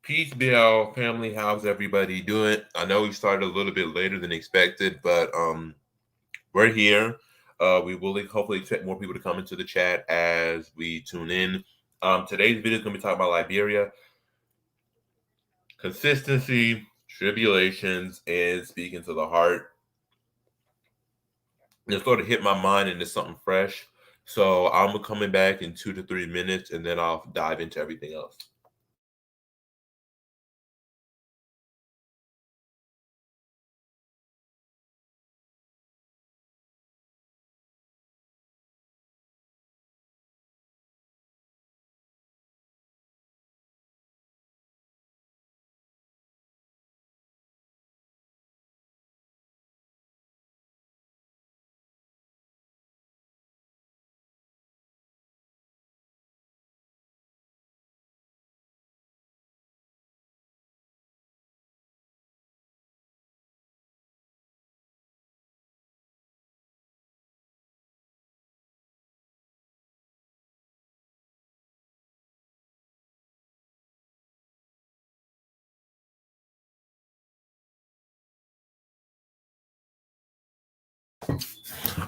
Peace be our family. How's everybody doing? I know we started a little bit later than expected, but we're here. We will hopefully expect more people to come into the chat as we tune in. Today's video is going to be talking about Liberia, consistency, tribulations, and speaking to the heart. It sort of hit my mind and it's something fresh. So I'm coming back in 2 to 3 minutes, and then I'll dive into everything else.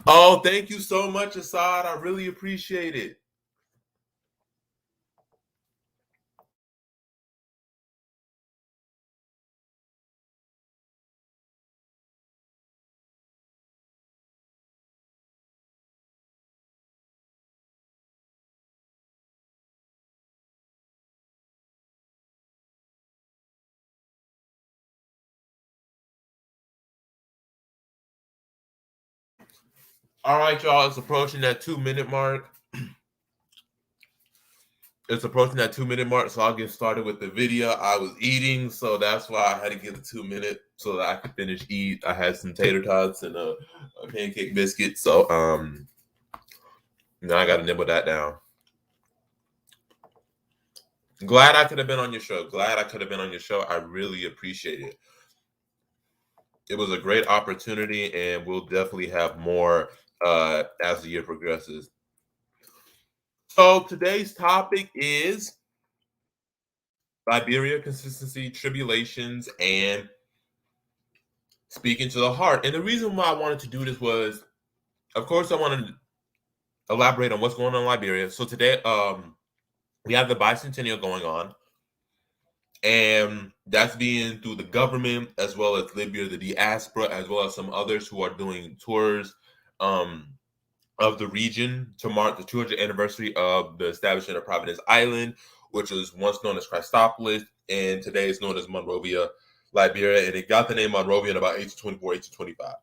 Oh, thank you so much, Assad. I really appreciate it. All right, y'all. It's approaching that 2 minute mark. It's approaching that 2 minute mark, so I'll get started with the video. I was eating, so that's why I had to get the 2 minute so that I could finish eat. I had some tater tots and a pancake biscuit, so now I got to nibble that down. Glad I could have been on your show. Glad I could have been on your show. I really appreciate it. It was a great opportunity, and we'll definitely have more as the year progresses. So today's topic is Liberia, consistency, tribulations, and speaking to the heart. And the reason why I wanted to do this was, of course, I wanted to elaborate on what's going on in Liberia. So today, we have the bicentennial going on, and that's being through the government as well as Libya, the diaspora, as well as some others who are doing tours um, of the region to mark the 200th anniversary of the establishment of Providence Island, which was once known as Christopolis, and today is known as Monrovia, Liberia, and it got the name Monrovia in about 1824, 1825.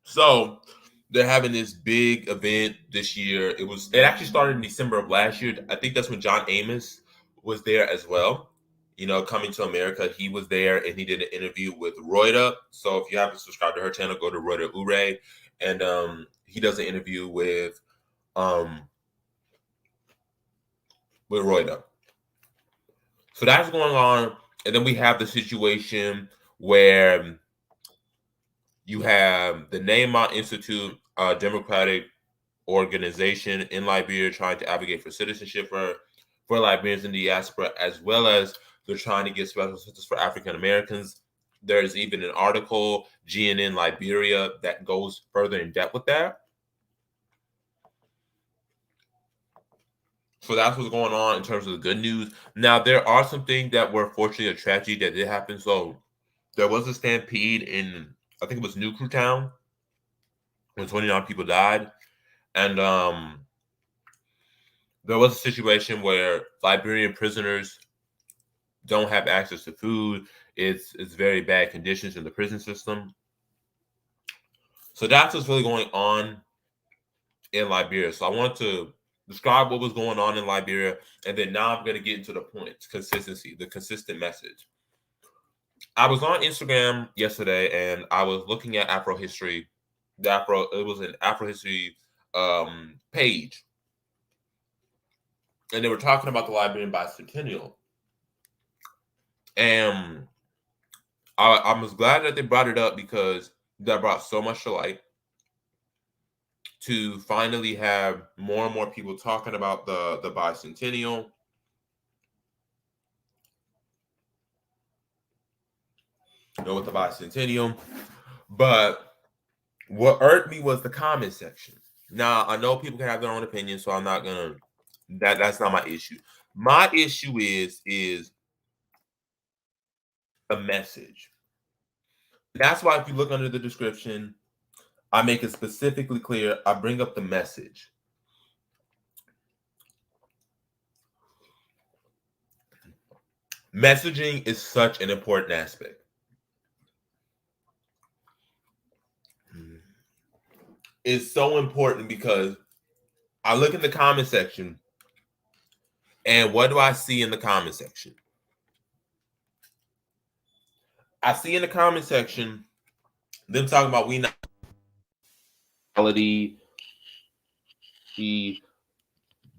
So they're having this big event this year. It actually started in December of last year. I think that's when John Amos was there as well. You know, coming to America, he was there and he did an interview with Royda. So if you haven't subscribed to her channel, go to Royda Ure, and he does an interview um with Royda. So that's going on, and then we have the situation where you have the Neymar Institute, Democratic organization in Liberia trying to advocate for citizenship for Liberians in the diaspora, as well as they're trying to get special status for African Americans. There's even an article, GNN Liberia, that goes further in depth with that. So that's what's going on in terms of the good news. Now, there are some things that were fortunately a tragedy that did happen. So there was a stampede in, I think it was New Crew Town, when 29 people died. And there was a situation where Liberian prisoners don't have access to food. It's very bad conditions in the prison system. So that's what's really going on in Liberia. So I want to describe what was going on in Liberia, and then now I'm going to get into the points: consistency, the consistent message. I was on Instagram yesterday, and I was looking at Afro history. It was an Afro history page, and they were talking about the Liberian bicentennial, and I was glad that they brought it up because that brought so much to light to finally have more and more people talking about the bicentennial. know, with the bicentennial. But what irked me was the comment section. Now I know people can have their own opinion, so I'm not gonna. That's not my issue. My issue is the message. That's why if you look under the description, I make it specifically clear. I bring up the message. Messaging is such an important aspect. It's so important because I look in the comment section, and what do I see in the comment section? I see in the comment section them talking about we not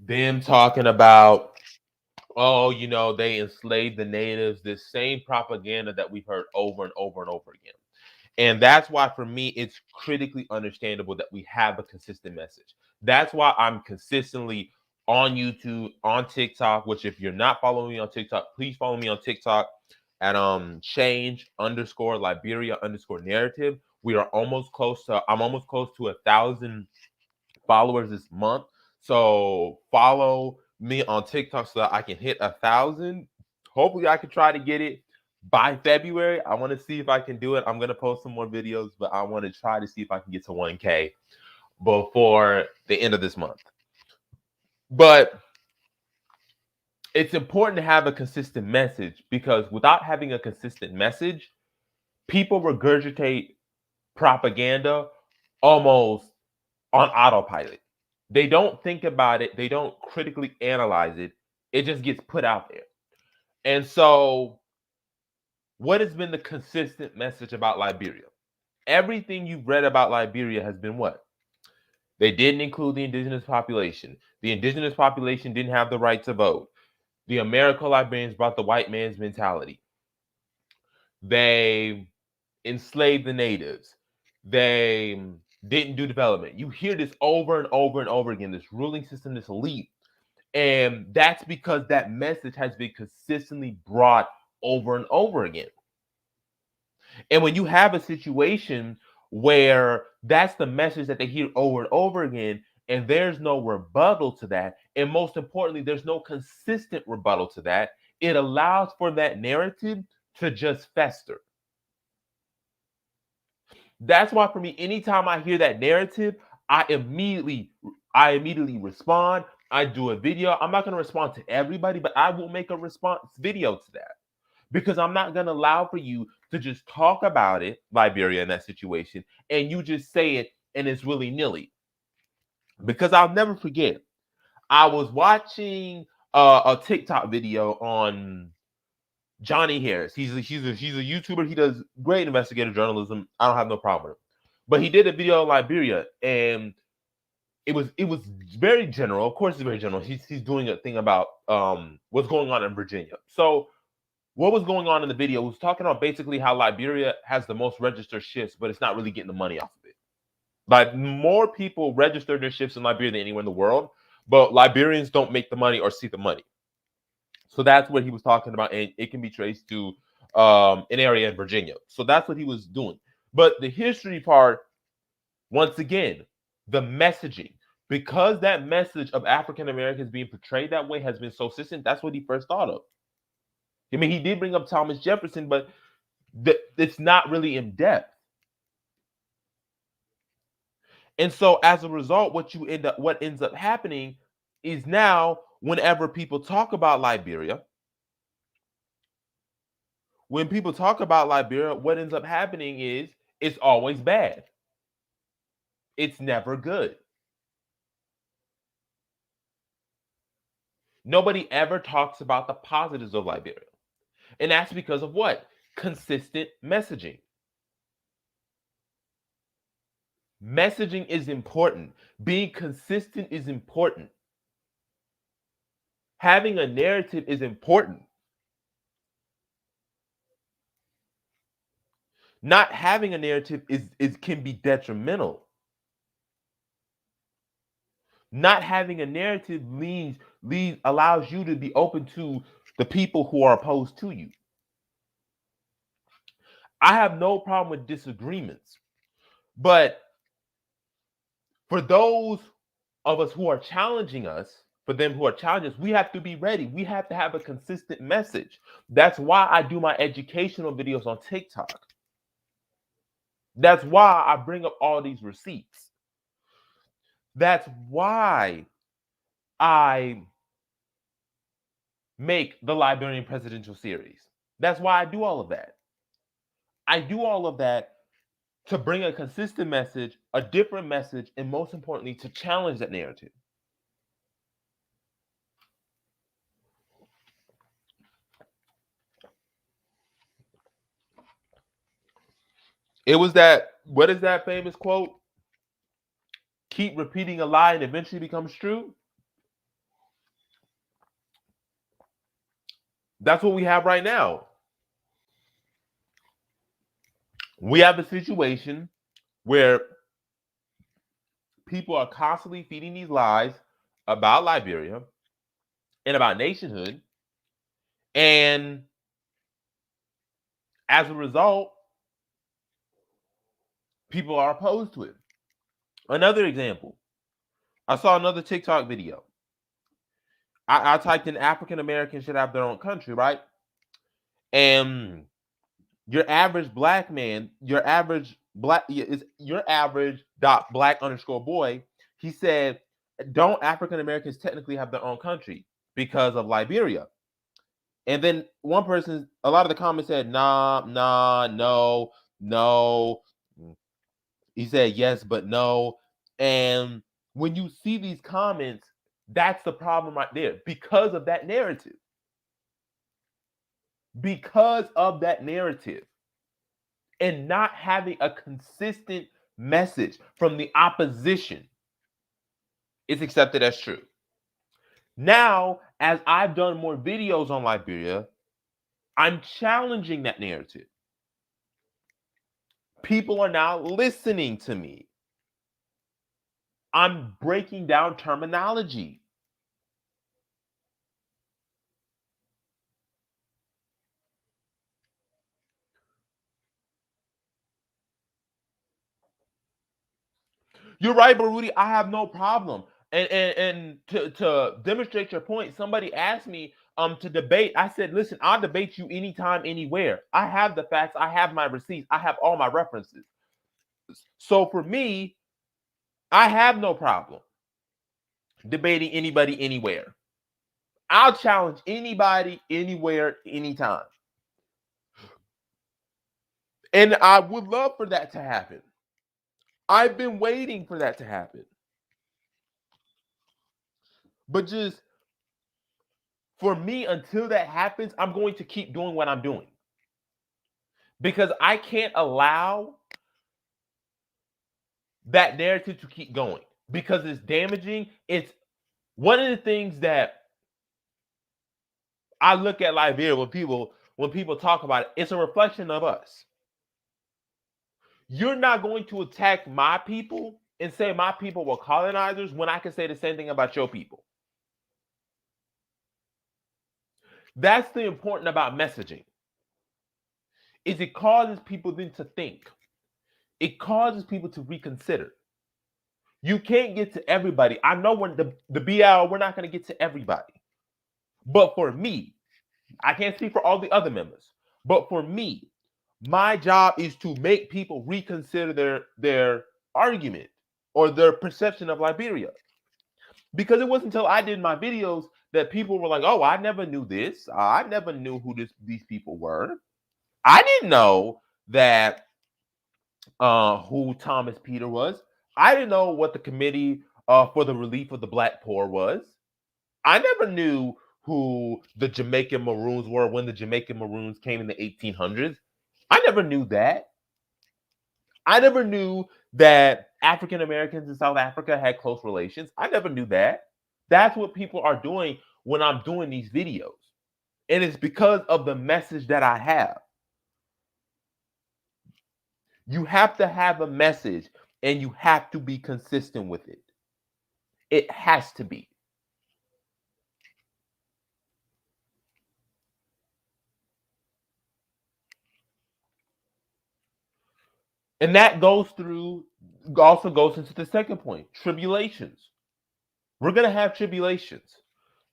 them talking about, oh, you know, they enslaved the natives, this same propaganda that we've heard over and over and over again. And that's why, for me, it's critically understandable that we have a consistent message. That's why I'm consistently on YouTube, on TikTok, which if you're not following me on TikTok, please follow me on TikTok at change underscore Liberia underscore narrative. We are almost close to, I'm almost close to 1,000 followers this month. So follow me on TikTok so that I can hit 1,000. Hopefully I can try to get it by February. I want to see if I can do it. I'm going to post some more videos, but I want to try to see if I can get to 1K before the end of this month. But it's important to have a consistent message, because without having a consistent message, people regurgitate propaganda almost on autopilot. They don't think about it. They don't critically analyze it. It just gets put out there. And so, what has been the consistent message about Liberia? Everything you've read about Liberia has been what? They didn't include the indigenous population. The indigenous population didn't have the right to vote. The American Liberians brought the white man's mentality. They enslaved the natives. They didn't do development. You hear this over and over and over again, this ruling system, this elite. And that's because that message has been consistently brought over and over again. And when you have a situation where that's the message that they hear over and over again, and there's no rebuttal to that, and most importantly, there's no consistent rebuttal to that, it allows for that narrative to just fester. That's why, for me, anytime I hear that narrative, I immediately respond. I do a video. I'm not going to respond to everybody, but I will make a response video to that, because I'm not going to allow for you to just talk about it, Liberia, in that situation, and you just say it and it's willy-nilly. Because I'll never forget, I was watching a TikTok video on Johnny Harris. He's a YouTuber. He does great investigative journalism. I don't have no problem with him. But he did a video on Liberia, and it was very general. Of course, it's very general. He's doing a thing about what's going on in Virginia. So what was going on in the video was talking about basically how Liberia has the most registered shifts, but it's not really getting the money off of it. Like, more people register their shifts in Liberia than anywhere in the world, but Liberians don't make the money or see the money. So that's what he was talking about, and it can be traced to an area in Virginia. So that's what he was doing. But the history part, once again, the messaging, because that message of African Americans being portrayed that way has been so consistent, that's what he first thought of. I mean, he did bring up Thomas Jefferson, but it's not really in depth. And so, as a result, what ends up happening is, now, whenever people talk about Liberia, what ends up happening is it's always bad. It's never good. Nobody ever talks about the positives of Liberia. And that's because of what? Consistent messaging. Messaging is important. Being consistent is important. Having a narrative is important. Not having a narrative can be detrimental. Not having a narrative allows you to be open to the people who are opposed to you. I have no problem with disagreements. But for those of us who are challenging us, for them who are challenging us, we have to be ready. We have to have a consistent message. That's why I do my educational videos on TikTok. That's why I bring up all these receipts. That's why I make the Liberian presidential series. That's why I do all of that. I do all of that to bring a consistent message, a different message, and most importantly, to challenge that narrative. It was that, what is that famous quote? Keep repeating a lie and eventually becomes true. That's what we have right now. We have a situation where people are constantly feeding these lies about Liberia and about nationhood. And as a result, people are opposed to it. Another example, I saw another TikTok video. I typed in African Americans should have their own country, right? And your average black man, your average black is your average dot black underscore boy. He said, "Don't African Americans technically have their own country because of Liberia?" And then one person, a lot of the comments said, "Nah, nah, no, no." He said, "Yes, but no." And when you see these comments, that's the problem right there because of that narrative. Because of that narrative. And not having a consistent message from the opposition is accepted as true. Now, as I've done more videos on Liberia, I'm challenging that narrative. People are now listening to me. I'm breaking down terminology. You're right, Baruti. I have no problem. And to demonstrate your point, somebody asked me to debate. I said, listen, I'll debate you anytime, anywhere. I have the facts, I have my receipts, I have all my references. So for me, I have no problem debating anybody anywhere. I'll challenge anybody anywhere, anytime. And I would love for that to happen. I've been waiting for that to happen. But just for me, until that happens, I'm going to keep doing what I'm doing. Because I can't allow that narrative to keep going because it's damaging. It's one of the things that I look at Liberia when people talk about it, it's a reflection of us. You're not going to attack my people and say my people were colonizers when I can say the same thing about your people. That's the important about messaging. Is it causes people then to think. It causes people to reconsider. You can't get to everybody. I know when the BL, we're not going to get to everybody. But for me, I can't speak for all the other members. But for me, my job is to make people reconsider their argument or their perception of Liberia. Because it wasn't until I did my videos that people were like, "Oh, I never knew this. I never knew who these people were. I didn't know that who Thomas Peter was. I didn't know what the Committee for the Relief of the Black Poor was. I never knew who the Jamaican Maroons were when the Jamaican Maroons came in the 1800s. I never knew that. I never knew that African Americans in South Africa had close relations. I never knew that. That's what people are doing when I'm doing these videos. And it's because of the message that I have. You have to have a message and you have to be consistent with it. It has to be. And that also goes into the second point, tribulations. We're going to have tribulations.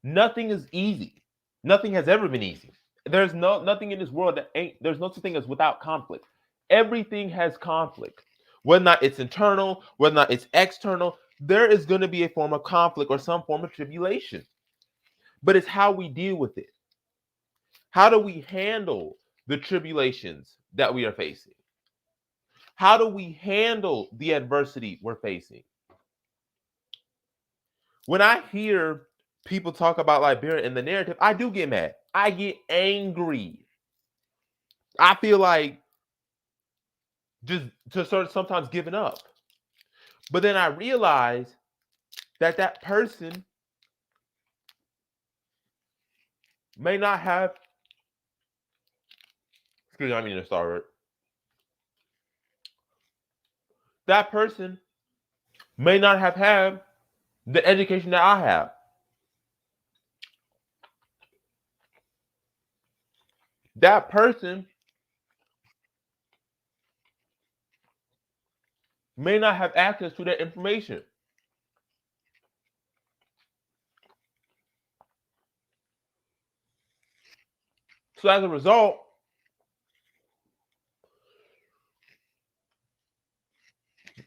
Nothing is easy. Nothing has ever been easy. There's nothing in this world there's no such thing as without conflict. Everything has conflict. Whether or not it's internal, whether or not it's external, there is going to be a form of conflict or some form of tribulation. But it's how we deal with it. How do we handle the tribulations that we are facing? How do we handle the adversity we're facing? When I hear people talk about Liberia in the narrative, I do get mad. I get angry. I feel like just to sort of sometimes giving up. But then I realize that person may not have, excuse me, I mean to start. That person may not have had the education that I have. That person may not have access to that information. So as a result,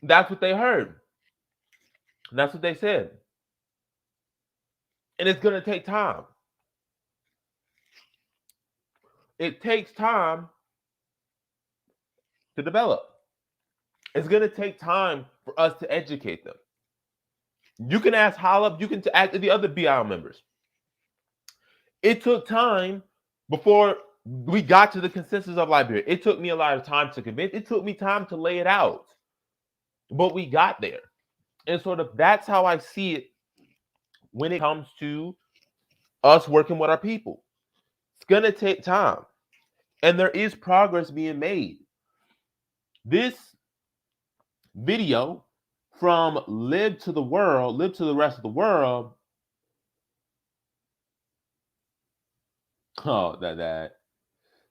that's what they heard. That's what they said. And it's going to take time. It takes time to develop. It's going to take time for us to educate them. You can ask Hollop, you can ask the other BIL members. It took time before we got to the consensus of Liberia. It took me a lot of time to convince. It took me time to lay it out. But we got there. And sort of that's how I see it when it comes to us working with our people. It's going to take time. And there is progress being made. This video from Live to the rest of the world. Oh,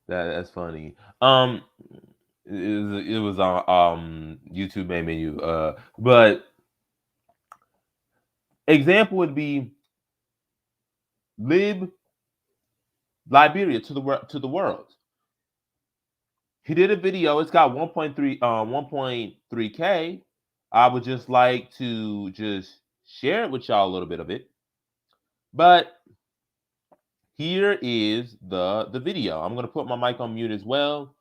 that's funny. It was on YouTube main menu. But example would be Liberia to the world. He did a video. It's got 1.3K. I would just like to just share it with y'all a little bit of it. But here is the video. I'm gonna put my mic on mute as well.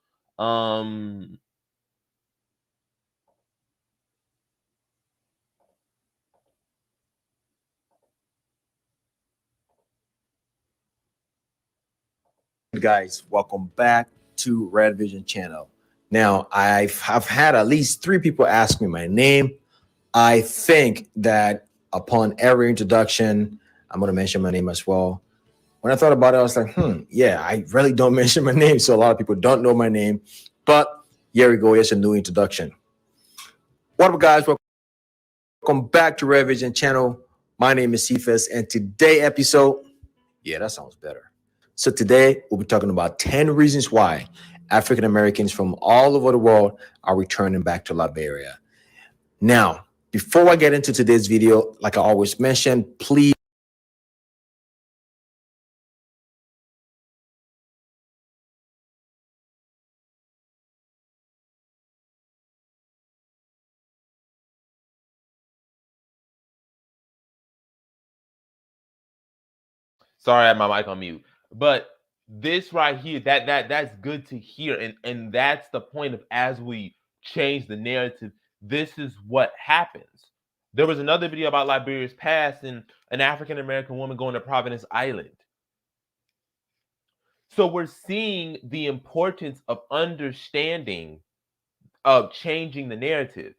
Guys, welcome back to Red Vision channel. Now, I've had at least 3 people ask me my name. I think that upon every introduction, I'm going to mention my name as well. When I thought about it, I was like, yeah, I really don't mention my name. So a lot of people don't know my name. But here we go. Here's a new introduction. What up, guys? Welcome back to Red Vision channel. My name is Cephas, and today's episode, yeah, that sounds better. So today we'll be talking about 10 reasons why African Americans from all over the world are returning back to Liberia. Now, before I get into today's video, like I always mention, please Sorry, I had my mic on mute. But this right here, that's good to hear. And that's the point of as we change the narrative, this is what happens. There was another video about Liberia's past and an African American woman going to Providence Island. So we're seeing the importance of understanding, of changing the narrative.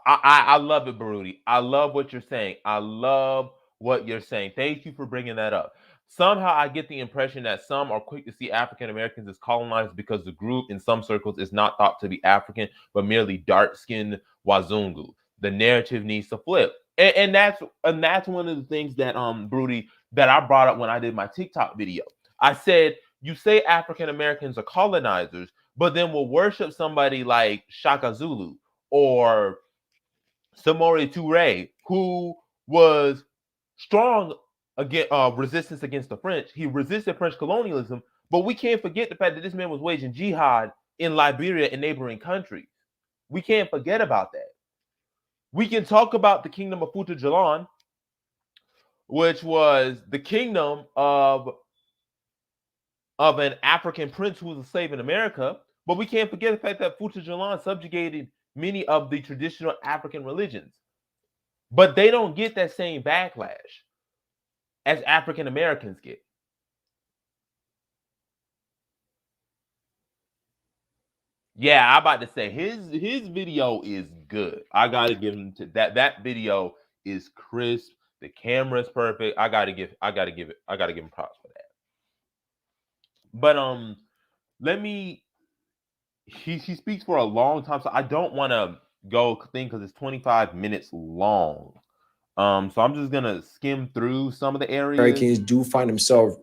I love it, Baruti. I love what you're saying. I love what you're saying. Thank you for bringing that up. Somehow I get the impression that some are quick to see African Americans as colonized because the group in some circles is not thought to be African, but merely dark-skinned Wazungu. The narrative needs to flip. And that's one of the things that Baruti, that I brought up when I did my TikTok video. I said you say African Americans are colonizers, but then will worship somebody like Shaka Zulu or Samori Toure, who was strong against resistance against the French. He resisted French colonialism, but we can't forget the fact that this man was waging jihad in Liberia and neighboring countries. We can't forget about that. We can talk about the kingdom of Futa Jalan, which was the kingdom of an African prince who was a slave in America, but we can't forget the fact that Futa Jalan subjugated many of the traditional African religions. But they don't get that same backlash as African Americans get. Yeah, I'm about to say his video is good. I gotta give him to that. That video is crisp. The camera's perfect. I gotta give him props for that. But let me. He speaks for a long time, so I don't want to go thing because it's 25 minutes long. So I'm just gonna skim through some of the areas. Americans do find themselves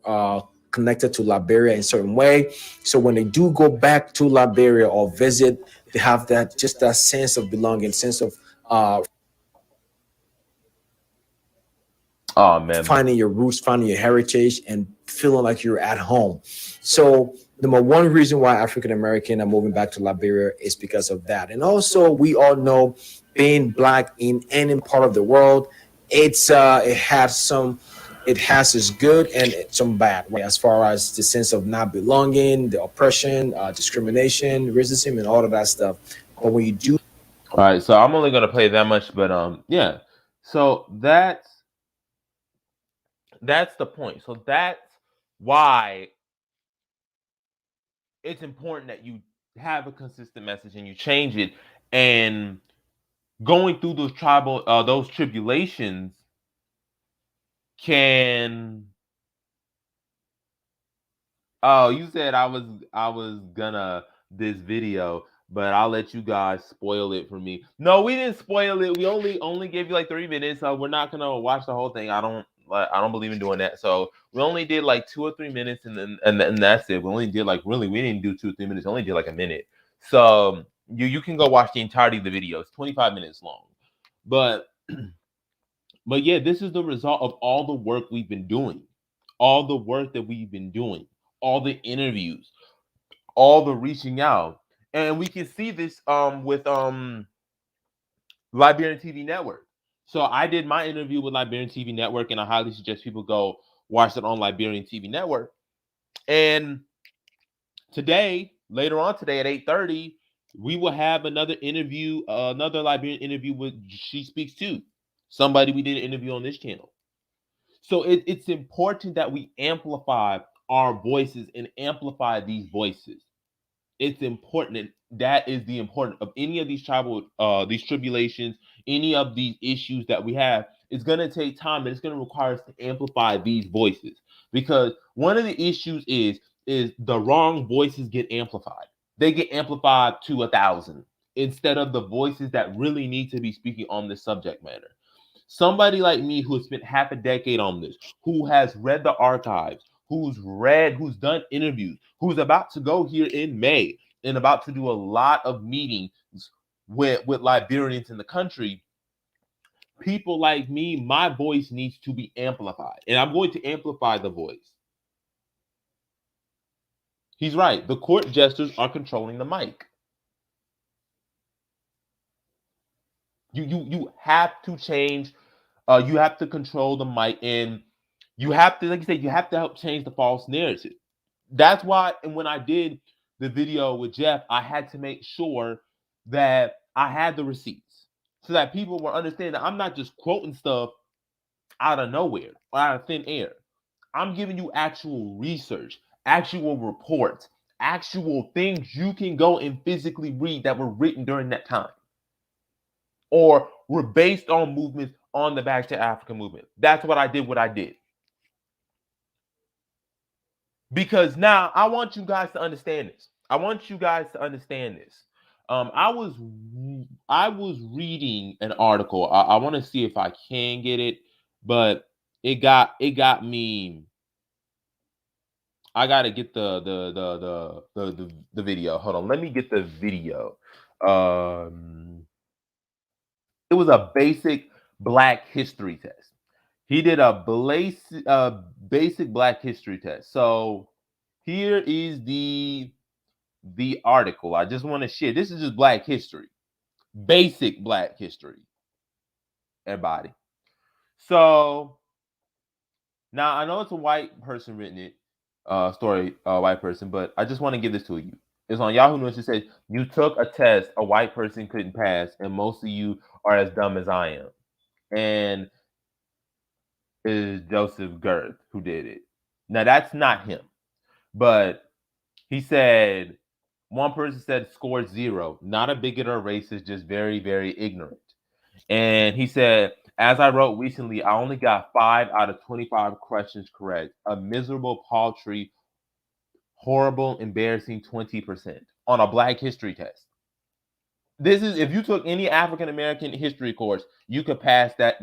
connected to Liberia in a certain way. So when they do go back to Liberia or visit, they have that just that sense of belonging, sense of oh man, finding your roots, finding your heritage, and feeling like you're at home. So number one reason why African American are moving back to Liberia is because of that. And also we all know being black in any part of the world, it has its good and some bad, right? As far as the sense of not belonging, the oppression, discrimination, racism, and all of that stuff. But when you do, all right, so I'm only gonna play that much, but yeah. So that's the point. So that's why it's important that you have a consistent message and you change it. And going through those tribulations can. Oh, you said I was gonna this video, but I'll let you guys spoil it for me. No, we didn't spoil it. We only gave you like 3 minutes. So we're not gonna watch the whole thing. I don't believe in doing that. So we only did like 2 or 3 minutes, and that's it. We only did like really we didn't do 2 or 3 minutes. We only did like a minute. So you can go watch the entirety of the video. It's 25 minutes long, but but yeah, this is the result of all the work we've been doing, all the work that we've been doing, all the interviews, all the reaching out, and we can see this with Liberian TV Network. So I did my interview with Liberian TV Network, and I highly suggest people go watch it on Liberian TV Network. And today, later on today at 8:30, we will have another interview, another Liberian interview with She Speaks Too, somebody we did an interview on this channel. So it's important that we amplify our voices and amplify these voices. It's important. That is the importance of any of these tribulations, any of these issues that we have. It's going to take time, and it's going to require us to amplify these voices, because one of the issues is the wrong voices get amplified. They get amplified to 1,000 instead of the voices that really need to be speaking on this subject matter. Somebody like me who has spent half a decade on this, who has read the archives, who's done interviews, who's about to go here in May and about to do a lot of meetings with Liberians in the country. People like me, my voice needs to be amplified, and I'm going to amplify the voice. He's right. The court jesters are controlling the mic. You have to change. You have to control the mic, and you have to, like you said, you have to help change the false narrative. That's why, and when I did the video with Jeff, I had to make sure that I had the receipts so that people will understand that I'm not just quoting stuff out of nowhere or out of thin air. I'm giving you actual research, actual reports, actual things you can go and physically read that were written during that time or were based on movements on the Back to Africa movement. That's what I did. Because now I want you guys to understand this. I was reading an article. I want to see if I can get it, but it got me I gotta get the video. Hold on, let me get the video. It was a basic Black history test. He did a basic Black history test. So here is the article. I just want to share. This is just Black history, basic Black history, everybody. So now I know it's a white person written it, story, white person, but I just want to give this to you. It's on Yahoo News. It says you took a test a white person couldn't pass, and most of you are as dumb as I am. And it is Joseph Girth who did it. Now that's not him, but he said one person said scored 0, not a bigot or racist, just very, very ignorant. And he said, as I wrote recently, I only got 5 out of 25 questions correct. A miserable, paltry, horrible, embarrassing 20% on a Black history test. This is if you took any African American history course, you could pass that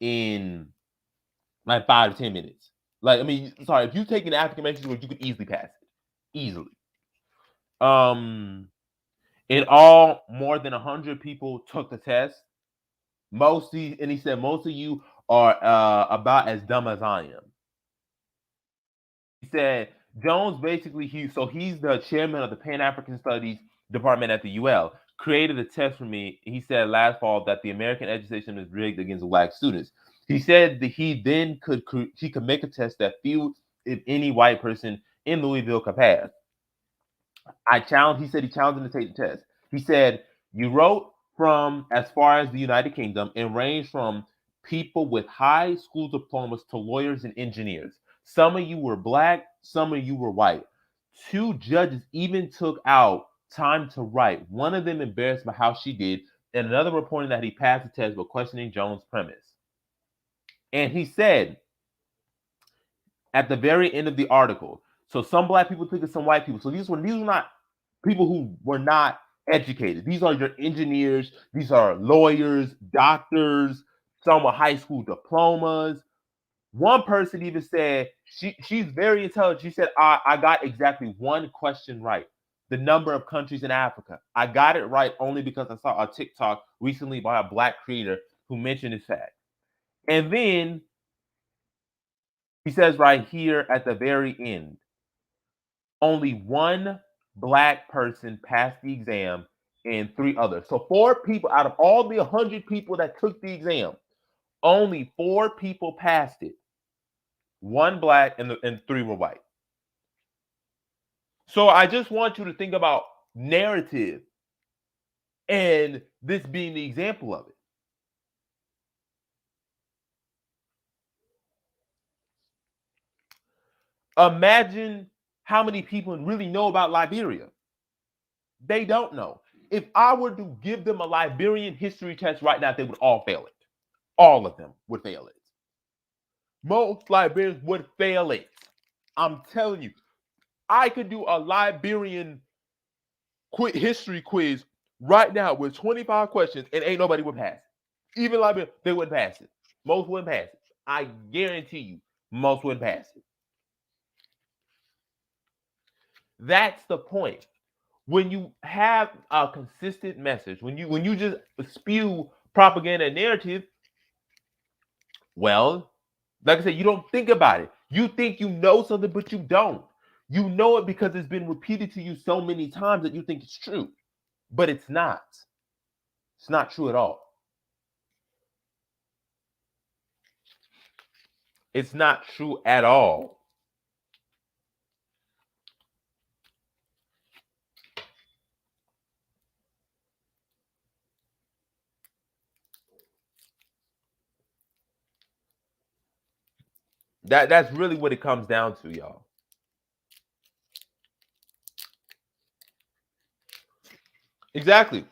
in like 5 to 10 minutes. Like, I mean, sorry, if you take an African American course, you could easily pass it. Easily. In all, more than 100 people took the test. And he said most of you are about as dumb as I am. He said Jones basically he's the chairman of the Pan African Studies department at the UL. Created a test for me. He said last fall that the American education system is rigged against Black students. He said that he could make a test that few, if any, white person in Louisville could pass. He said he challenged him to take the test. He said, you wrote from as far as the United Kingdom and ranged from people with high school diplomas to lawyers and engineers. Some of you were Black, some of you were white. 2 judges even took out time to write. One of them embarrassed by how she did, and another reporting that he passed the test but questioning Jones' premise. And he said at the very end of the article, so some Black people took it, some white people. So these were not people who were not educated. These are your engineers. These are lawyers, doctors, some with high school diplomas. One person even said she's very intelligent. She said, I got exactly one question right. The number of countries in Africa. I got it right only because I saw a TikTok recently by a Black creator who mentioned this fact. And then he says right here at the very end, only one Black person passed the exam and 3 others. So 4 people out of all the 100 people that took the exam, only 4 people passed it. 1 Black and 3 were white. So I just want you to think about narrative and this being the example of it. Imagine how many people really know about Liberia. They don't know. If I were to give them a Liberian history test right now, they would all fail it. All of them would fail it. Most Liberians would fail it. I'm telling you, I could do a Liberian history quiz right now with 25 questions and ain't nobody would pass it. Even Liberians, they wouldn't pass it. Most wouldn't pass it. I guarantee you, most wouldn't pass it. That's the point. When you have a consistent message, when you just spew propaganda narrative, well, like I said, you don't think about it. You think you know something, but you don't. You know it because it's been repeated to you so many times that you think it's true, but it's not. It's not true at all. It's not true at all. That's really what it comes down to, y'all. Exactly.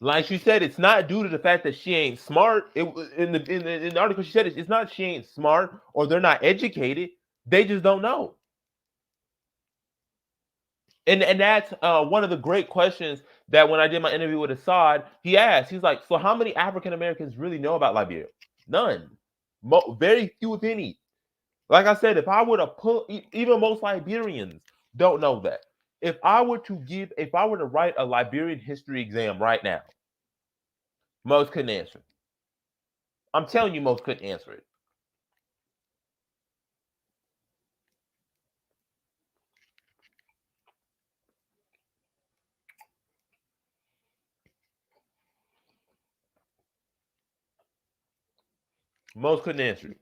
Like she said, it's not due to the fact that she ain't smart. In the article, she said it's not she ain't smart or they're not educated. They just don't know. And that's one of the great questions that when I did my interview with Assad, he asked. He's like, "So how many African Americans really know about Liberia? None. Very few, if any. Like I said, if I were to pull, even most Liberians don't know that. If I were to write a Liberian history exam right now, most couldn't answer. I'm telling you, most couldn't answer it. Most couldn't answer it.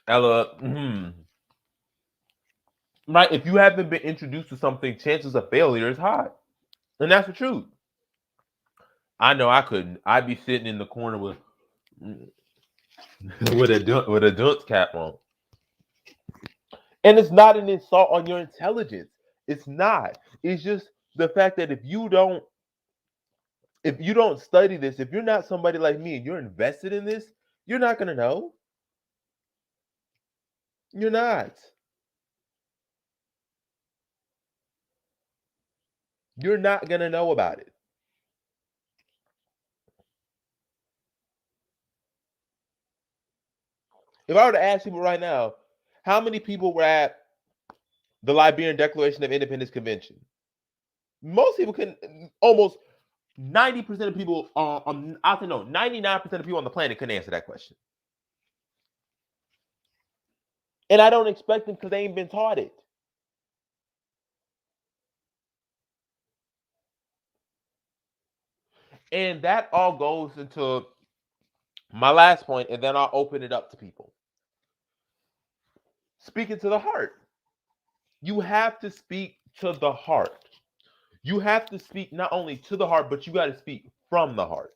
Ella, right? If you haven't been introduced to something, chances of failure is high, and that's the truth. I know I couldn't. I'd be sitting in the corner with with a dunce cap on, and it's not an insult on your intelligence. It's not. It's just the fact that if you don't study this, if you're not somebody like me and you're invested in this, you're not gonna know. You're not. You're not gonna know about it. If I were to ask people right now, how many people were at the Liberian Declaration of Independence Convention? Most people can, almost 90% of people, I don't know, 99% of people on the planet couldn't answer that question. And I don't expect them because they ain't been taught it. And that all goes into my last point, and then I'll open it up to people. Speaking to the heart. You have to speak to the heart. You have to speak not only to the heart, but you got to speak from the heart.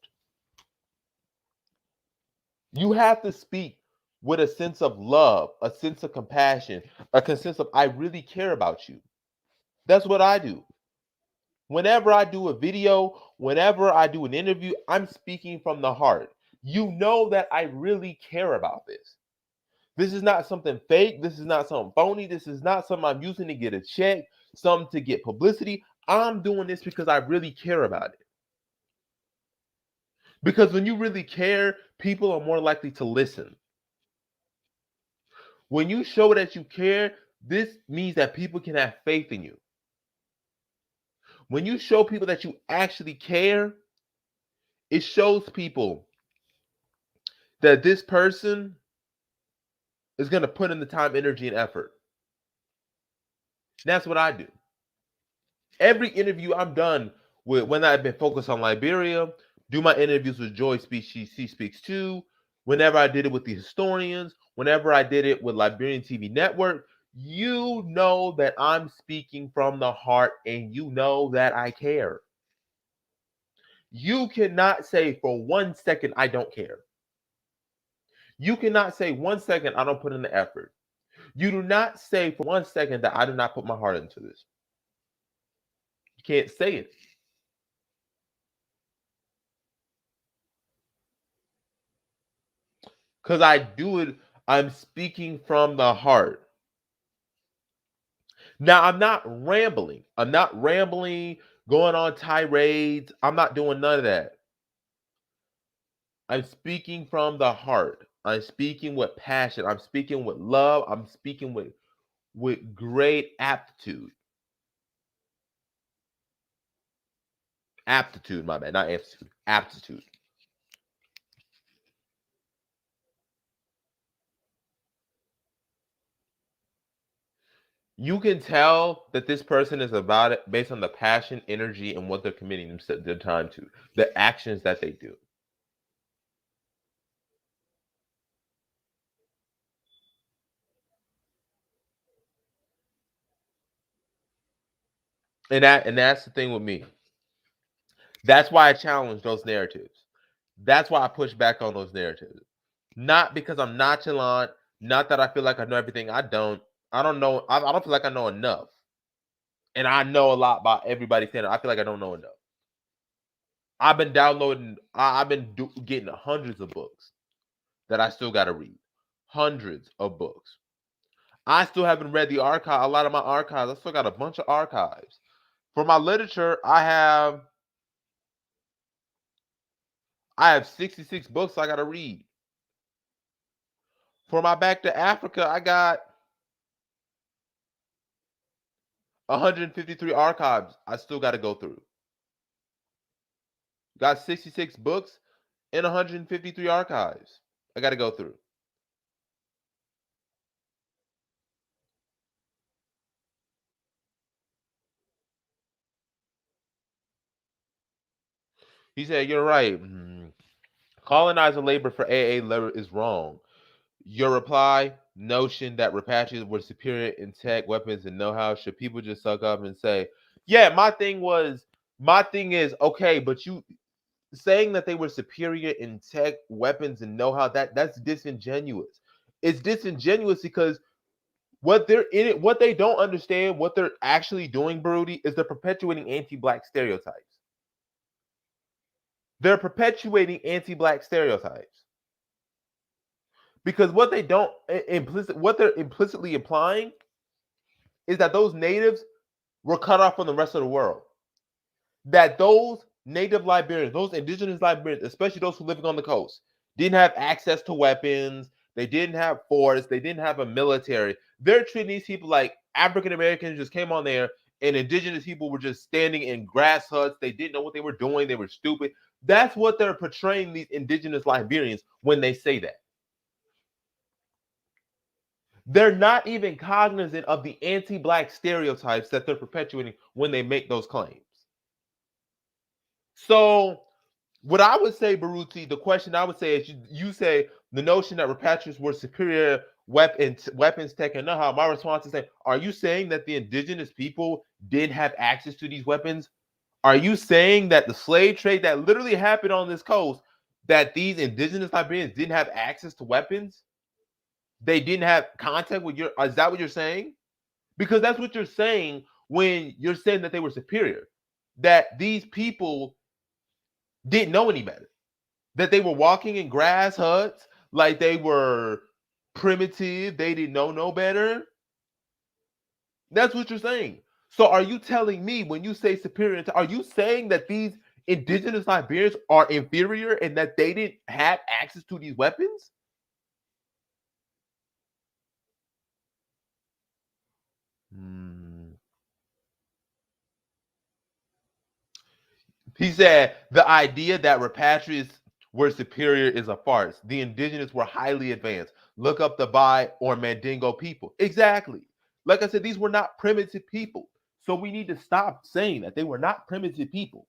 You have to speak with a sense of love, a sense of compassion, a sense of I really care about you. That's what I do. Whenever I do a video, whenever I do an interview, I'm speaking from the heart. You know that I really care about this. This is not something fake. This is not something phony. This is not something I'm using to get a check, something to get publicity. I'm doing this because I really care about it. Because when you really care, people are more likely to listen. When you show that you care, this means that people can have faith in you. When you show people that you actually care, it shows people that this person is going to put in the time, energy, and effort. That's what I do. Every interview I'm done with, when I've been focused on Liberia, do my interviews with Joy Speaks, She Speaks Too, whenever I did it with the historians, whenever I did it with Liberian TV Network, you know that I'm speaking from the heart and you know that I care. You cannot say for 1 second, I don't care. You cannot say 1 second, I don't put in the effort. You do not say for 1 second that I do not put my heart into this. You can't say it. Because I do it, I'm speaking from the heart. Now, I'm not rambling. I'm not rambling, going on tirades. I'm not doing none of that. I'm speaking from the heart. I'm speaking with passion. I'm speaking with love. I'm speaking with great aptitude. Aptitude, my bad, not aptitude. Aptitude. You can tell that this person is about it based on the passion, energy, and what they're committing their time to, the actions that they do. And that's the thing with me. That's why I challenge those narratives. That's why I push back on those narratives. Not because I'm nonchalant, not that I feel like I know everything. I don't. I don't know. I don't feel like I know enough. And I know a lot about everybody's standard. I feel like I don't know enough. I've been downloading, I've been getting hundreds of books that I still got to read. hundreds of books. I still haven't read the archive. A lot of my archives. I still got a bunch of archives. For my literature, I have 66 books I gotta read. For my Back to Africa, I got 153 archives I still gotta go through. Got 66 books and 153 archives I gotta go through. He said, "You're right. Colonizer labor for AA labor is wrong. Your reply, notion that repatriates were superior in tech, weapons, and know-how. Should people just suck up and say, yeah, my thing is, okay, but you saying that they were superior in tech, weapons, and know-how, that's disingenuous. It's disingenuous because what they're in it, what they don't understand, what they're actually doing, Brody, is they're perpetuating anti-black stereotypes. They're perpetuating anti-black stereotypes. Because what they're implicitly implying is that those natives were cut off from the rest of the world. That those native Liberians, those indigenous Liberians, especially those who living on the coast, didn't have access to weapons. They didn't have forts. They didn't have a military. They're treating these people like African Americans just came on there, and indigenous people were just standing in grass huts. They didn't know what they were doing. They were stupid. That's what they're portraying these indigenous Liberians when they say that. They're not even cognizant of the anti-black stereotypes that they're perpetuating when they make those claims. So, what I would say, Baruti, the question I would say is you say the notion that repatriates were superior weapons, tech, and know-how. My response is, are you saying that the indigenous people did have access to these weapons? Are you saying that the slave trade that literally happened on this coast, that these indigenous Liberians didn't have access to weapons? They didn't have contact with your, is that what you're saying? Because that's what you're saying when you're saying that they were superior, that these people didn't know any better, that they were walking in grass huts like they were primitive, they didn't know no better. That's what you're saying. So are you telling me when you say superior, are you saying that these indigenous Liberians are inferior and that they didn't have access to these weapons? He said the idea that repatriates were superior is a farce. The indigenous were highly advanced. Look up the Bai or Mandingo people. Exactly. Like I said, these were not primitive people. So we need to stop saying that they were not primitive people.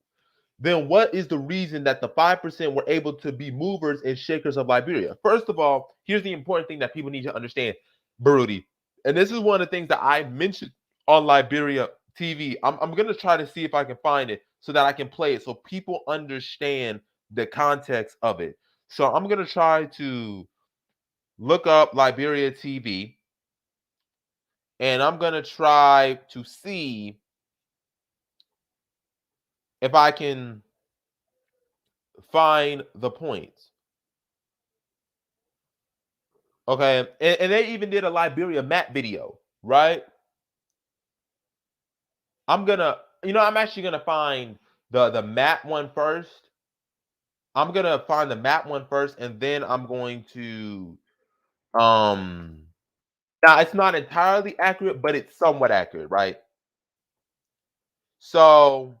Then what is the reason that the 5% were able to be movers and shakers of Liberia? First of all, here's the important thing that people need to understand, Baruti. And this is one of the things that I mentioned on Liberia TV. I'm going to try to see if I can find it so that I can play it so people understand the context of it. So I'm going to try to look up Liberia TV and I'm going to try to see if I can find the points. Okay, and they even did a Liberia map video, right? I'm actually gonna find the map one first. I'm gonna find the map one first, and then I'm going to um. Now it's not entirely accurate, but it's somewhat accurate, right? So,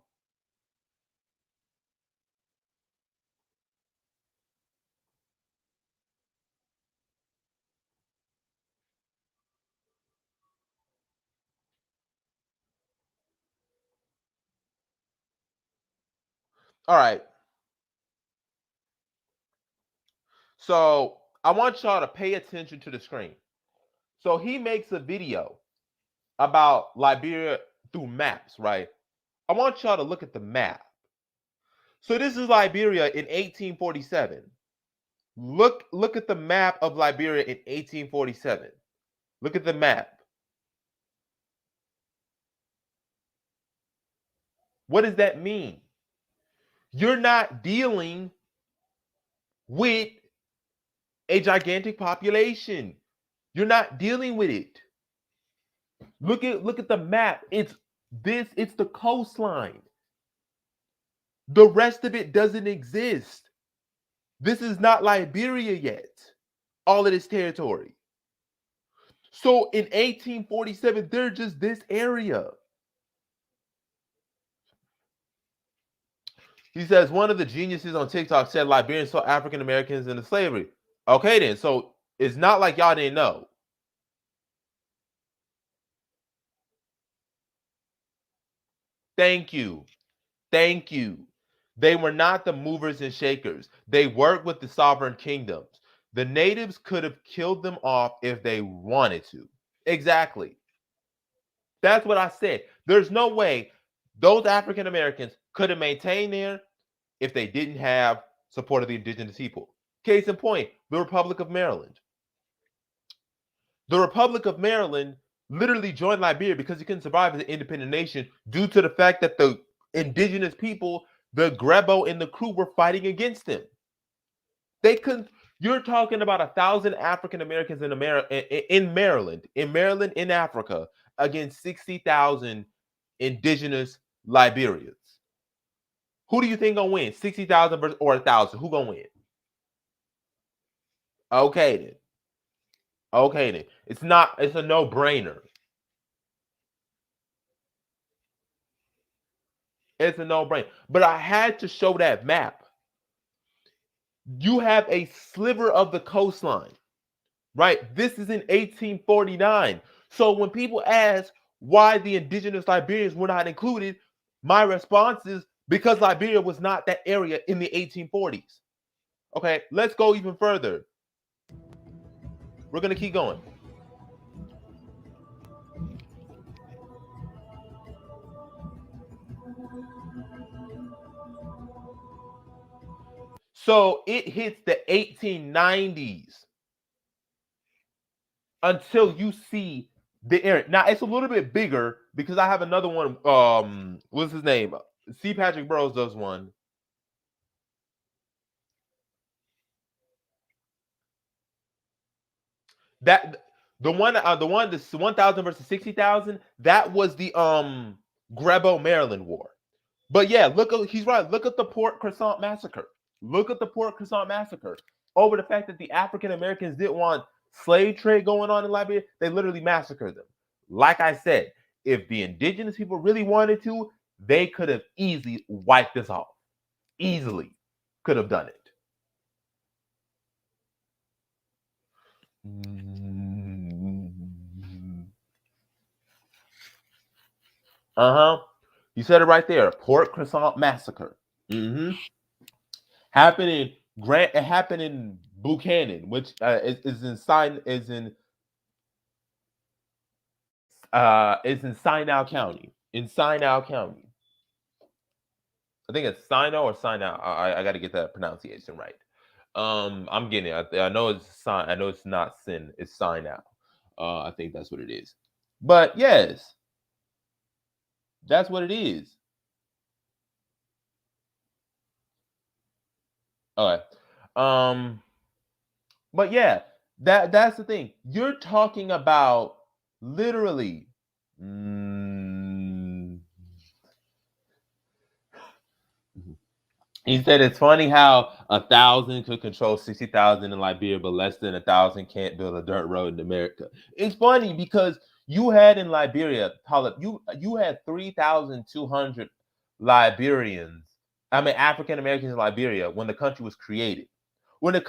all right. So I want y'all to pay attention to the screen. So he makes a video about Liberia through maps, right? I want y'all to look at the map. So this is Liberia in 1847. Look at the map of Liberia in 1847. Look at the map. What does that mean? You're not dealing with a gigantic population. You're not dealing with it. Look at the map. It's the coastline. The rest of it doesn't exist. This is not Liberia yet. All of this territory. So in 1847, they're just this area. He says one of the geniuses on TikTok said Liberians saw African Americans into slavery. Okay, then. So it's not like y'all didn't know. Thank you. Thank you. They were not the movers and shakers. They worked with the sovereign kingdoms. The natives could have killed them off if they wanted to. Exactly. That's what I said. There's no way those African Americans could have maintained there if they didn't have support of the indigenous people. Case in point, the Republic of Maryland. The Republic of Maryland literally joined Liberia because it couldn't survive as an independent nation due to the fact that the indigenous people, the Grebo and the crew, were fighting against them. They couldn't. You're talking about 1,000 African Americans in Maryland, in Africa, against 60,000 indigenous Liberians. Who do you think gonna win? 60,000 or 1,000? Who gonna win? Okay then. Okay then. It's a no-brainer. It's a no-brainer. But I had to show that map. You have a sliver of the coastline, right? This is in 1849. So when people ask why the indigenous Liberians were not included, my response is because Liberia was not that area in the 1840s. Okay, let's go even further. We're going to keep going. So it hits the 1890s until you see the area. Now it's a little bit bigger because I have another one. What's his name? C. Patrick Burroughs does one. That the 1,000 versus 60,000. That was the Grebo Maryland War. But yeah, he's right. Look at the Port Croissant massacre. Look at the Port Croissant massacre over the fact that the African Americans didn't want slave trade going on in Liberia. They literally massacred them. Like I said, if the indigenous people really wanted to, they could have easily wiped this off. Easily could have done it. You said it right there. Port Croissant massacre. Happened in Buchanan, which is in Sinai County. In Sinai County. I think it's Sino or Sinai. I got to get that pronunciation right. I'm getting it. I know it's Sin. I know it's not Sin. It's Sinai. I think that's what it is. But yes, that's what it is. Okay. But yeah, that's the thing. You're talking about literally. He said it's funny how 1,000 could control 60,000 in Liberia, but less than 1,000 can't build a dirt road in America. It's funny because you had in Liberia, you had 3,200 African Americans in Liberia when the country was created. When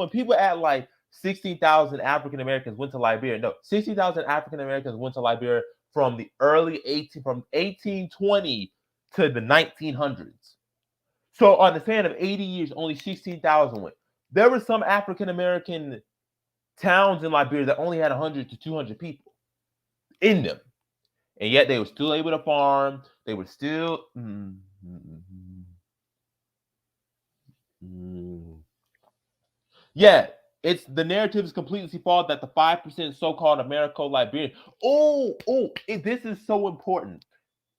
people act like 16,000 African Americans went to Liberia, no, 60,000 African Americans went to Liberia from 1820 to the 1900s. So on the span of 80 years, only 16,000 went. There were some African American towns in Liberia that only had 100 to 200 people in them. And yet they were still able to farm. They were still... Yeah, it's the narrative is completely false that the 5% so-called Americo-Liberian... this is so important.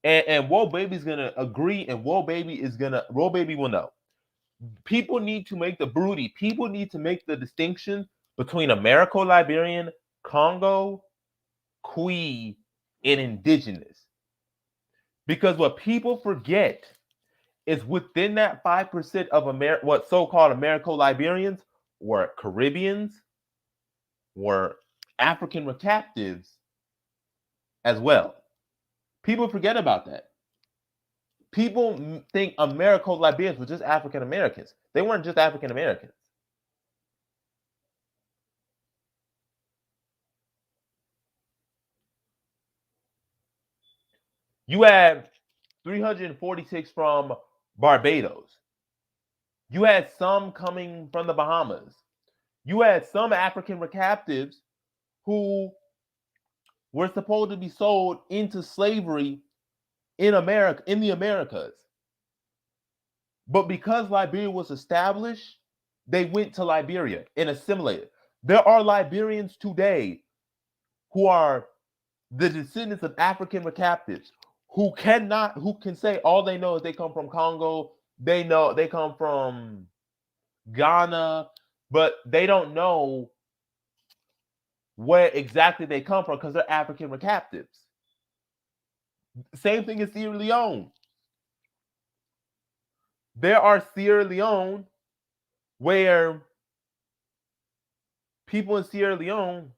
And Whoa Baby's gonna agree, and Whoa Baby will know. People need to make the broody. People need to make the distinction between Americo-Liberian, Congo, Cree, and indigenous. Because what people forget is within that 5% of what so-called Americo-Liberians were Caribbeans, were African captives as well. People forget about that. People think Americo-Liberians were just African Americans. They weren't just African Americans. You had 346 from Barbados. You had some coming from the Bahamas. You had some African captives who were supposed to be sold into slavery in America, in the Americas. But because Liberia was established, they went to Liberia and assimilated. There are Liberians today who are the descendants of African captives who can say all they know is they come from Congo, they know they come from Ghana, but they don't know where exactly they come from because they're African captives. Same thing in Sierra Leone. There are Sierra Leone where people in Sierra Leone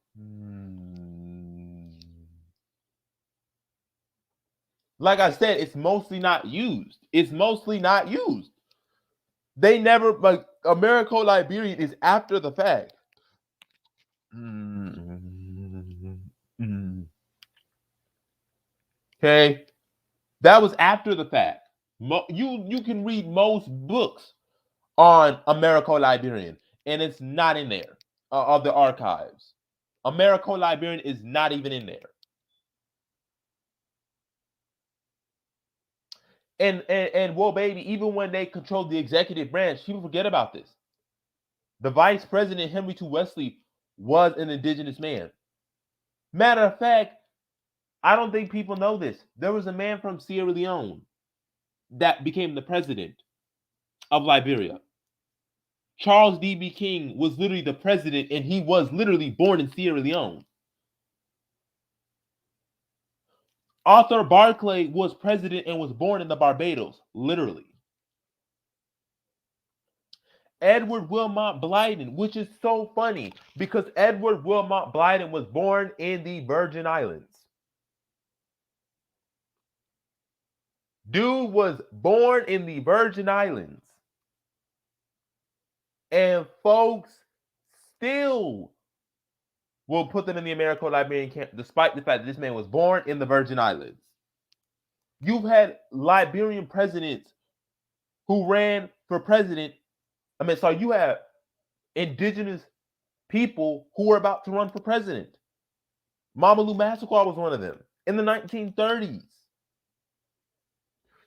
like I said, it's mostly not used. It's mostly not used. They never, like, Americo-Liberian is after the fact. Okay, that was after the fact. You can read most books on Americo-Liberian, and it's not in there of the archives. Americo-Liberian is not even in there. And well, baby, even when they controlled the executive branch, people forget about this. The vice president, Henry T. Wesley, was an indigenous man. Matter of fact, I don't think people know this. There was a man from Sierra Leone that became the president of Liberia. Charles D.B. King was literally the president, and he was literally born in Sierra Leone. Arthur Barclay was president and was born in the Barbados, literally. Edward Wilmot Blyden, which is so funny because Edward Wilmot Blyden was born in the Virgin Islands. Dude was born in the Virgin Islands. And folks still will put them in the Americo-Liberian camp, despite the fact that this man was born in the Virgin Islands. You've had Liberian presidents who ran for president. You have indigenous people who were about to run for president. Mamadou Massaquoi was one of them in the 1930s.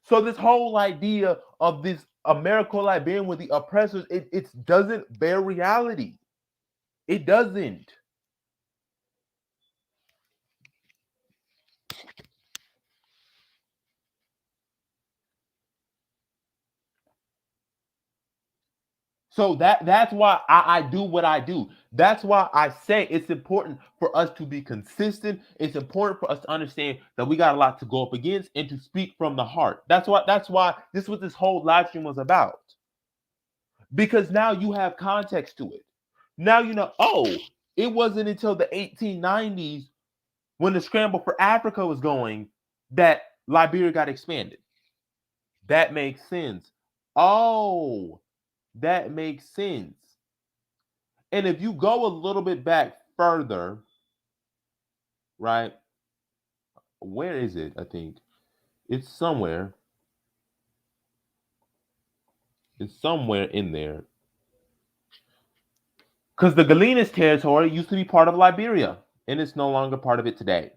So this whole idea of this Americo-Liberian with the oppressors, it doesn't bear reality. It doesn't. So that's why I do what I do. That's why I say it's important for us to be consistent. It's important for us to understand that we got a lot to go up against and to speak from the heart. That's why this is what this whole live stream was about. Because now you have context to it. Now you know, it wasn't until the 1890s when the scramble for Africa was going that Liberia got expanded. That makes sense. Oh, that makes sense. And if you go a little bit back further, right? Where is it? I think it's somewhere. It's somewhere in there. Because the Galenas territory used to be part of Liberia, and it's no longer part of it today.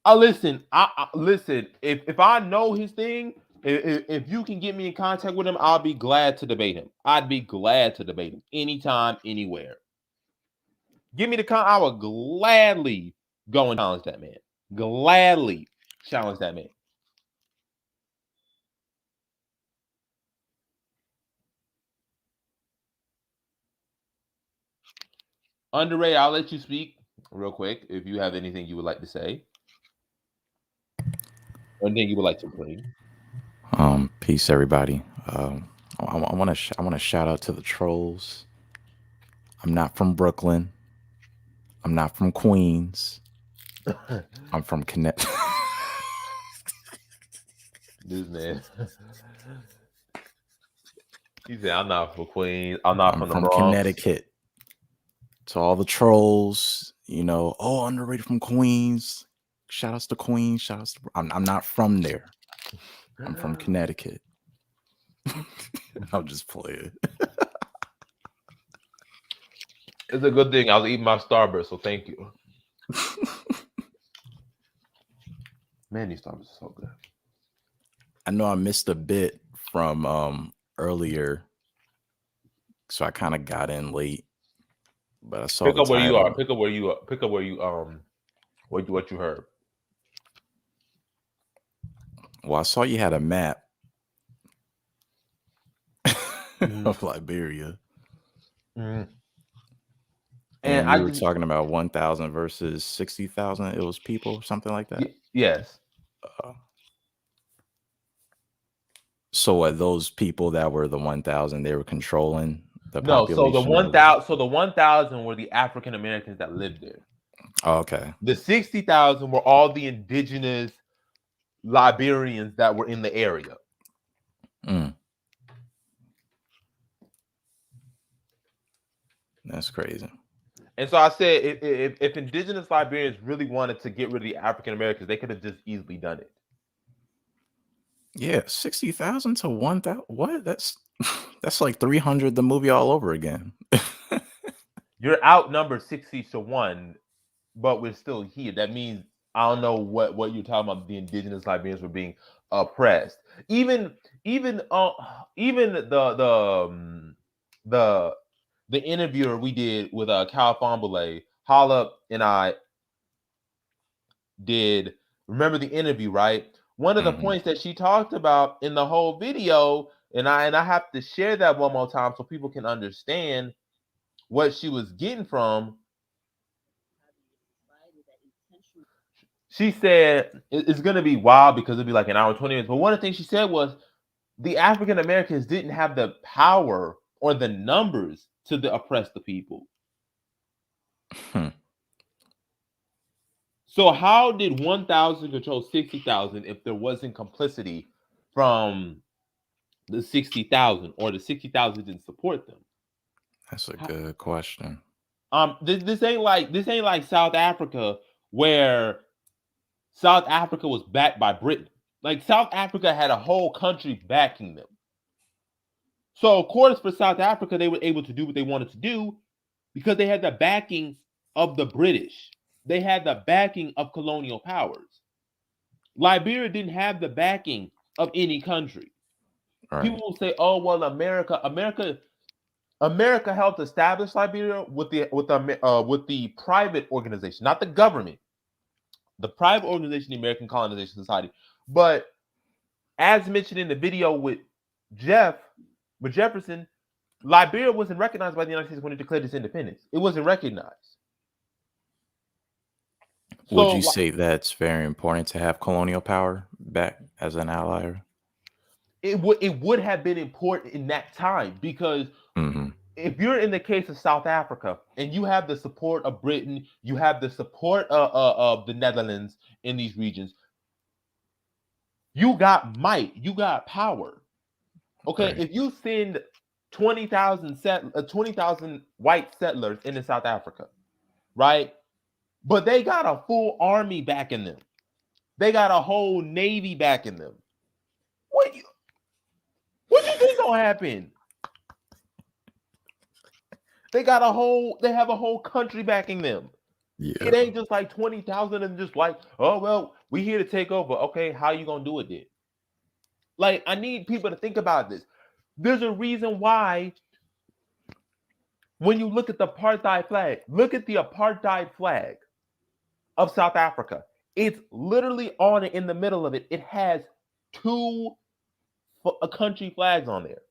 Listen. Listen. If I know his thing, if you can get me in contact with him, I'll be glad to debate him. I'd be glad to debate him anytime, anywhere. Give me the I will gladly go and challenge that man. Gladly challenge that man. Underrated, I'll let you speak real quick if you have anything you would like to say. Or anything you would like to bring. Peace, everybody. I want to shout out to the trolls. I'm not from Brooklyn. I'm not from Queens. I'm from Connecticut. This man. He said, I'm not from Queens. I'm not I'm from the from Bronx. Connecticut. To all the trolls, oh, underrated from Queens. Shout outs to Queens. Shout outs to. I'm not from there. I'm from Connecticut. I'll just play it. It's a good thing. I was eating my Starburst, so thank you. Man, these Starbursts are so good. I know I missed a bit from earlier, so I kind of got in late. But I saw Pick the up where you are. title. Pick up where you are. Pick up where you what you heard. Well, I saw you had a map Mhm. of Liberia, Mhm. And and I you were just talking about 1,000 versus 60,000. It was people, or something like that. yes. Uh, so are those people that were the 1,000? They were controlling the No, so the population of the. 1,000 were the African Americans that lived there. Oh, okay. The 60,000 were all the indigenous Liberians that were in the area. Mm, that's crazy. And so I said, if indigenous Liberians really wanted to get rid of the African Americans, they could have just easily done it. Yeah, 60,000 to 1,000. What? That's like 300 the movie all over again. You're outnumbered 60-1, but we're still here. That means I don't know what you're talking about. The indigenous Liberians were being oppressed. Even even uh, even the the interviewer we did with Cal Fombole, Holla and I did. Remember the interview, right? One of the Mhm. points that she talked about in the whole video, and I have to share that one more time so people can understand what she was getting from. She said it's going to be wild because it'll be like an hour and 20 minutes. But one of the things she said was the African Americans didn't have the power or the numbers to oppress the people. Hmm. So how did 1,000 control 60,000 if there wasn't complicity from the 60,000, or the 60,000 didn't support them? That's a good question. This ain't like South Africa, where South Africa was backed by Britain. Like South Africa had a whole country backing them. So of course for South Africa they were able to do what they wanted to do because they had the backing of the British. They had the backing of colonial powers. Liberia didn't have the backing of any country. Right. People will say, "Oh well, America helped establish Liberia with the private organization, not the government, the private organization, the American Colonization Society." But as mentioned in the video with Jefferson, Liberia wasn't recognized by the United States when it declared its independence. It wasn't recognized. Would you So say that's very important to have colonial power back as an ally? it would have been important in that time because Mm-hmm. if you're in the case of South Africa and you have the support of Britain, you have the support of the Netherlands in these regions, you got might, you got power. Okay, Right. if you send 20,000 white settlers into South Africa, right? But they got a full army backing them. They got a whole navy backing them. What you what you think gonna happen? They have a whole country backing them. Yeah. It ain't just like 20,000 and just like, oh well, we here to take over. Okay, how you gonna do it then? Like, I need people to think about this. There's a reason why when you look at the apartheid flag, look at the apartheid flag of South Africa. It's literally on it in the middle of it. It has two country flags on there.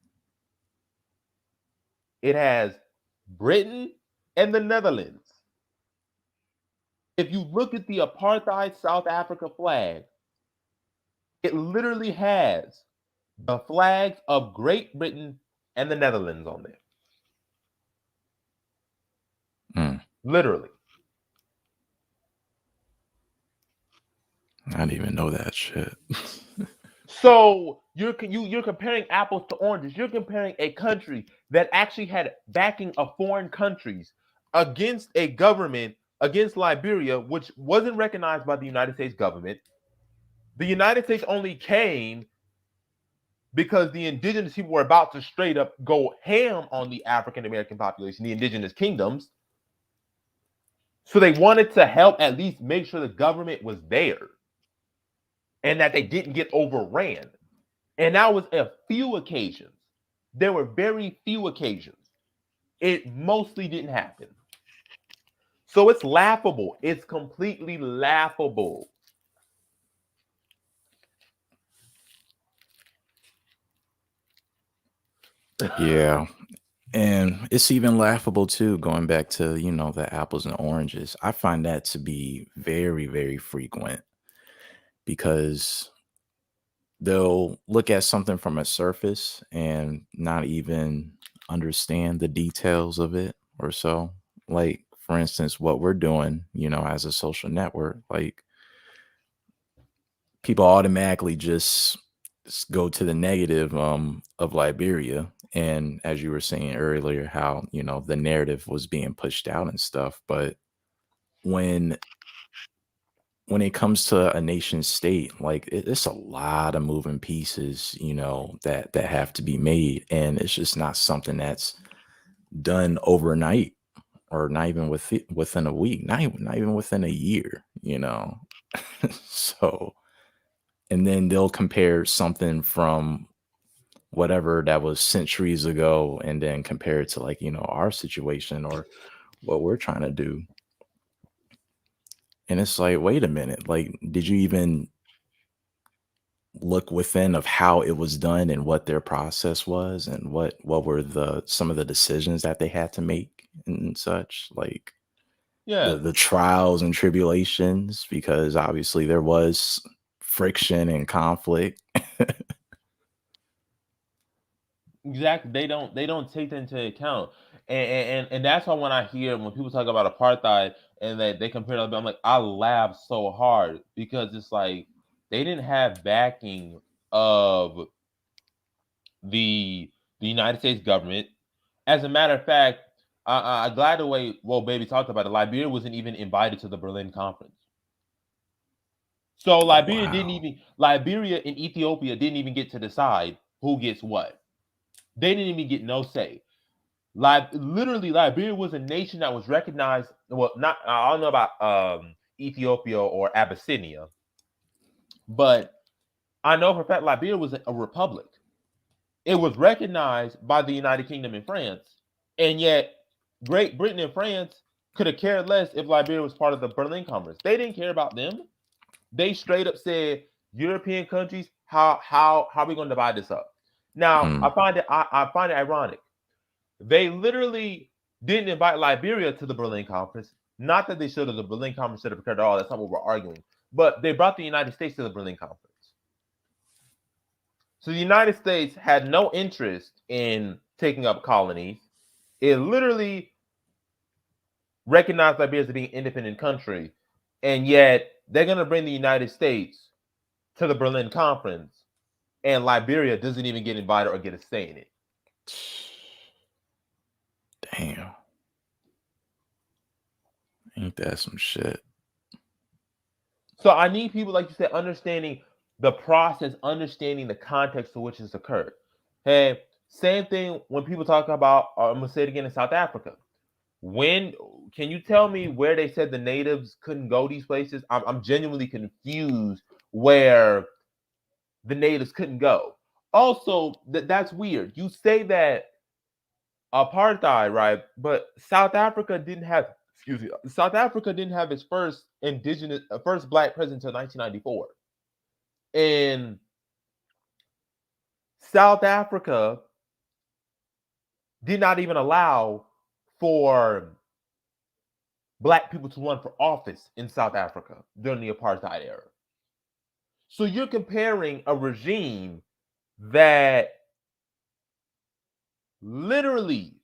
It has Britain and the Netherlands. If you look at the apartheid South Africa flag, it literally has the flags of Great Britain and the Netherlands on there. Literally. I didn't even know that shit. So you're comparing apples to oranges. You're comparing a country that actually had backing of foreign countries against a government, against Liberia, which wasn't recognized by the United States government. The United States only came because the indigenous people were about to straight up go ham on the African American population, the indigenous kingdoms. So they wanted to help at least make sure the government was there and that they didn't get overran. And that was a few occasions. There were very few occasions. It mostly didn't happen. So it's laughable. It's completely laughable. Yeah. And it's even laughable too, going back to, the apples and oranges. I find that to be very, very frequent because they'll look at something from a surface and not even understand the details of it or so. Like, for instance, what we're doing, as a social network, like people automatically just go to the negative of Liberia. And as you were saying earlier, how, the narrative was being pushed out and stuff. But when it comes to a nation state, like it's a lot of moving pieces, that have to be made. And it's just not something that's done overnight or not even within a week, not even within a year, So, and then they'll compare something from whatever that was centuries ago and then compare it to, like, our situation or what we're trying to do. And it's like, wait a minute, like, did you even look within of how it was done and what their process was and what were some of the decisions that they had to make and such, like Yeah. the trials and tribulations, because obviously there was friction and conflict. Exactly. They don't take that into account. And that's why when I hear when people talk about apartheid and that they compare it, I'm like, I laugh so hard because it's like they didn't have backing of the United States government. As a matter of fact, I'm glad the way Baby talked about it. Liberia wasn't even invited to the Berlin Conference. So Liberia and Ethiopia didn't even get to decide who gets what. They didn't even get no say. Literally, Liberia was a nation that was recognized. Well, not I don't know about Ethiopia or Abyssinia, but I know for a fact Liberia was a republic. It was recognized by the United Kingdom and France, and yet Great Britain and France could have cared less if Liberia was part of the Berlin Conference. They didn't care about them. They straight up said, European countries, how are we going to divide this up? Now, I find it ironic. They literally didn't invite Liberia to the Berlin Conference. Not that they should have. The Berlin Conference should have occurred at all. That's not what we're arguing. But they brought the United States to the Berlin Conference. So the United States had no interest in taking up colonies. It literally recognized Liberia as being an independent country, and yet they're going to bring the United States to the Berlin Conference, and Liberia doesn't even get invited or get a say in it. Damn. Ain't that some shit? So I need people, like you said, understanding the process, understanding the context to which this occurred. Hey, same thing when people talk about, I'm going to say it again, in South Africa. When can you tell me where they said the natives couldn't go these places? I'm genuinely confused where the natives couldn't go. Also, that's weird. You say that apartheid, right? But South Africa didn't have, excuse me, South Africa didn't have its first black president until 1994. And South Africa did not even allow for black people to run for office in South Africa during the apartheid era. So you're comparing a regime that literally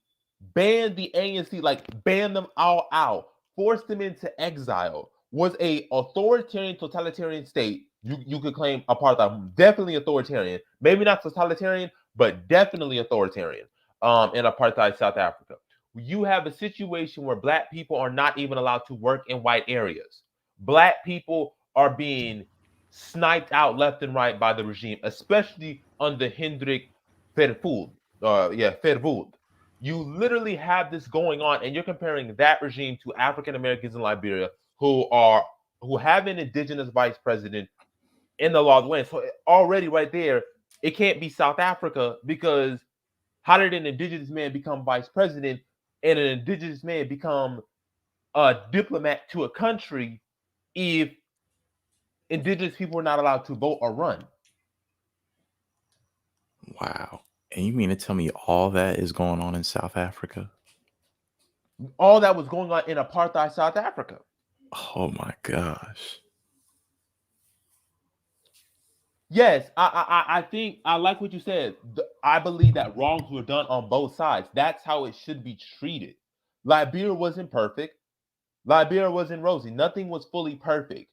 banned the ANC, like banned them all out, forced them into exile, was a authoritarian, totalitarian state. You could claim apartheid, definitely authoritarian, maybe not totalitarian, but definitely authoritarian. In apartheid South Africa, you have a situation where black people are not even allowed to work in white areas. Black people are being sniped out left and right by the regime, especially under Hendrik Verwoerd. Verwoerd. You literally have this going on, and you're comparing that regime to African Americans in Liberia who have an indigenous vice president in the law of the land. So already right there, it can't be South Africa, because how did an indigenous man become vice president and an indigenous man become a diplomat to a country if indigenous people are not allowed to vote or run? Wow. And you mean to tell me all that is going on in South Africa? All that was going on in apartheid South Africa. Oh my gosh. Yes, I think I like what you said. I believe that wrongs were done on both sides. That's how it should be treated. Liberia wasn't perfect. Liberia wasn't rosy. Nothing was fully perfect.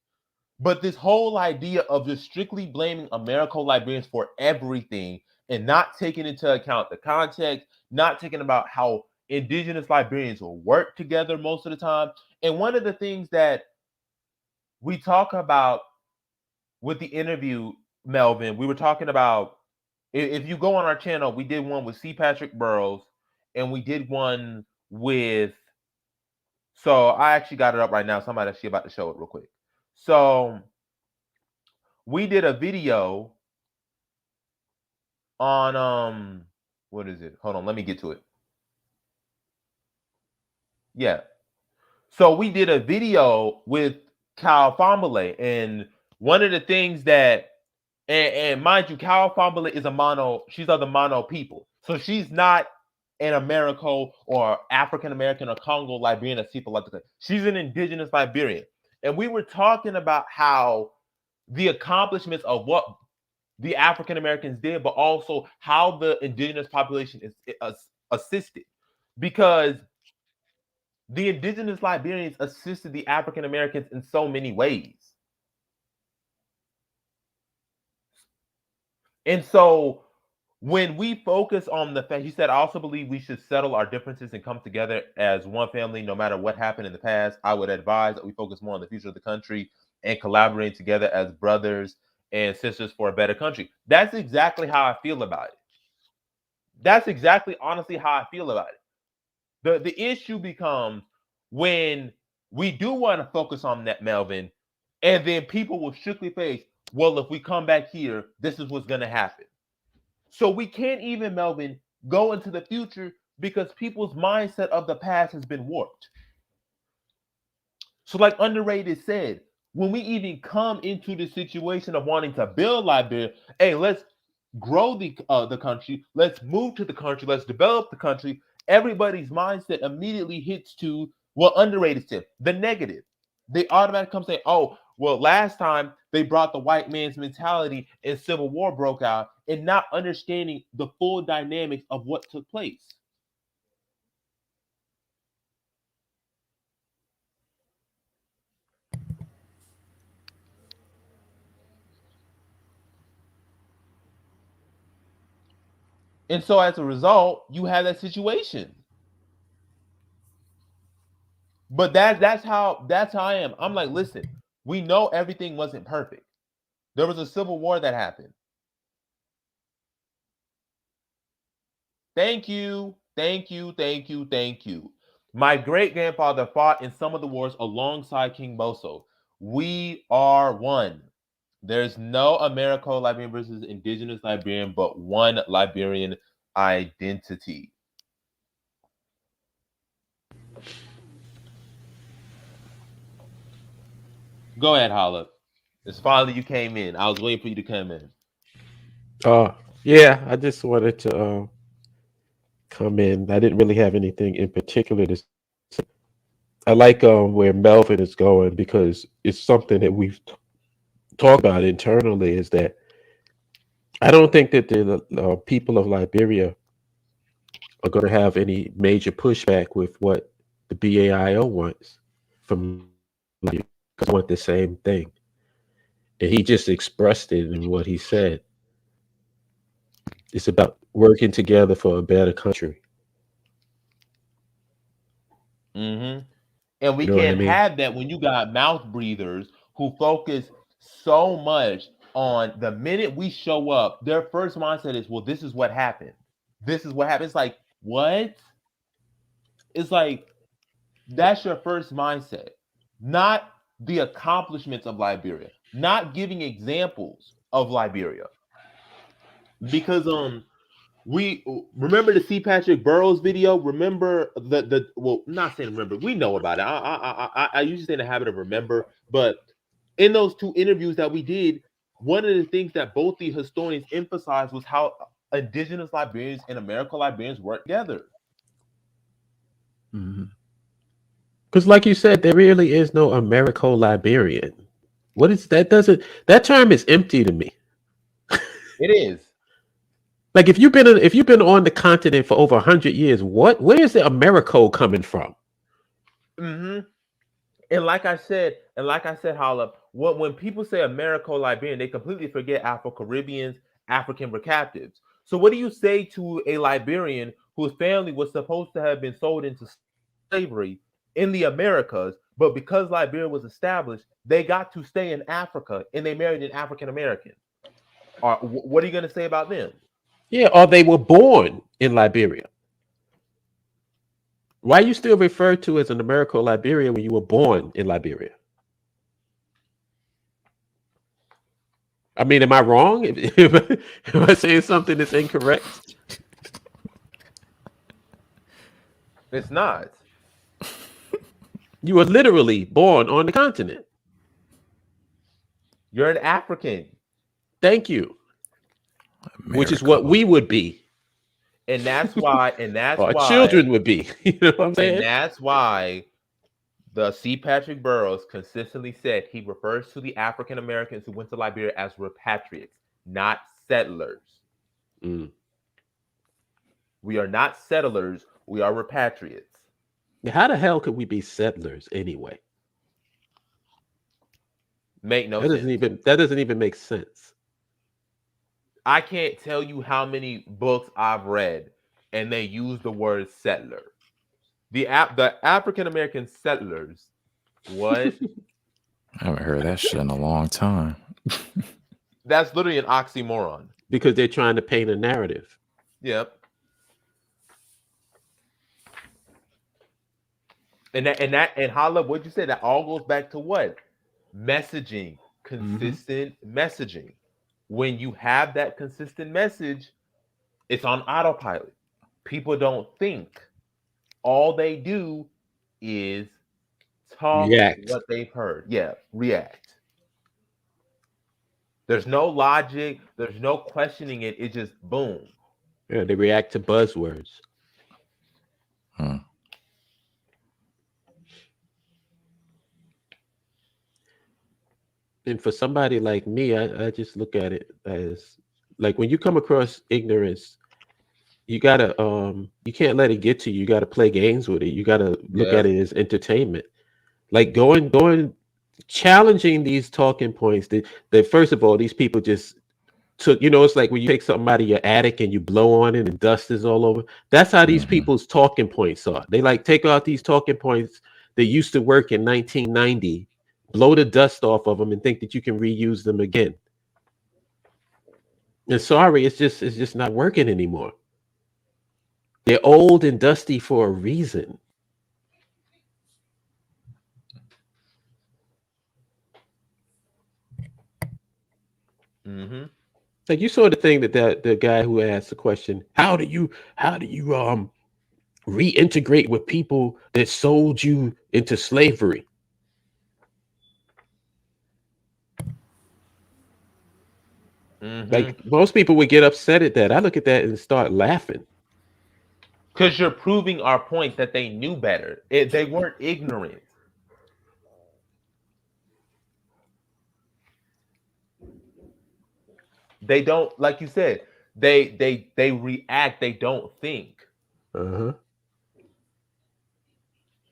But this whole idea of just strictly blaming Americo-Liberians for everything and not taking into account the context, not taking about how indigenous Liberians will work together most of the time. And one of the things that we talk about with the interview, Melvin, we were talking about, if you go on our channel, we did one with C. Patrick Burrows, and we did one with, so I actually got it up right now. Somebody actually about to show it real quick. So we did a video on what is it? Hold on, let me get to it. Yeah. So we did a video with Kyle Fombele, and one of the things that, and mind you, Kyle Fombele is she's of the Mono people. So she's not an Americo or African American or Congo Liberian, as people like to say. She's an indigenous Liberian. And we were talking about how the accomplishments of what the African Americans did, but also how the indigenous population is assisted. Because the indigenous Liberians assisted the African Americans in so many ways. And so when we focus on the fact, he said, I also believe we should settle our differences and come together as one family, no matter what happened in the past. I would advise that we focus more on the future of the country and collaborate together as brothers and sisters for a better country. That's exactly how I feel about it. That's exactly, honestly, how I feel about it. The issue becomes when we do want to focus on that, Melvin, and then people will strictly face, well, if we come back here, this is what's going to happen. So we can't even, Melvin, go into the future because people's mindset of the past has been warped. So like Underrated said, when we even come into the situation of wanting to build Liberia, hey, let's grow the country, let's move to the country, let's develop the country, everybody's mindset immediately hits to what Underrated said, the negative. They automatically come say, oh, well, last time they brought the white man's mentality and civil war broke out, and not understanding the full dynamics of what took place. And so as a result, you have that situation. But that's how I am. I'm like, listen, we know everything wasn't perfect. There was a civil war that happened. Thank you, thank you, thank you, thank you. My great grandfather fought in some of the wars alongside King Boso. We are one. There's no Americo-Liberian versus indigenous Liberian, but one Liberian identity. Go ahead, Holla. It's finally you came in. I was waiting for you to come in. Yeah, I just wanted to come in. I didn't really have anything in particular to. I like where Melvin is going because it's something that we've talked about internally. Is that I don't think that the people of Liberia are going to have any major pushback with what the BAIO wants from Liberia. 'Cause they want the same thing, and he just expressed it in what he said. It's about working together for a better country. Mm-hmm. And we You know what I can't mean? have that when you got mouth breathers who focus so much on the minute we show up, their first mindset is, well, this is what happened. This is what happened. It's like, what? It's like, that's your first mindset, not the accomplishments of Liberia, not giving examples of Liberia. Because we remember the C. Patrick Burrows video. Remember the well, not saying remember. We know about it. I usually stay in the habit of remember, but in those two interviews that we did, one of the things that both the historians emphasized was how indigenous Liberians and American Liberians work together. Because, like you said, there really is no Americo-Liberian. What is that? Doesn't that term is empty to me? It is. Like if you've been on the continent for over 100 years, where is the Americo coming from? Mm-hmm. And like I said, Holla, when people say Americo Liberian, they completely forget Afro Caribbeans, African were captives. So what do you say to a Liberian whose family was supposed to have been sold into slavery in the Americas, but because Liberia was established, they got to stay in Africa and they married an African American? Or what are you going to say about them? Yeah, or they were born in Liberia. Why are you still referred to as an Americo-Liberian when you were born in Liberia? I mean, am I wrong? Am I saying something that's incorrect? It's not. You were literally born on the continent. You're an African. Thank you. Which is what America. we would be. And that's why, and that's Our why, children would be. You know what I'm and saying? that's why the C. Patrick Burrows consistently said he refers to the African Americans who went to Liberia as repatriates, not settlers. Mm. We are not settlers, we are repatriates. How the hell could we be settlers anyway? Make no That doesn't sense. even make sense. I can't tell you how many books I've read and they use the word settler. The African American settlers, what? I haven't heard that shit in a long time. That's literally an oxymoron. Because they're trying to paint a narrative. Yep. And Holla, what'd you say? That all goes back to what? Messaging, consistent messaging. When you have that consistent message, it's on autopilot. People don't think. All they do is talk React. what they've heard. Yeah, react. There's no logic, there's no questioning it. It's just boom. Yeah, they react to buzzwords. Hmm. And for somebody like me, I just look at it as like when you come across ignorance, you gotta you can't let it get to you. You gotta play games with it. You gotta look Yes. at it as entertainment. Like going challenging these talking points that first of all, these people just took, it's like when you take something out of your attic and you blow on it and dust is all over. That's how these Mm-hmm. people's talking points are. They like take out these talking points that used to work in 1990, blow the dust off of them and think that you can reuse them again. And sorry, it's just not working anymore. They're old and dusty for a reason. Mm-hmm. Like you saw the thing that the guy who asked the question, how do you reintegrate with people that sold you into slavery? Like most people would get upset at that. I look at that and start laughing. Because you're proving our point that they knew better. They weren't ignorant. They don't, like you said, they react, they don't think. Uh-huh.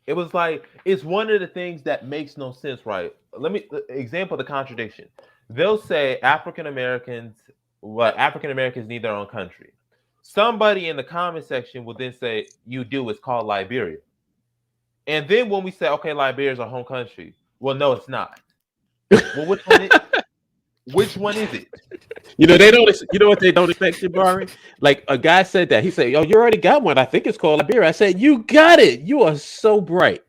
It was like, it's one of the things that makes no sense, right? Let me example the contradiction. They'll say African Americans need their own country. Somebody in the comment section will then say, you do, it's called Liberia. And then when we say, okay, Liberia is our home country, well, no, it's not. Well, which one is it? You know, they don't. You know what they don't expect, Jabari? Like a guy said that. He said, "Oh, you already got one. I think it's called Liberia." I said, "You got it. You are so bright.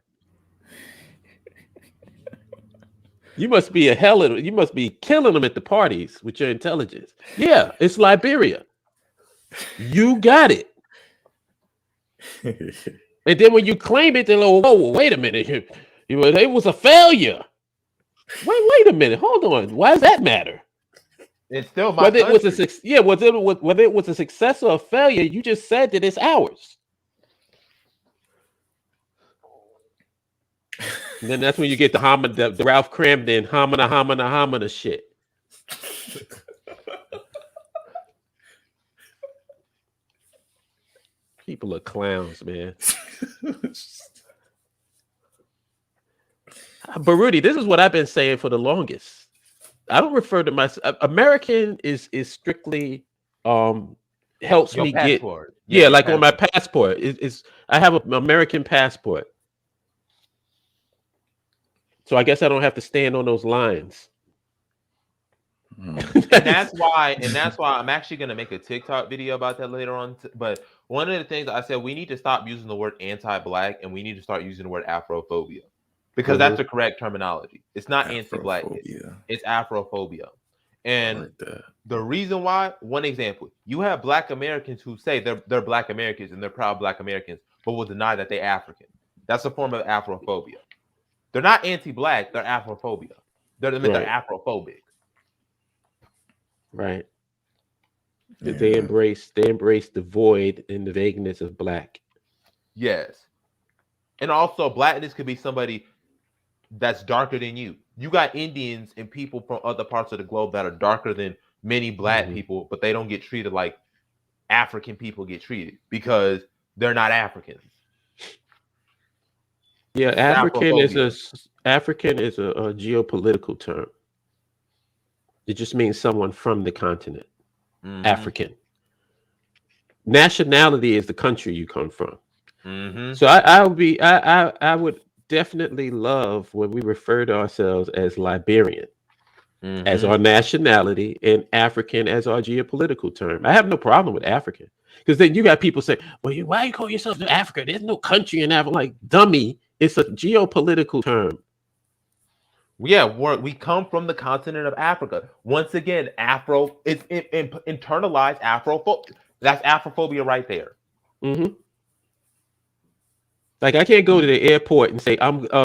You must be you must be killing them at the parties with your intelligence." Yeah, it's Liberia. You got it. And then when you claim it, they're like, "Oh, wait a minute. It was a failure." Wait a minute. Hold on. Why does that matter? It's still my whether country. it was whether it was a success or a failure, you just said that it's ours. And then that's when you get the Ralph Cramden homina shit. People are clowns, man. But Rudy, this is what I've been saying for the longest. I don't refer to myself. American is strictly helps Your me passport. get like passport. On my passport. I have an American passport. So I guess I don't have to stand on those lines. And that's why I'm actually going to make a TikTok video about that later on. But one of the things I said, we need to stop using the word anti-black and we need to start using the word Afrophobia. Because that's the correct terminology. It's not anti-black. It's Afrophobia. And the reason why, one example, you have Black Americans who say they're Black Americans and they're proud Black Americans, but will deny that they're African. That's a form of Afrophobia. They're not anti-black, they're Afrophobia. They're Afrophobic. Right. Yeah. They embrace the void and the vagueness of black. Yes. And also blackness could be somebody that's darker than you. You got Indians and people from other parts of the globe that are darker than many black people, but they don't get treated like African people get treated because they're not Africans. Yeah, African is a geopolitical term. It just means someone from the continent. African. Nationality is the country you come from. So I would definitely love when we refer to ourselves as Liberian as our nationality and African as our geopolitical term. I have no problem with African because then you got people say, well, why you call yourself Africa? There's no country in Africa. Like, dummy, it's a geopolitical term. Yeah, we come from the continent of Africa. Once again, it's internalized Afrophobia. That's Afrophobia right there. Like, I can't go to the airport and say,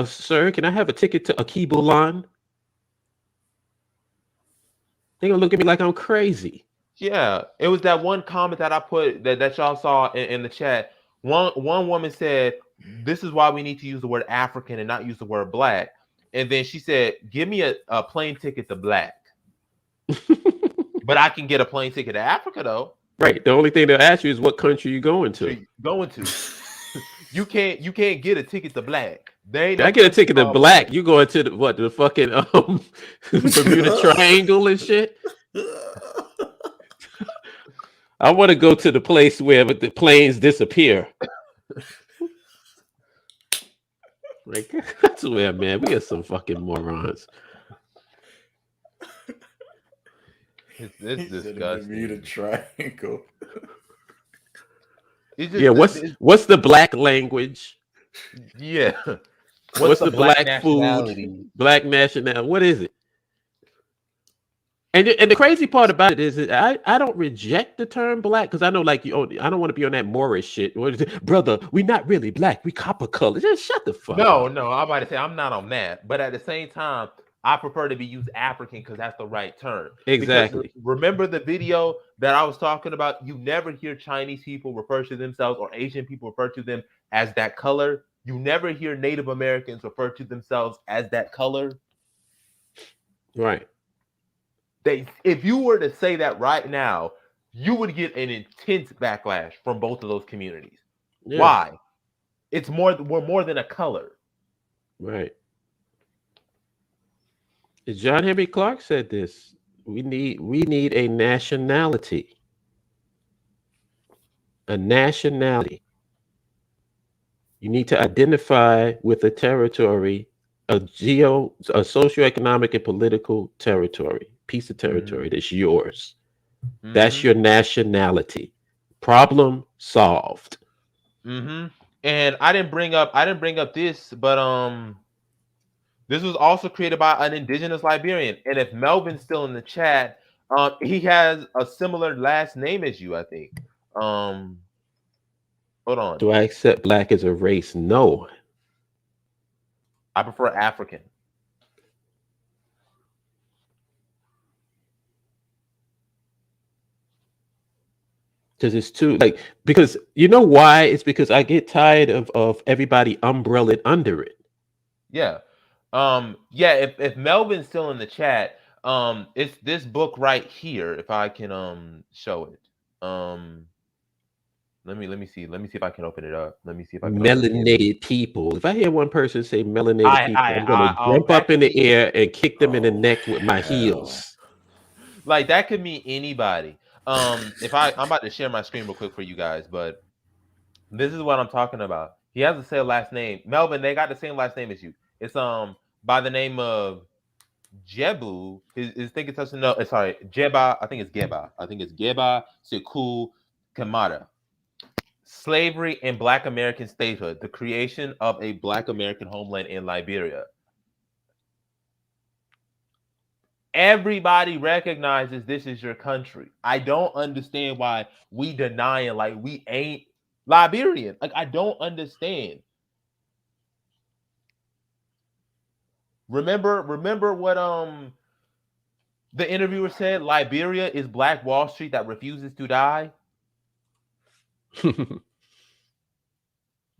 sir, can I have a ticket to Akibulan? They're going to look at me like I'm crazy. Yeah, it was that one comment that I put that y'all saw in the chat. One woman said, this is why we need to use the word African and not use the word black. And then she said, give me a plane ticket to black. But I can get a plane ticket to Africa, though. Right. The only thing they'll ask you is what country you going to. You can't get a ticket to black. I get a ticket to black. You going to the fucking Bermuda Triangle and shit? I want to go to the place where the planes disappear. Like, I swear, man, we are some fucking morons. It's disgusting. Bermuda Triangle. Yeah, what's the black language? Yeah. What's the black food? Black nationality. What is it? And the crazy part about it is that I don't reject the term black because I know, like, I don't want to be on that Moorish shit. Brother, we not really black. We copper color. Just shut the fuck up. No, I'm about to say I'm not on that. But at the same time, I prefer to be used African because that's the right term. Exactly. Because remember the video that I was talking about? You never hear Chinese people refer to themselves or Asian people refer to them as that color. You never hear Native Americans refer to themselves as that color. Right. If you were to say that right now, you would get an intense backlash from both of those communities. Yeah. Why? We're more than a color. Right. John Henry Clark said this. We need a nationality. A nationality. You need to identify with a territory, a socioeconomic and political territory, piece of territory that's yours. That's your nationality. Problem solved. And I didn't bring up this, but this was also created by an indigenous Liberian. And if Melvin's still in the chat, he has a similar last name as you, I think. Hold on. Do I accept black as a race? No. I prefer African. Because it's too because you know why? It's because I get tired of everybody umbrellaed under it. Yeah. If Melvin's still in the chat, it's this book right here, if I can show it. Let me see if I can open it up. Let me see if I can melanated people. If I hear one person say melanated people, I'm gonna jump up in the air and kick them in the neck with my heels. Like that could mean anybody. If I'm about to share my screen real quick for you guys, but this is what I'm talking about. He has the same last name. Melvin, they got the same last name as you. It's by the name of Jebu. His thing is no, sorry, Jeba. I think it's Geba. Geba Sekou Kamara. Slavery and Black American statehood, the creation of a Black American homeland in Liberia. Everybody recognizes this is your country. I don't understand why we denying like we ain't Liberian. Like I don't understand. Remember what the interviewer said? Liberia is Black Wall Street that refuses to die.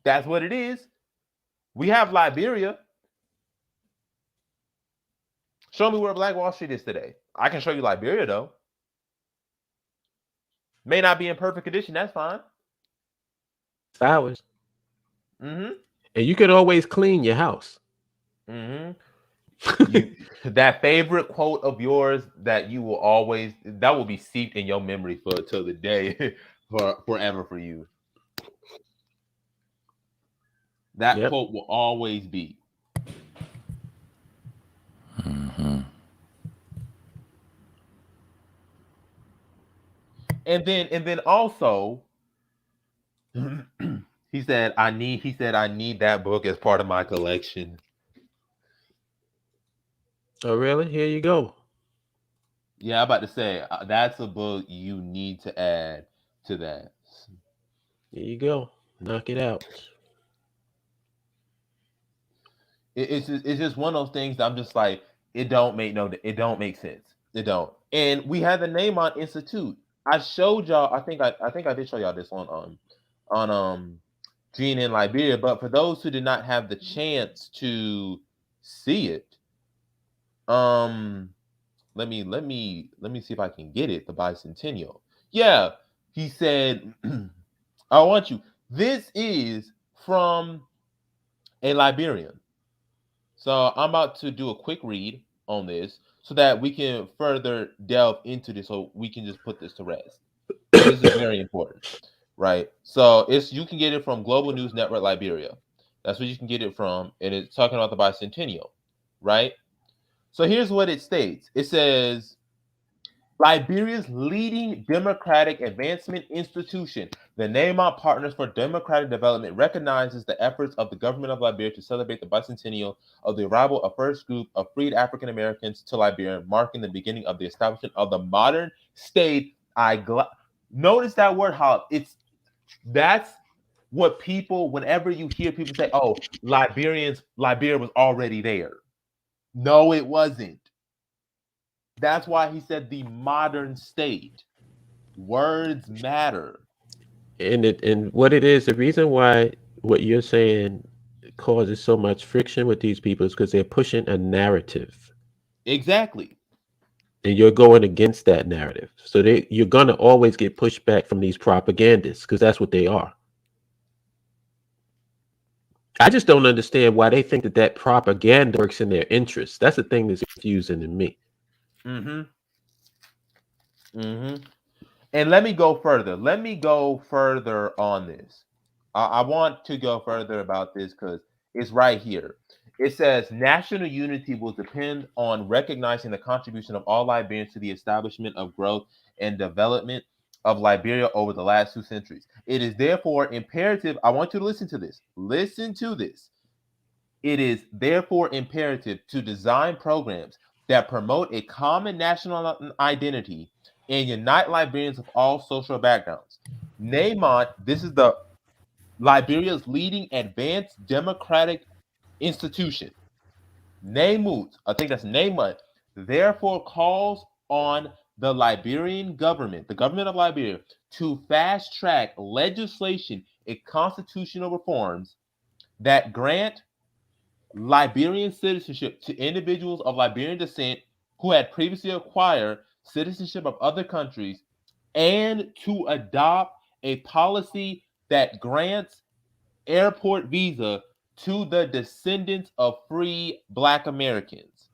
That's what it is. We have Liberia. Show me where Black Wall Street is today. I can show you Liberia, though. May not be in perfect condition. That's fine. Hours. And you can always clean your house. That favorite quote of yours that you will always, that will be seeped in your memory for till the day, forever for you. That quote will always be. And then also, he said I need that book as part of my collection. Oh, really? Here you go. Yeah, I'm about to say that's a book you need to add to that. Here you go. Knock it out. It's just one of those things that I'm just like, it don't make sense. It don't. And we had the Neymar Institute. I showed y'all. I think I did show y'all this on Gene in Liberia. But for those who did not have the chance to see it, let me see if I can get it. The bicentennial. Yeah, he said, I want you. This is from a Liberian. So I'm about to do a quick read on this so that we can further delve into this, so we can just put this to rest. This is very important, right? So you can get it from Global News Network Liberia. That's where you can get it from, and it's talking about the bicentennial, right? So here's what it states. It says, Liberia's leading democratic advancement institution, the Neymar Partners for Democratic Development, recognizes the efforts of the government of Liberia to celebrate the bicentennial of the arrival of first group of freed African Americans to Liberia, marking the beginning of the establishment of the modern state. Notice that word, how that's what people, whenever you hear people say, "Oh, Liberia was already there." No, it wasn't. That's why he said the modern state. Words matter. And what it is, the reason why what you're saying causes so much friction with these people is because they're pushing a narrative, Exactly. and you're going against that narrative. So you're gonna always get pushback from these propagandists because that's what they are. I just don't understand why they think that that propaganda works in their interests. That's the thing that's confusing to me. Mm-hmm. Mm-hmm. And let me go further. Let me go further on this. I want to go further about this because it's right here. It says national unity will depend on recognizing the contribution of all Liberians to the establishment of growth and development of Liberia over the last 2 centuries. It is therefore imperative. I want you to listen to this. Listen to this. It is therefore imperative to design programs that promote a common national identity and unite Liberians of all social backgrounds. NAMOD, this is the Liberia's leading advanced democratic institution. NAMUT, I think that's NAMUT, therefore calls on the Liberian government, the government of Liberia, to fast track legislation and constitutional reforms that grant Liberian citizenship to individuals of Liberian descent who had previously acquired citizenship of other countries, and to adopt a policy that grants airport visa to the descendants of free Black Americans,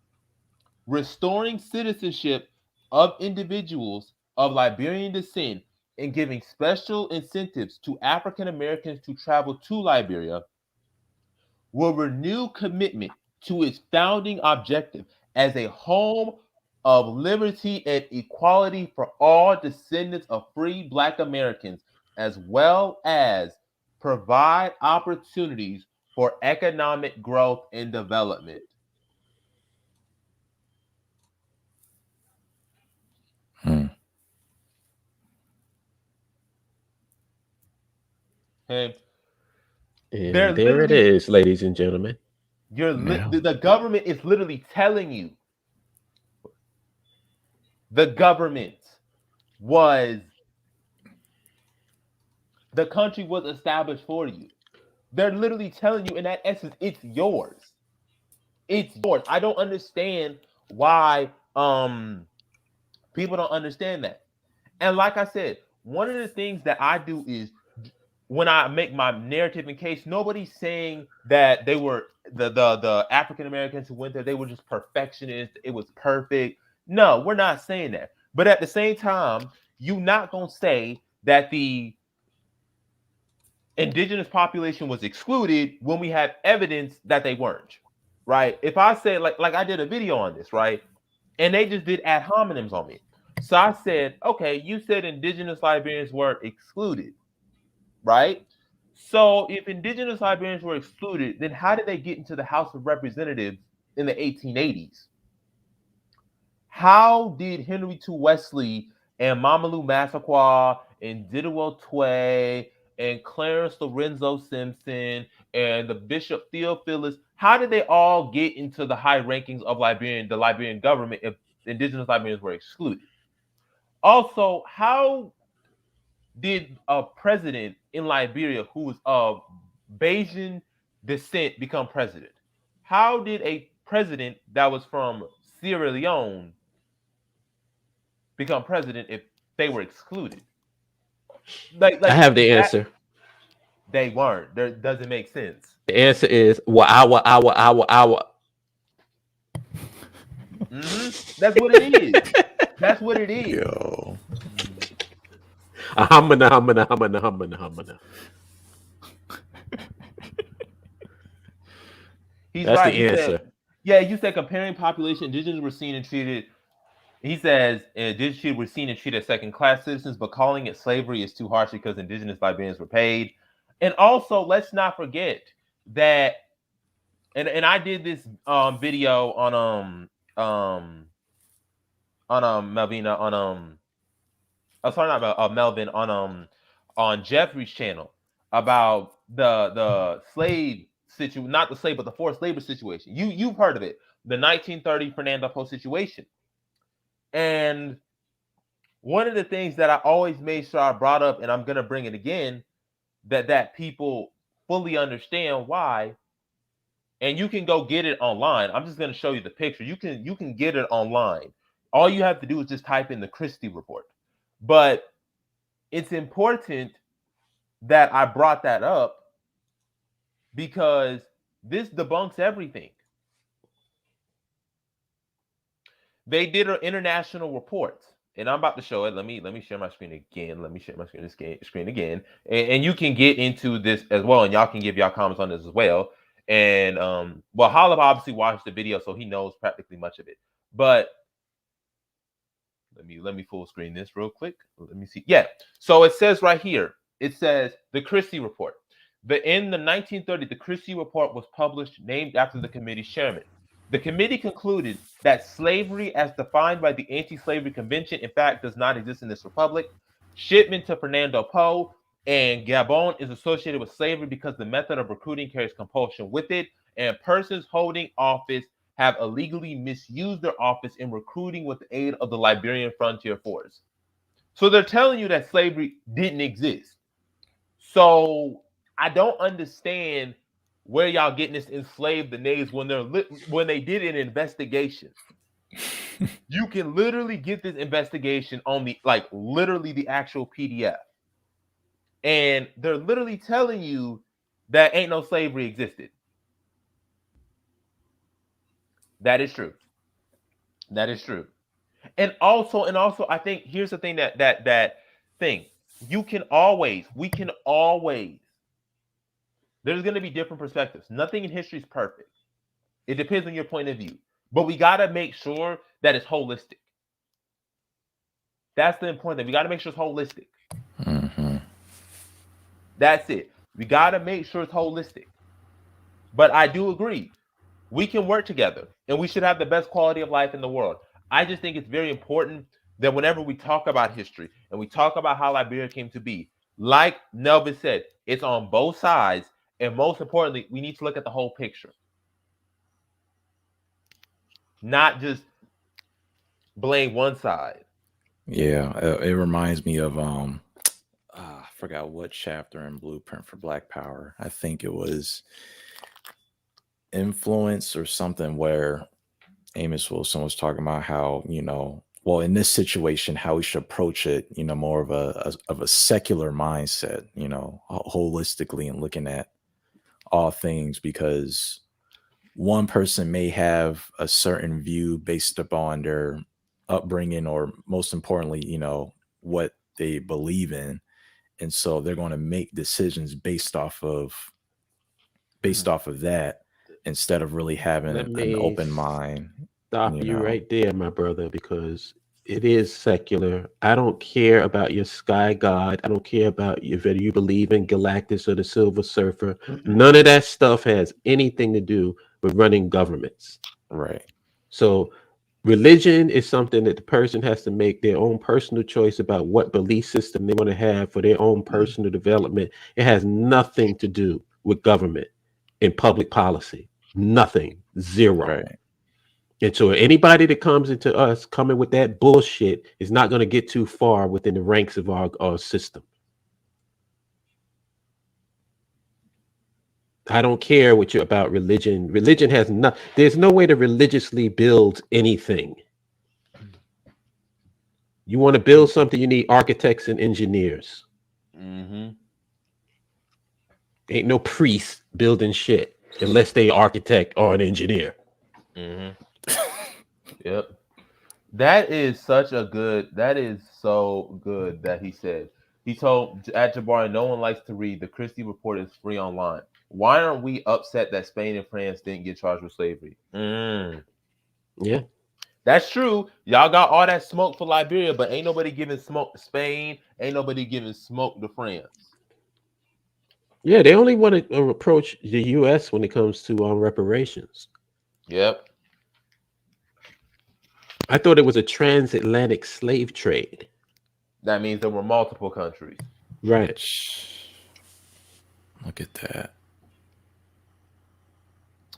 restoring citizenship of individuals of Liberian descent and giving special incentives to African Americans to travel to Liberia, will renew commitment to its founding objective as a home of liberty and equality for all descendants of free Black Americans, as well as provide opportunities for economic growth and development. Hmm. Okay, they're And there it literally is, ladies and gentlemen. Yeah. the government is literally telling you the government was the country was established for you. They're literally telling you in that essence, it's yours. It's yours. I don't understand why people don't understand that. And like I said, one of the things that I do is when I make my narrative in case, nobody's saying that they were the African Americans who went there, they were just perfectionists, it was perfect. No, we're not saying that. But at the same time, you're not gonna say that the indigenous population was excluded when we have evidence that they weren't, right? If I say like I did a video on this, right, and they just did ad hominems on me, so I said, okay, you said indigenous Liberians were excluded, right? So if indigenous Liberians were excluded, then how did they get into the House of Representatives in the 1880s? How did Henry II Wesley and Mamalu Massaquoi and Diduo Tway and Clarence Lorenzo Simpson and the Bishop Theophilus, how did they all get into the high rankings of the Liberian government if indigenous Liberians were excluded? Also, how did a president in Liberia who was of Bayesian descent become president? How did a president that was from Sierra Leone become president if they were excluded? I Like have the that answer. they weren't. There doesn't make sense. The answer is our. That's what it is. That's what it is. Yo. A humana, humana, humana, humana, humana. He's That's right. the He answer. said, yeah, you said comparing population, indigenous were seen and treated. He says indigenous were seen and treated as second-class citizens, but calling it slavery is too harsh because indigenous Liberians were paid. And also, let's not forget that, and I did this video on Melvina sorry, not Melvin on Jeffrey's channel about the slave situation, not the slave, but the forced labor situation. You've heard of it, the 1930 Fernando Po situation. And one of the things that I always made sure I brought up, and I'm going to bring it again, that people fully understand why. And you can go get it online. I'm just going to show you the picture. You can get it online. All you have to do is just type in the Christie report. But it's important that I brought that up because this debunks everything. They did an international report, and I'm about to show it. Let me share my screen again. Let me share my screen again, and you can get into this as well, and y'all can give y'all comments on this as well. And well, Holub obviously watched the video, so he knows practically much of it. But let me full screen this real quick. Let me see. Yeah, so it says right here. It says the Christie report. In the 1930s, the Christie report was published, named after the committee's chairman. The committee concluded that slavery, as defined by the Anti-Slavery Convention, in fact, does not exist in this republic. Shipment to Fernando Po and Gabon is associated with slavery because the method of recruiting carries compulsion with it, and persons holding office have illegally misused their office in recruiting with the aid of the Liberian Frontier Force. So they're telling you that slavery didn't exist. So I don't understand where y'all getting this enslaved the natives when they did an investigation. You can literally get this investigation on literally the actual PDF. And they're literally telling you that ain't no slavery existed. That is true. That is true. And also, I think here's the thing that thing. We can always, there's going to be different perspectives. Nothing in history is perfect. It depends on your point of view. But we got to make sure that it's holistic. That's the important thing. We got to make sure it's holistic. Mm-hmm. That's it. We got to make sure it's holistic. But I do agree. We can work together and we should have the best quality of life in the world. I just think it's very important that whenever we talk about history and we talk about how Liberia came to be, like Nelvis said, it's on both sides. And most importantly, we need to look at the whole picture. Not just blame one side. Yeah, it reminds me of I forgot what chapter in Blueprint for Black Power. I think it was Influence or something, where Amos Wilson was talking about how, well, in this situation, how we should approach it, more of a secular mindset, holistically, and looking at all things, because one person may have a certain view based upon their upbringing, or most importantly, what they believe in. And so they're going to make decisions based off of that, instead of really having an open mind. Stop you right there, my brother, because it is secular. I don't care about your sky god. I don't care about whether you believe in Galactus or the Silver Surfer. None of that stuff has anything to do with running governments. Right. So religion is something that the person has to make their own personal choice about what belief system they want to have for their own personal development. It has nothing to do with government and public policy. Nothing. Zero. Right. And so anybody that comes into us coming with that bullshit is not going to get too far within the ranks of our system. I don't care what you're about religion. Religion has not. There's no way to religiously build anything. You want to build something, you need architects and engineers. Mm-hmm. Ain't no priest building shit unless they architect or an engineer. Mm-hmm. Yep. That is so good that he said. He told at Jabari, no one likes to read. The Christie report is free online. Why aren't we upset that Spain and France didn't get charged with slavery? Yeah. That's true. Y'all got all that smoke for Liberia, but ain't nobody giving smoke to Spain. Ain't nobody giving smoke to France. Yeah, they only want to approach the U.S. when it comes to reparations. Yep. I thought it was a transatlantic slave trade. That means there were multiple countries. Right. Look at that.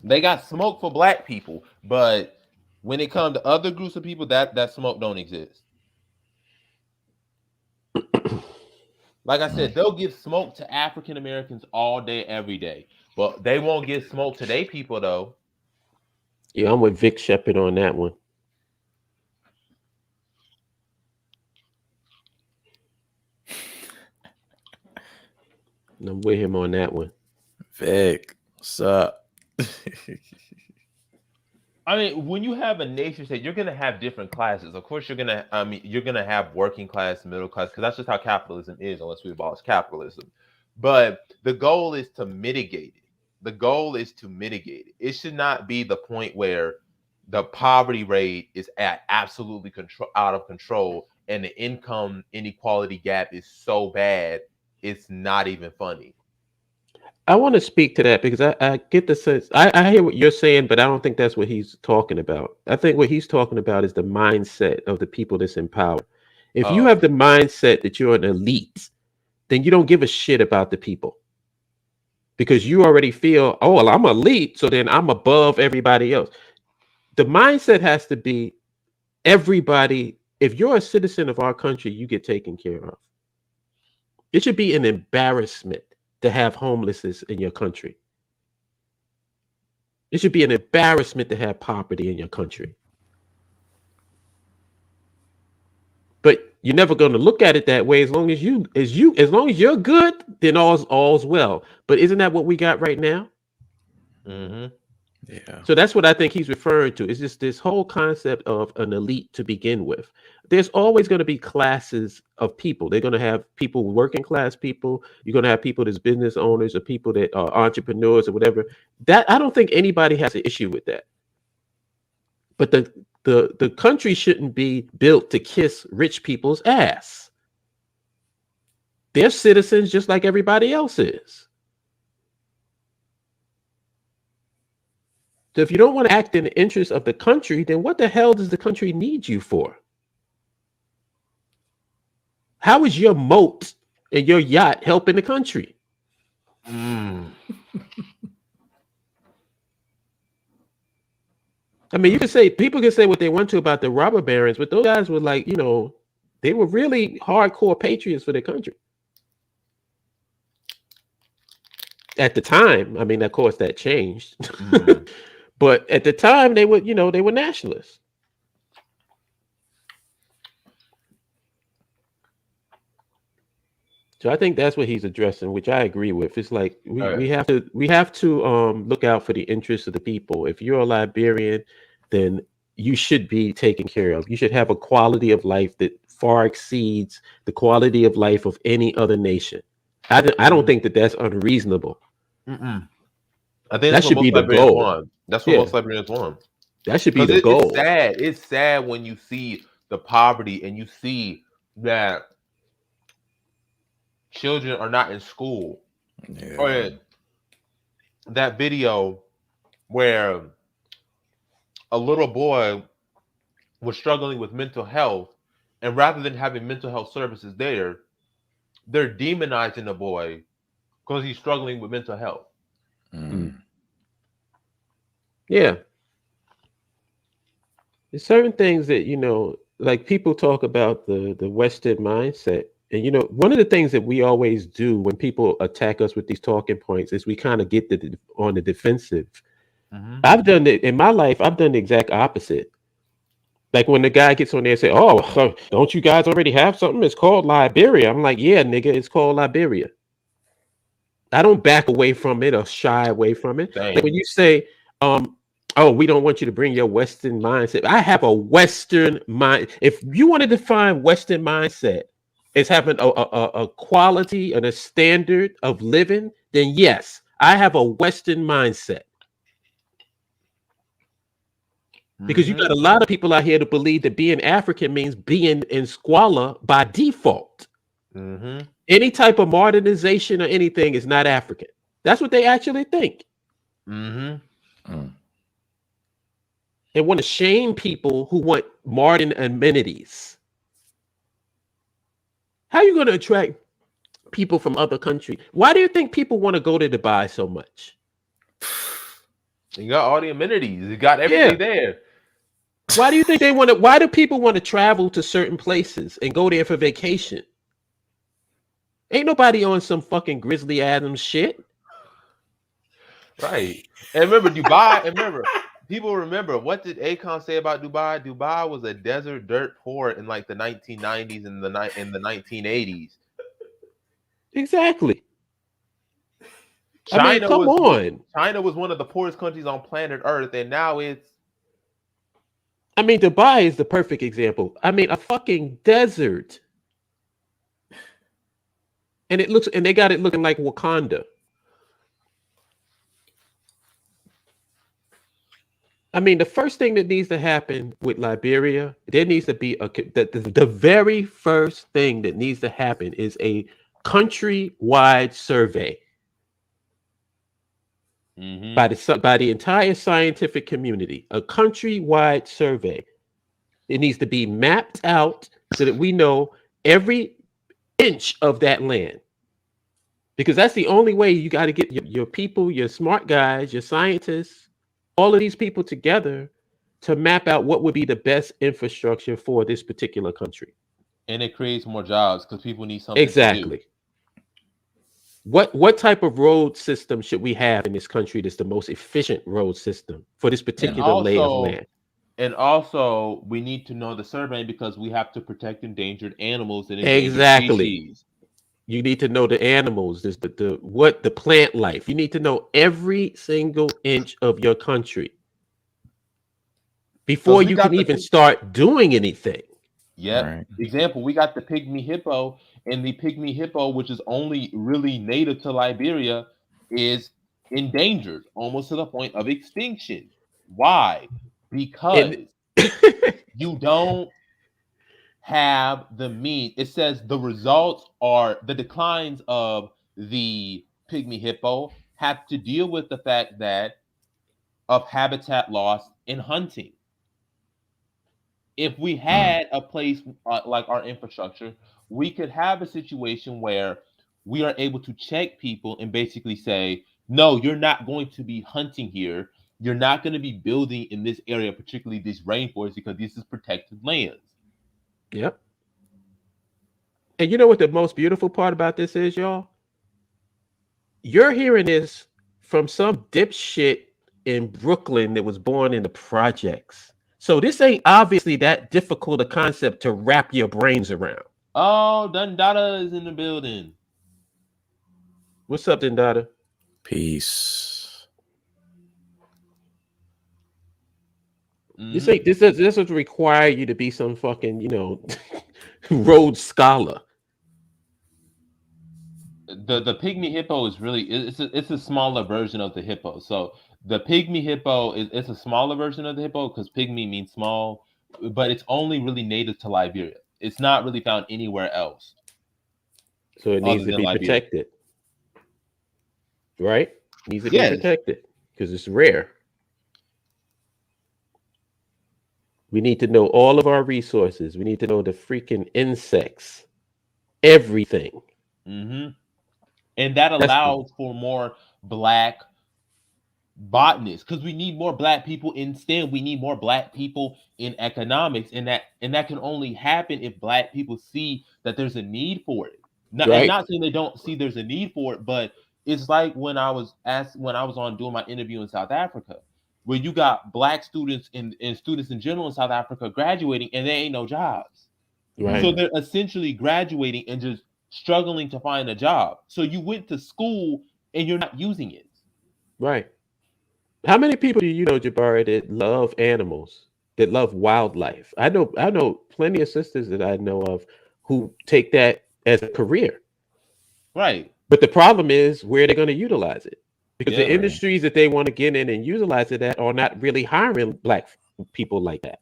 They got smoke for black people, but when it comes to other groups of people, that smoke don't exist. Like I said, they'll give smoke to African Americans all day, every day, but they won't give smoke to their people though. Yeah, I'm with Vic Shepard on that one. I'm with him on that one. Vic, what's up? I mean, when you have a nation state, you're gonna have different classes. Of course, you're gonna have working class, middle class, because that's just how capitalism is, unless we abolish capitalism. But the goal is to mitigate it. The goal is to mitigate it. It should not be the point where the poverty rate is at absolutely out of control, and the income inequality gap is so bad it's not even funny. I want to speak to that because I get the sense I hear what you're saying, but I don't think that's what he's talking about. I think what he's talking about is the mindset of the people that's in power. If you Oh, have the mindset that you're an elite, then you don't give a shit about the people because you already feel, oh, well, I'm elite, so then I'm above everybody else. The mindset has to be everybody. If you're a citizen of our country, you get taken care of. It should be an embarrassment to have homelessness in your country. It should be an embarrassment to have poverty in your country. But you're never going to look at it that way. As long as you're good, then all's well. But isn't that what we got right now? mm-hmm. Yeah. So that's what I think he's referring to. It's just this whole concept of an elite to begin with. There's always going to be classes of people. They're going to have people, working class people. You're going to have people that's business owners or people that are entrepreneurs or whatever. That I don't think anybody has an issue with that. But the country shouldn't be built to kiss rich people's ass. They're citizens just like everybody else is. So if you don't want to act in the interest of the country, then what the hell does the country need you for? How is your moat and your yacht helping the country? Mm. I mean, people can say what they want to about the robber barons, but those guys were like, they were really hardcore patriots for their country. At the time, I mean, of course, that changed. Mm. But at the time, they were nationalists. So I think that's what he's addressing, which I agree with. It's like we have to look out for the interests of the people. If you're a Liberian, then you should be taken care of. You should have a quality of life that far exceeds the quality of life of any other nation. I don't think that that's unreasonable. Mm-mm. I think That that's what should be most the Liberians goal. want. That's what Yeah. most Liberians want. That should be Because the goal. it's sad. It's sad when you see the poverty and you see that children are not in school. Yeah. Or that video where a little boy was struggling with mental health, and rather than having mental health services there, they're demonizing the boy because he's struggling with mental health. Mm. Yeah. There's certain things that, like people talk about the Western mindset. And, one of the things that we always do when people attack us with these talking points is we kind of get on the defensive. Mm-hmm. I've done it in my life. I've done the exact opposite. Like when the guy gets on there and say, oh, don't you guys already have something? It's called Liberia. I'm like, yeah, nigga, it's called Liberia. I don't back away from it or shy away from it. Same. Like when you say, oh, we don't want you to bring your Western mindset. I have a Western mind. If you want to define Western mindset as having a quality and a standard of living, then yes, I have a Western mindset. Because you got a lot of people out here to believe that being African means being in squalor by default. Mm-hmm. Any type of modernization or anything is not African. That's what they actually think. Mm-hmm. Mm. They want to shame people who want modern amenities. How are you going to attract people from other countries? Why do you think people want to go to Dubai so much? You got all the amenities. You got Yeah. everything there. Why do you think they want to? Why do people want to travel to certain places and go there for vacation? Ain't nobody on some fucking Grizzly Adams shit. Right. And remember Dubai, and remember, people remember, what did Akon say about Dubai? Dubai was a desert dirt port in like the 1990s and the 1980s. Exactly. I mean, China come was on. China was one of the poorest countries on planet Earth, and now it's I mean, Dubai is the perfect example. I mean, a fucking desert. And they got it looking like Wakanda. I mean, the first thing that needs to happen with Liberia, there needs to be the very first thing that needs to happen is a country-wide survey by the entire scientific community. A country-wide survey. It needs to be mapped out so that we know every inch of that land. Because that's the only way you got to get your people, your smart guys, your scientists, all of these people together to map out what would be the best infrastructure for this particular country. and it creates more jobs because people need something to do. Exactly. What type of road system should we have in this country that's the most efficient road system for this particular lay of land? And also, we need to know the survey because we have to protect endangered animals and endangered Exactly. species. You need to know the animals, the plant life. You need to know every single inch of your country before you can even start doing anything. Yep. Right. Example, we got the pygmy hippo, and the pygmy hippo, which is only really native to Liberia, is endangered almost to the point of extinction. Why? Because you don't have the means. It says the results are the declines of the pygmy hippo have to deal with the fact that of habitat loss in hunting. If we had a place like our infrastructure, we could have a situation where we are able to check people and basically say, no, you're not going to be hunting here. You're not going to be building in this area, particularly this rainforest, because this is protected lands. Yep. And you know what the most beautiful part about this is, y'all? You're hearing this from some dipshit in Brooklyn that was born in the projects. So this ain't obviously that difficult a concept to wrap your brains around. Oh, Dundada is in the building. What's up, Dundada? Peace. This would require you to be some fucking, Rhodes Scholar. The pygmy hippo is really it's a smaller version of the hippo. So the pygmy hippo it's a smaller version of the hippo because pygmy means small, but it's only really native to Liberia. It's not really found anywhere else. So it needs to be protected. Right? It needs to be protected because it's rare. We need to know all of our resources. We need to know the freaking insects, everything. And that allows for more black botanists because we need more black people in STEM. We need more black people in economics, and that can only happen if black people see that there's a need for it. And not saying they don't see there's a need for it, but it's like when I was on doing my interview in South Africa, where you got black students and students in general in South Africa graduating and there ain't no jobs. Right. So they're essentially graduating and just struggling to find a job. So you went to school and you're not using it. Right. How many people do you know, Jabari, that love animals, that love wildlife? I know plenty of sisters that I know of who take that as a career. Right. But the problem is where they're going to utilize it. Because the industries that they want to get in and utilize it at are not really hiring black people like that.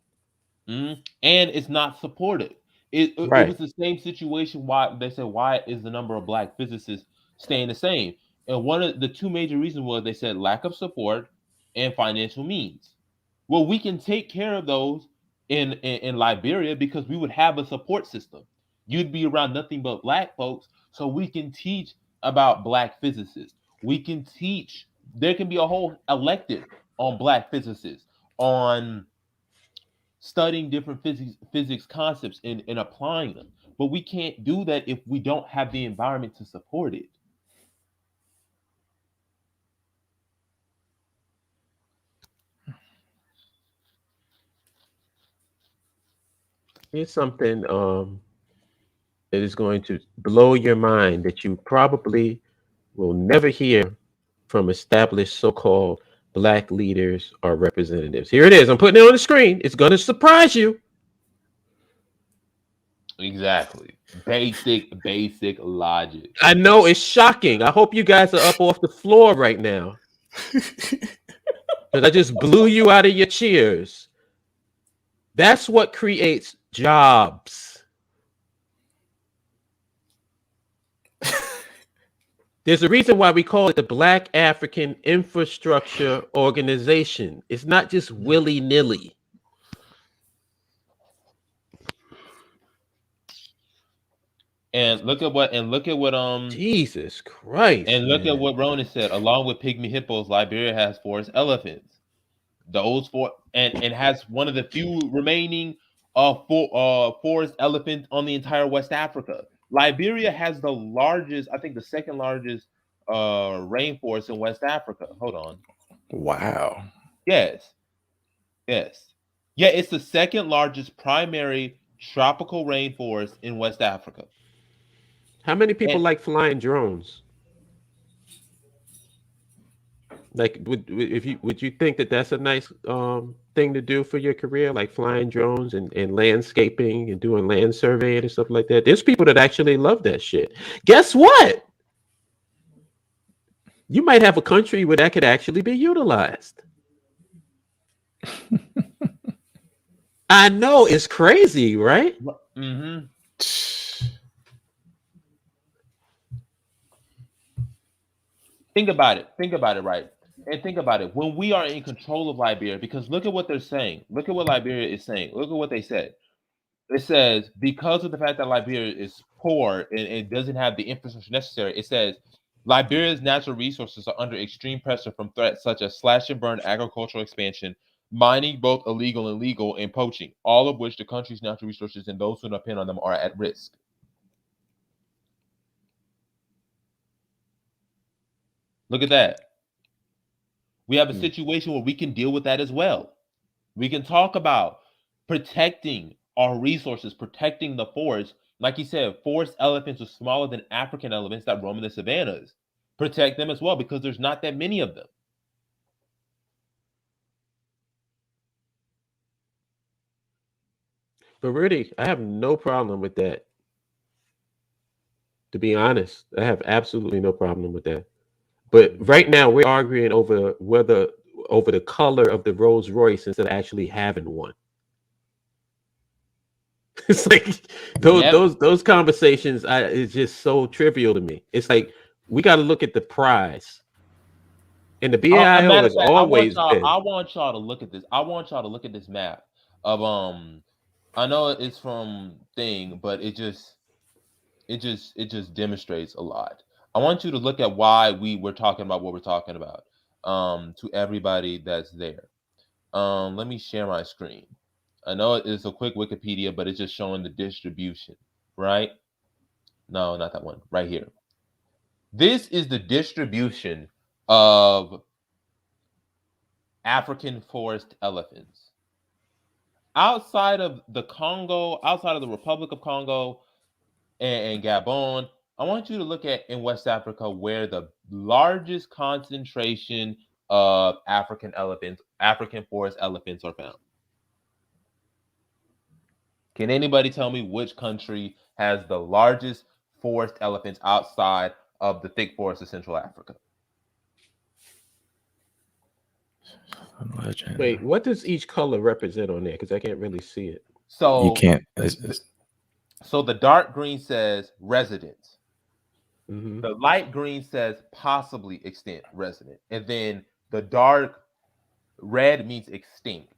And it's not supported. It was the same situation. Why they said, why is the number of black physicists staying the same? And one of the two major reasons was they said lack of support and financial means. Well, we can take care of those in Liberia because we would have a support system. You'd be around nothing but black folks, so we can teach about black physicists. We can teach. There can be a whole elective on Black physicists, on studying different physics concepts and applying them. But we can't do that if we don't have the environment to support it. Here's something that is going to blow your mind that you probably will never hear from established so-called Black leaders or representatives. Here it is. I'm putting it on the screen. It's going to surprise you. Exactly. Basic logic. I know it's shocking. I hope you guys are up off the floor right now. Because I just blew you out of your chairs. That's what creates jobs. There's a reason why we call it the Black African Infrastructure Organization. It's not just willy-nilly. And look at what Jesus Christ. and look man. at what Ronan said. Along with pygmy hippos, Liberia has forest elephants. Those and has one of the few remaining forest elephants on the entire West Africa. Liberia has the largest, I think the second largest rainforest in West Africa. Hold on. Wow. Yes. Yeah, it's the second largest primary tropical rainforest in West Africa. How many people And- like flying drones? Like, would you think that that's a nice thing to do for your career, like flying drones and landscaping and doing land surveying and stuff like that? There's people that actually love that shit. Guess what? You might have a country where that could actually be utilized. I know, it's crazy, right? Mm-hmm. Think about it, right? And think about it. When we are in control of Liberia, because look at what they're saying. Look at what Liberia is saying. Look at what they said. It says, because of the fact that Liberia is poor and it doesn't have the infrastructure necessary, it says Liberia's natural resources are under extreme pressure from threats such as slash and burn agricultural expansion, mining, both illegal and legal, and poaching, all of which the country's natural resources and those who depend on them are at risk. Look at that. We have a situation where we can deal with that as well. We can talk about protecting our resources, protecting the forest. Like you said, forest elephants are smaller than African elephants that roam in the savannas. Protect them as well because there's not that many of them. But really, I have no problem with that. To be honest, I have absolutely no problem with that. But right now, we're arguing over the color of the Rolls Royce instead of actually having one. It's like those conversations is just so trivial to me. It's like we got to look at the prize, and the BIO Matter has of fact, always been. I want y'all to look at this. I want y'all to look at this map of I know it's from thing, but it just demonstrates a lot. I want you to look at why we're talking about what we're talking about. To everybody that's there. Let me share my screen. I know it's a quick Wikipedia, but it's just showing the distribution, right? No, not that one. Right here. This is the distribution of African forest elephants. Outside of the Congo, outside of the Republic of Congo and Gabon, I want you to look at in West Africa where the largest concentration of African forest elephants are found. Can anybody tell me which country has the largest forest elephants outside of the thick forests of Central Africa? Legend. Wait, what does each color represent on there? Because I can't really see it. So You can't. So the dark green says resident. Mm-hmm. The light green says possibly extinct resident. And then the dark red means extinct.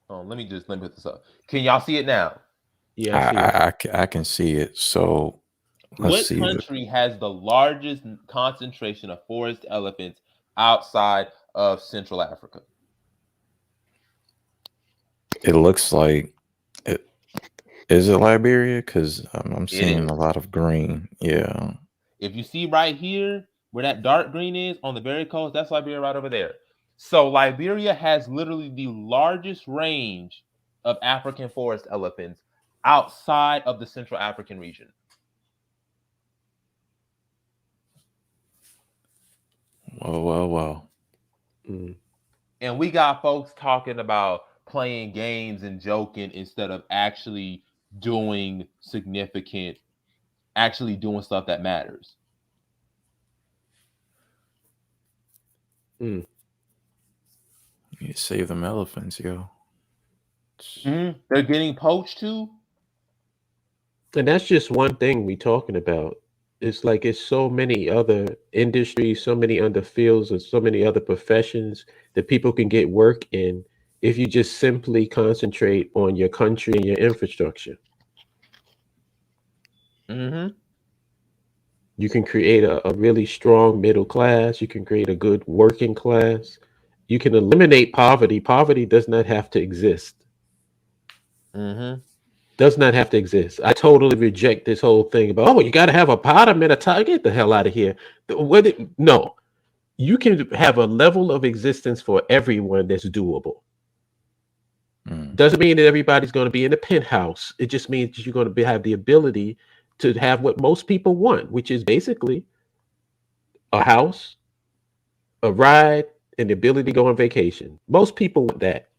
Let me put this up. Can y'all see it now? Yeah, I see it. I can see it. So Let's What see. country has the largest concentration of forest elephants outside of Central Africa? It looks like it. Is it Liberia? Because I'm It seeing is. a lot of green. Yeah. If you see right here where that dark green is on the very coast, that's Liberia right over there. So Liberia has literally the largest range of African forest elephants outside of the Central African region. Well. Mm. And we got folks talking about playing games and joking instead of actually doing significant, actually doing stuff that matters. Mm. You save them elephants, yo. They're getting poached too. And that's just one thing we talking about. It's like it's so many other industries, so many other fields, and so many other professions that people can get work in if you just simply concentrate on your country and your infrastructure. Mm-hmm. You can create a really strong middle class. You can create a good working class. You can eliminate poverty. Poverty does not have to exist. Mm-hmm. Does not have to exist. I totally reject this whole thing about, oh, you got to have a bottom and a top. Get the hell out of here. No, you can have a level of existence for everyone that's doable. Doesn't mean that everybody's going to be in a penthouse. It just means that you're going to have the ability to have what most people want, which is basically a house, a ride, and the ability to go on vacation. Most people want that.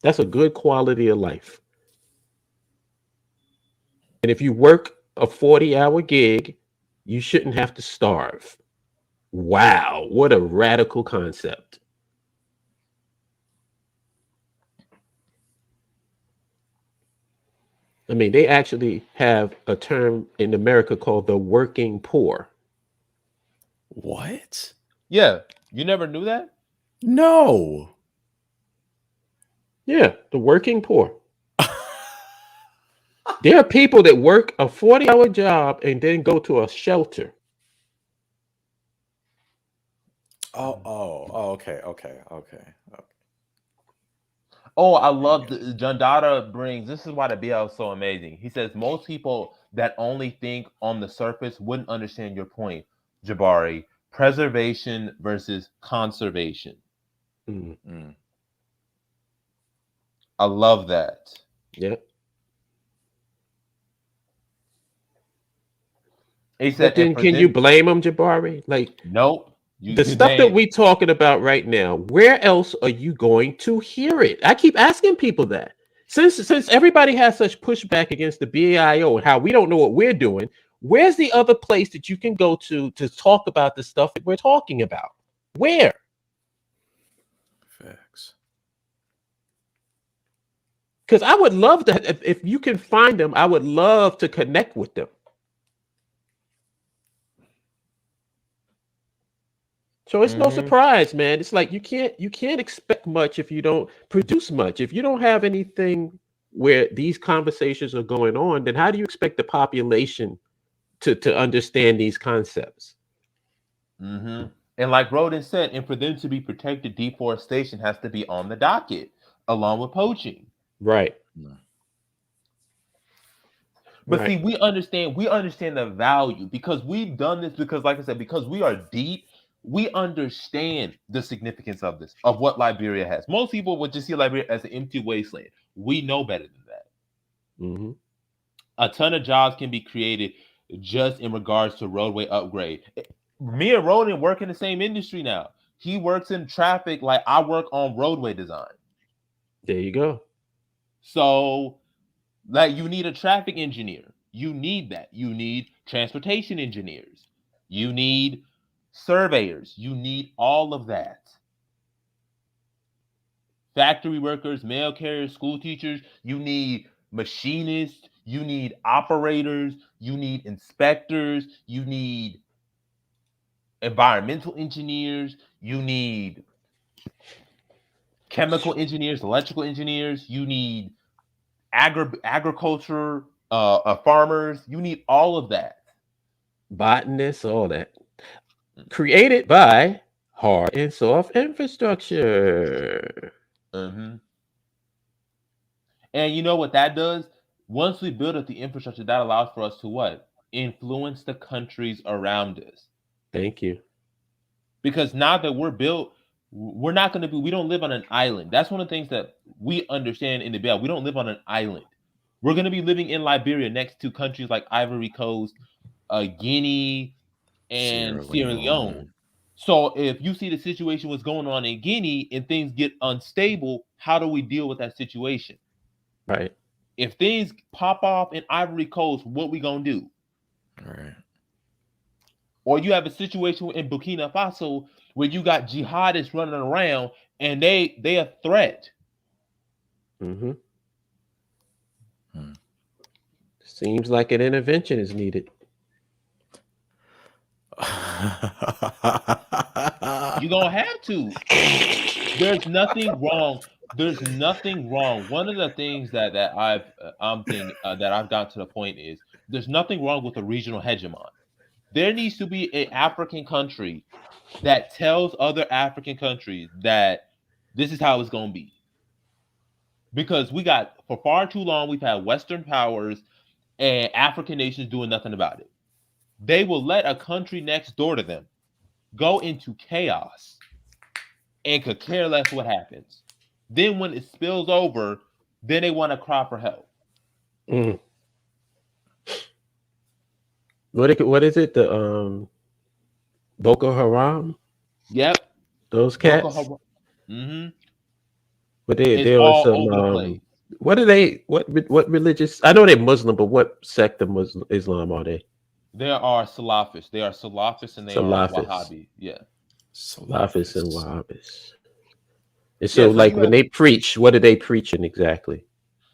That's a good quality of life. And if you work a 40-hour gig, you shouldn't have to starve. Wow, what a radical concept. I mean, they actually have a term in America called the working poor. What? Yeah, you never knew that? No. Yeah, the working poor. There are people that work a 40-hour job and then go to a shelter. Okay. Oh, I love the John Dada brings. This is why the BL is so amazing. He says most people that only think on the surface wouldn't understand your point, Jabari. Preservation versus conservation. Mm. I love that. Yeah. He But said, and then for can you them, blame them, Jabari? Like nope. the stuff that we talking about right now, where else are you going to hear it? I keep asking people that. Since everybody has such pushback against the BAIO and how we don't know what we're doing, where's the other place that you can go to talk about the stuff that we're talking about? Where? Facts. Because I would love to, if you can find them, I would love to connect with them. So it's no surprise, man. It's like you can't expect much if you don't produce much. If you don't have anything where these conversations are going on, then how do you expect the population to understand these concepts? And like Roden said, and for them to be protected, deforestation has to be on the docket along with poaching. Right. But Right. see, we understand the value because we've done this because, like I said, because we are deep, we understand the significance of this, of what Liberia has. Most people would just see Liberia as an empty wasteland. We know better than that. A ton of jobs can be created just in regards to roadway upgrade. Me and Roden work in the same industry now. He works in traffic like I work on roadway design. There you go. So, like, you need a traffic engineer. You need that. You need transportation engineers. You need surveyors. You need all of that. Factory workers, mail carriers, school teachers. You need machinists. You need operators. You need inspectors. You need environmental engineers. You need chemical engineers, electrical engineers. You need agriculture farmers. You need all of that. Botanists, all that. Created by hard and soft infrastructure. Mm-hmm. And you know what that does? Once we build up the infrastructure, that allows for us to what? Influence the countries around us. Thank you. Because now that we're built, we're not going to be, we don't live on an island. That's one of the things that we understand in the Bible. We don't live on an island. We're going to be living in Liberia next to countries like Ivory Coast, Guinea, and Sierra Leone. So if you see the situation what's going on in Guinea and things get unstable, how do we deal with that situation? Right. If things pop off in Ivory Coast, what we gonna do? All right. Or you have a situation in Burkina Faso where you got jihadists running around and they a threat. Mm-hmm. Hmm. Seems like an intervention is needed. You're gonna have to. There's nothing wrong. There's nothing wrong. One of the things that I'm thinking that I've got to the point is there's nothing wrong with a regional hegemon. There needs to be an African country that tells other African countries that this is how it's going to be. Because we got, for far too long, we've had Western powers and African nations doing nothing about it. They will let a country next door to them go into chaos and could care less what happens. Then when it spills over, then they want to cry for help. Mm. What is it? The Boko Haram? Yep. Those cats? Mm-hmm. But It's there was all some over the place. what are they what religious, I know they're Muslim, but what sect of Muslim Islam are they? There are Salafists. They are Salafists and they are Salafists. Wahhabi. Yeah. Salafis and Wahhabis. And Yeah, so, so like, you when have, they preach, what are they preaching exactly?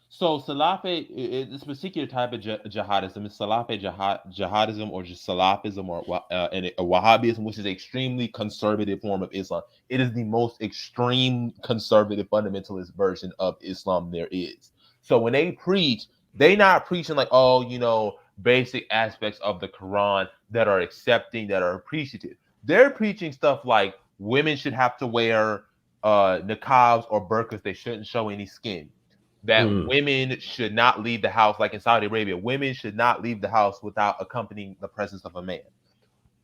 so Salafi is this particular type of jihadism. Is Salafi jihadism or just Salafism or and Wahhabism, which is an extremely conservative form of Islam. It is the most extreme conservative fundamentalist version of Islam there is. So when they preach, they not preaching like, oh, basic aspects of the Quran that are accepting, that are appreciative. They're preaching stuff like women should have to wear niqabs or burqas. They shouldn't show any skin. That women should not leave the house, like in Saudi Arabia. Women should not leave the house without accompanying the presence of a man.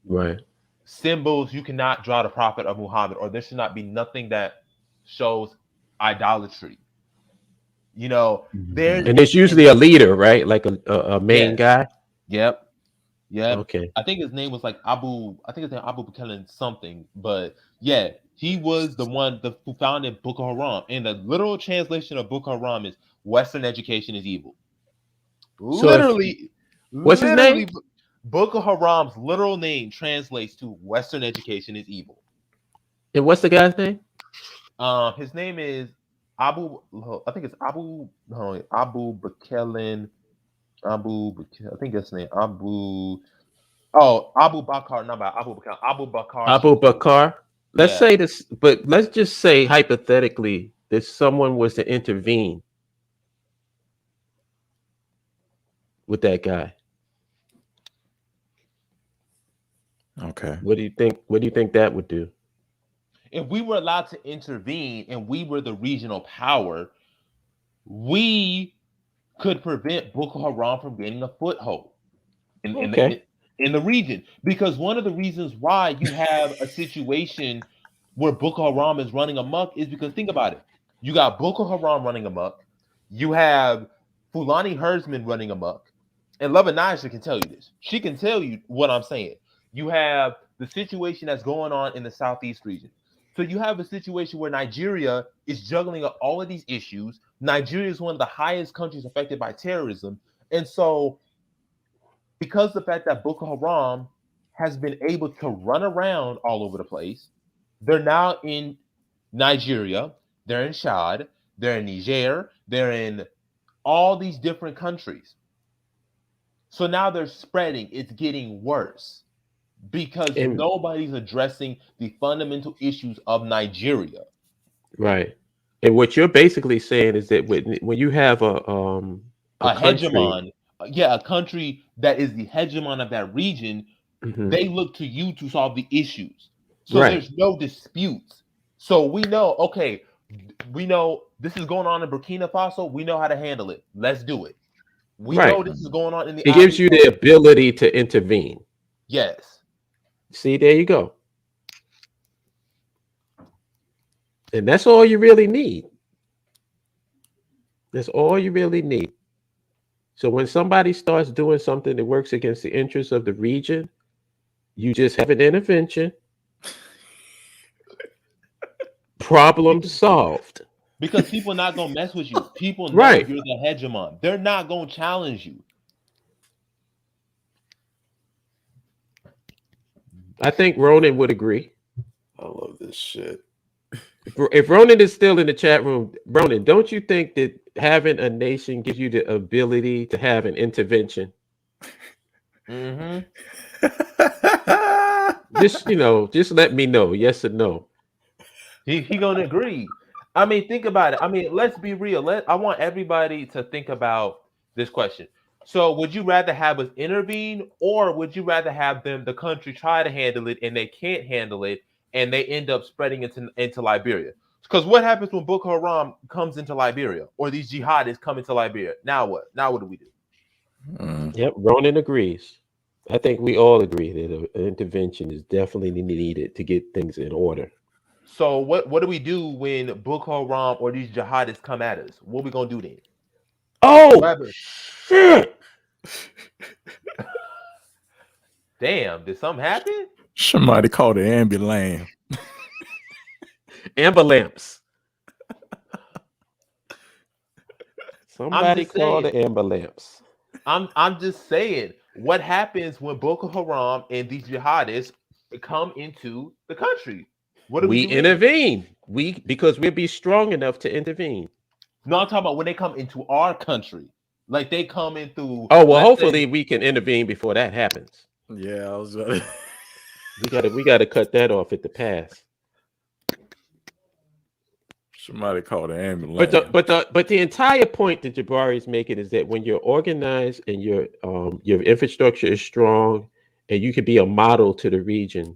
Right. Symbols, you cannot draw the prophet of Muhammad, or there should not be nothing that shows idolatry. There's And there's usually a leader, right? Like a main yes, guy. yep. Okay. I think his name was like Abu. I think his name Abu Bakr something. But yeah, he was the one who founded Boko Haram. And the literal translation of Boko Haram is "Western education is evil." So what's his name? Literally, Boko Haram's literal name translates to "Western education is evil." And what's the guy's name? His name is Abu. I think it's Abu. No, Abu Bakr. I think that's his name. Abu Bakr, not by Abu Bakr. Abu Bakr. Abu Bakr. Let's Yeah. say this, but let's just say hypothetically that someone was to intervene with that guy. Okay. What do you think? What do you think that would do? If we were allowed to intervene and we were the regional power, we could prevent Boko Haram from gaining a foothold Okay. in the region. Because one of the reasons why you have a situation where Boko Haram is running amok is because, think about it. You got Boko Haram running amok. You have Fulani herdsmen running amok. And Lebanon can tell you this. She can tell you what I'm saying. You have the situation that's going on in the Southeast region. So you have a situation where Nigeria is juggling up all of these issues. Nigeria is one of the highest countries affected by terrorism. And so because the fact that Boko Haram has been able to run around all over the place, they're now in Nigeria, they're in Chad, they're in Niger, they're in all these different countries. So now they're spreading. It's getting worse because nobody's addressing the fundamental issues of Nigeria. Right. And what you're basically saying is that when you have a country, hegemon, a country that is the hegemon of that region, Mhm. they look to you to solve the issues. So Right. there's no disputes. So we know, okay, we know this is going on in Burkina Faso. We know how to handle it. Let's do it. We Right. know this is going on in the It gives Ivory you Coast. the ability to intervene. Yes. See, there you go. And that's all you really need. That's all you really need. So when somebody starts doing something that works against the interests of the region, you just have an intervention. Problem solved. Because people not gonna mess with you. People know Right. you're the hegemon. They're not gonna challenge you. I think Ronan would agree. I love this shit. If Ronan is still in the chat room, Ronan, don't you think that having a nation gives you the ability to have an intervention? Mm-hmm. Just let me know, yes or no. He gonna agree. I mean, think about it. I mean, let's be real. I want everybody to think about this question. So, would you rather have us intervene, or would you rather have the country try to handle it and they can't handle it, and they end up spreading into Liberia? Because what happens when Boko Haram comes into Liberia, or these jihadists come into Liberia? Now what? Now what do we do? Yep, Ronan agrees. I think we all agree that an intervention is definitely needed to get things in order. So, what do we do when Boko Haram or these jihadists come at us? What we gonna do then? What Oh happens? shit! Damn, did something happen? Somebody called the ambulance. Amber lamps. Somebody just call the saying. amber lamps. I'm just saying, what happens when Boko Haram and these jihadists come into the country? What do We do then? intervene. Because we'll be strong enough to intervene. No, I'm talking about when they come into our country. Like they come in through. Oh well, let's hopefully say- we can intervene before that happens. Yeah, I was. We gotta cut that off at the pass. Somebody called the ambulance. But the entire point that Jabari is making is that when you're organized and your infrastructure is strong and you can be a model to the region,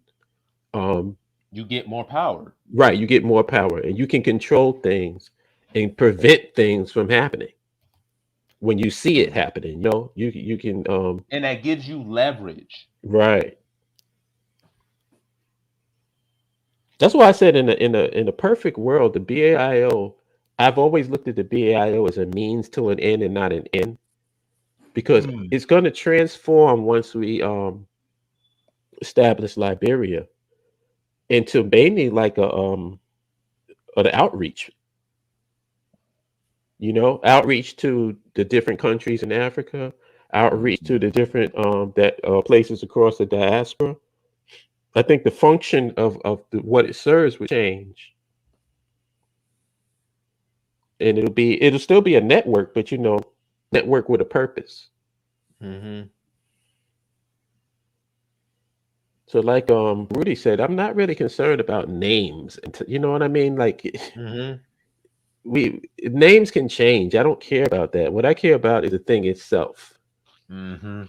you get more power. right? You get more power and you can control things and prevent things from happening. When you see it happening, you can And that gives you leverage. right. That's why I said in a perfect world, the BAIO, I've always looked at the BAIO as a means to an end and not an end, because it's going to transform once we establish Liberia into mainly like an outreach. Outreach to the different countries in Africa, outreach to the different places across the diaspora. I think the function of what it serves will change. And it'll still be a network, but network with a purpose. Mm-hmm. So like Rudy said, I'm not really concerned about names. You know what I mean? Like Mm-hmm. names can change. I don't care about that. What I care about is the thing itself. Mm-hmm.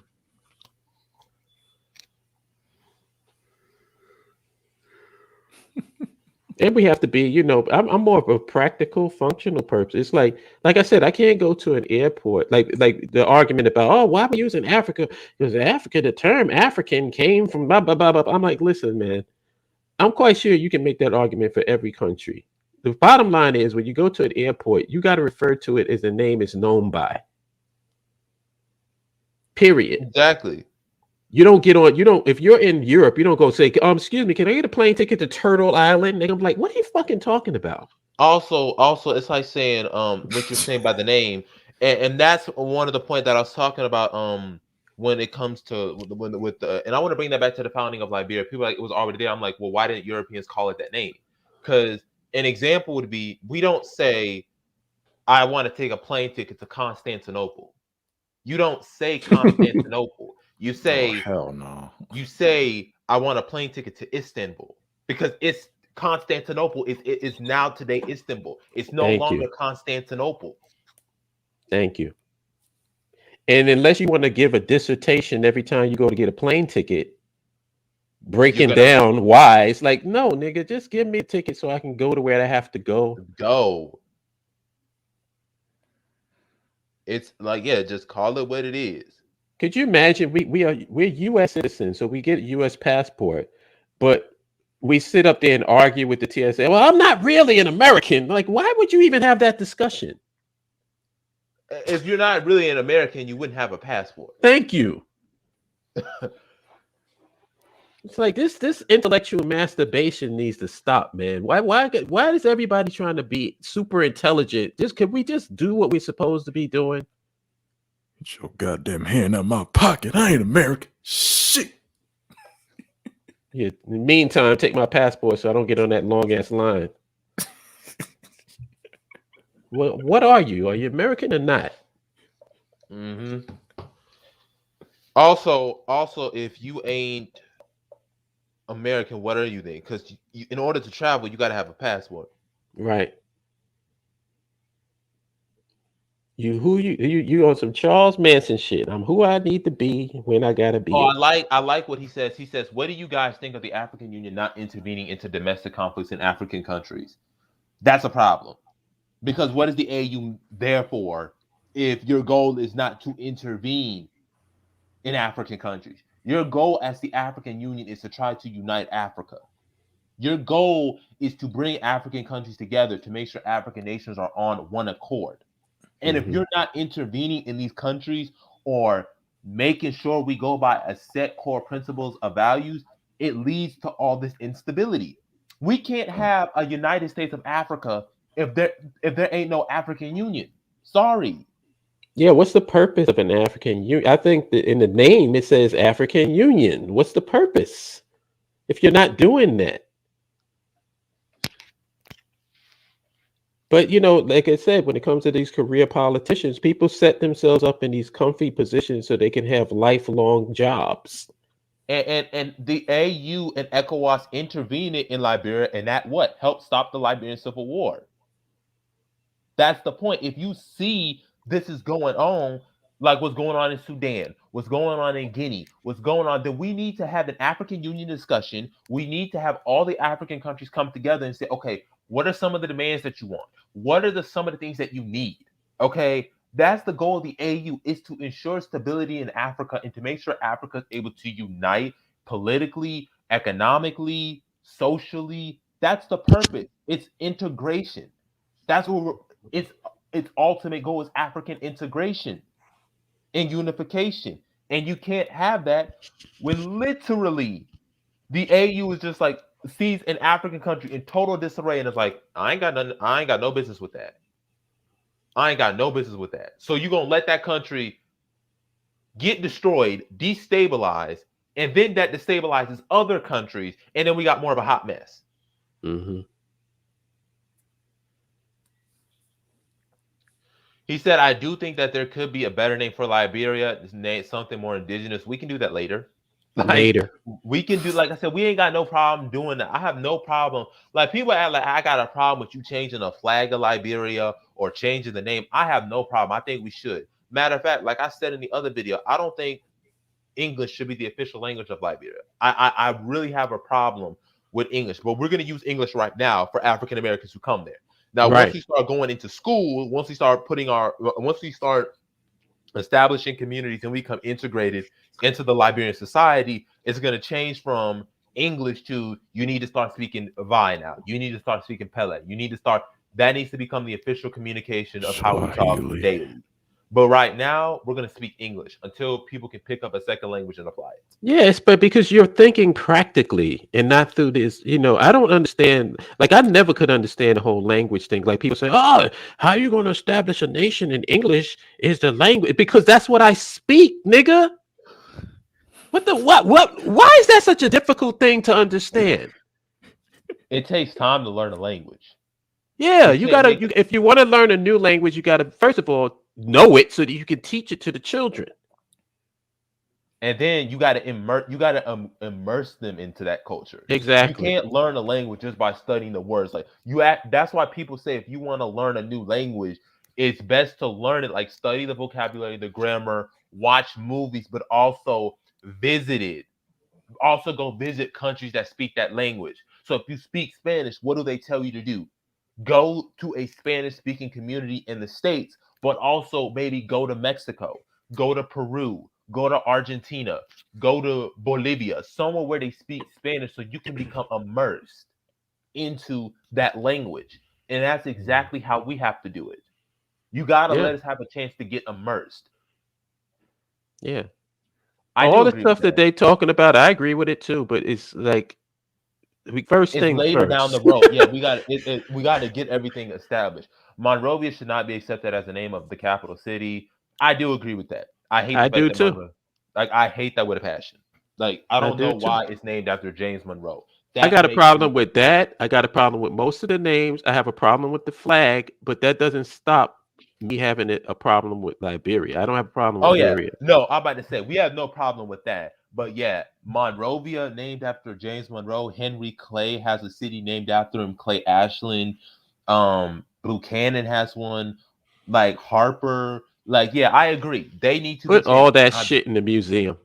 And we have to be, I'm more of a practical, functional person. It's like I said, I can't go to an airport. Like the argument about, oh, why are we using Africa? Because Africa, the term African came from blah, blah, blah, blah. I'm like, listen, man, I'm quite sure you can make that argument for every country. The bottom line is when you go to an airport, you got to refer to it as the name is known by. Period. Exactly. You don't get on, if you're in Europe, you don't go say, excuse me, can I get a plane ticket to Turtle Island? And I'm like, what are you fucking talking about? Also, it's like saying what you're saying by the name, and that's one of the point that I was talking about when it comes to with the, and I want to bring that back to the founding of Liberia. People like it was already there. I'm like, well, why didn't Europeans call it that name? Because an example would be, we don't say, I want to take a plane ticket to Constantinople. You don't say Constantinople. You say, hell no. You say, I want a plane ticket to Istanbul, because it's Constantinople is now today Istanbul. It's no Thank longer you. Constantinople. Thank you. And unless you want to give a dissertation every time you go to get a plane ticket, breaking down why, it's like, no, nigga, just give me a ticket so I can go to where I have to go. It's like, yeah, just call it what it is. Could you imagine we're U.S. citizens, so we get a U.S. passport, but we sit up there and argue with the TSA. Well, I'm not really an American. Like, why would you even have that discussion? If you're not really an American, you wouldn't have a passport. Thank you. It's like this intellectual masturbation needs to stop, man. Why is everybody trying to be super intelligent? Can we just do what we're supposed to be doing? Get your goddamn hand out of my pocket. I ain't American. Shit. Yeah. In the meantime, take my passport so I don't get on that long ass line. Well, what are you? Are you American or not? Mm-hmm. Also, if you ain't American, what are you then? Because in order to travel, you got to have a passport. Right. You on some Charles Manson shit. I'm who I need to be when I gotta be. Oh, I like what he says. He says, "What do you guys think of the African Union not intervening into domestic conflicts in African countries?" That's a problem, because what is the AU there for if your goal is not to intervene in African countries? Your goal as the African Union is to try to unite Africa. Your goal is to bring African countries together to make sure African nations are on one accord. And if you're not intervening in these countries or making sure we go by a set core principles of values, it leads to all this instability. We can't have a United States of Africa if there ain't no African Union. Sorry. Yeah, what's the purpose of an African Union? I think that in the name it says African Union. What's the purpose if you're not doing that? But like I said, when it comes to these career politicians, people set themselves up in these comfy positions so they can have lifelong jobs. And the AU and ECOWAS intervened in Liberia, and that what helped stop the Liberian Civil War. That's the point. If you see this is going on, like what's going on in Sudan, what's going on in Guinea, what's going on, then we need to have an African Union discussion. We need to have all the African countries come together and say, okay, what are some of the demands that you want? What are some of the things that you need? Okay, that's the goal of the AU, is to ensure stability in Africa and to make sure Africa is able to unite politically, economically, socially. That's the purpose. It's integration. That's what its ultimate goal is, African integration and unification. And you can't have that when literally the AU is just like sees an African country in total disarray and is like, I ain't got no business with that. I ain't got no business with that. So you're gonna let that country get destroyed, destabilized, and then that destabilizes other countries, and then we got more of a hot mess. Mm-hmm. He said, I do think that there could be a better name for Liberia, something more indigenous. We can do that later. Later. We can do, like I said, we ain't got no problem doing that. I have no problem. Like, people act like I got a problem with you changing the flag of Liberia or changing the name. I have no problem. I think we should. Matter of fact, like I said in the other video, I don't think English should be the official language of Liberia. I really have a problem with English, but we're going to use English right now for African Americans who come there. Now, once we start going into school, once we start establishing communities and we become integrated into the Liberian society, it's going to change from English to, you need to start speaking Vai now. You need to start speaking Pele. That needs to become the official communication of how we talk daily. But right now, we're going to speak English until people can pick up a second language and apply it. Yes, but because you're thinking practically and not through this, I don't understand. Like, I never could understand the whole language thing. Like, people say, oh, how are you going to establish a nation in English is the language? Because that's what I speak, nigga. What? Why is that such a difficult thing to understand? It takes time to learn a language. Yeah, if you want to learn a new language, you got to, first of all, know it so that you can teach it to the children. And then you got to immerse them into that culture. Exactly. You can't learn a language just by studying the words. That's why people say, if you want to learn a new language, it's best to learn it, like study the vocabulary, the grammar, watch movies, but also visit it. Also go visit countries that speak that language. So if you speak Spanish, what do they tell you to do? Go to a Spanish speaking community in the States, but also maybe go to Mexico, go to Peru, go to Argentina, go to Bolivia, somewhere where they speak Spanish so you can become immersed into that language. And that's exactly how we have to do it. You got to Yeah. let us have a chance to get immersed. Yeah. I All do the agree with stuff that that. they talking about, I agree with it too. But it's like, first It's things later down the first. road. Yeah, we got to get everything established. Monrovia should not be accepted as the name of the capital city. I do agree with that. I hate the I fact do that too. Monroe, like I hate that with a passion. Like I I don't do know too. why it's named after James Monroe. I That got a makes me problem with that. I got a problem with most of the names. I have a problem with the flag, but that doesn't stop me having a problem with Liberia. I don't have a problem with Oh yeah, Liberia. no, I'm about to say we have no problem with that. But yeah, Monrovia named after James Monroe. Henry Clay has a city named after him, Clay Ashland. Buchanan has one. Like Harper. Like yeah, I agree. They need to be Put all changed. that shit in the museum.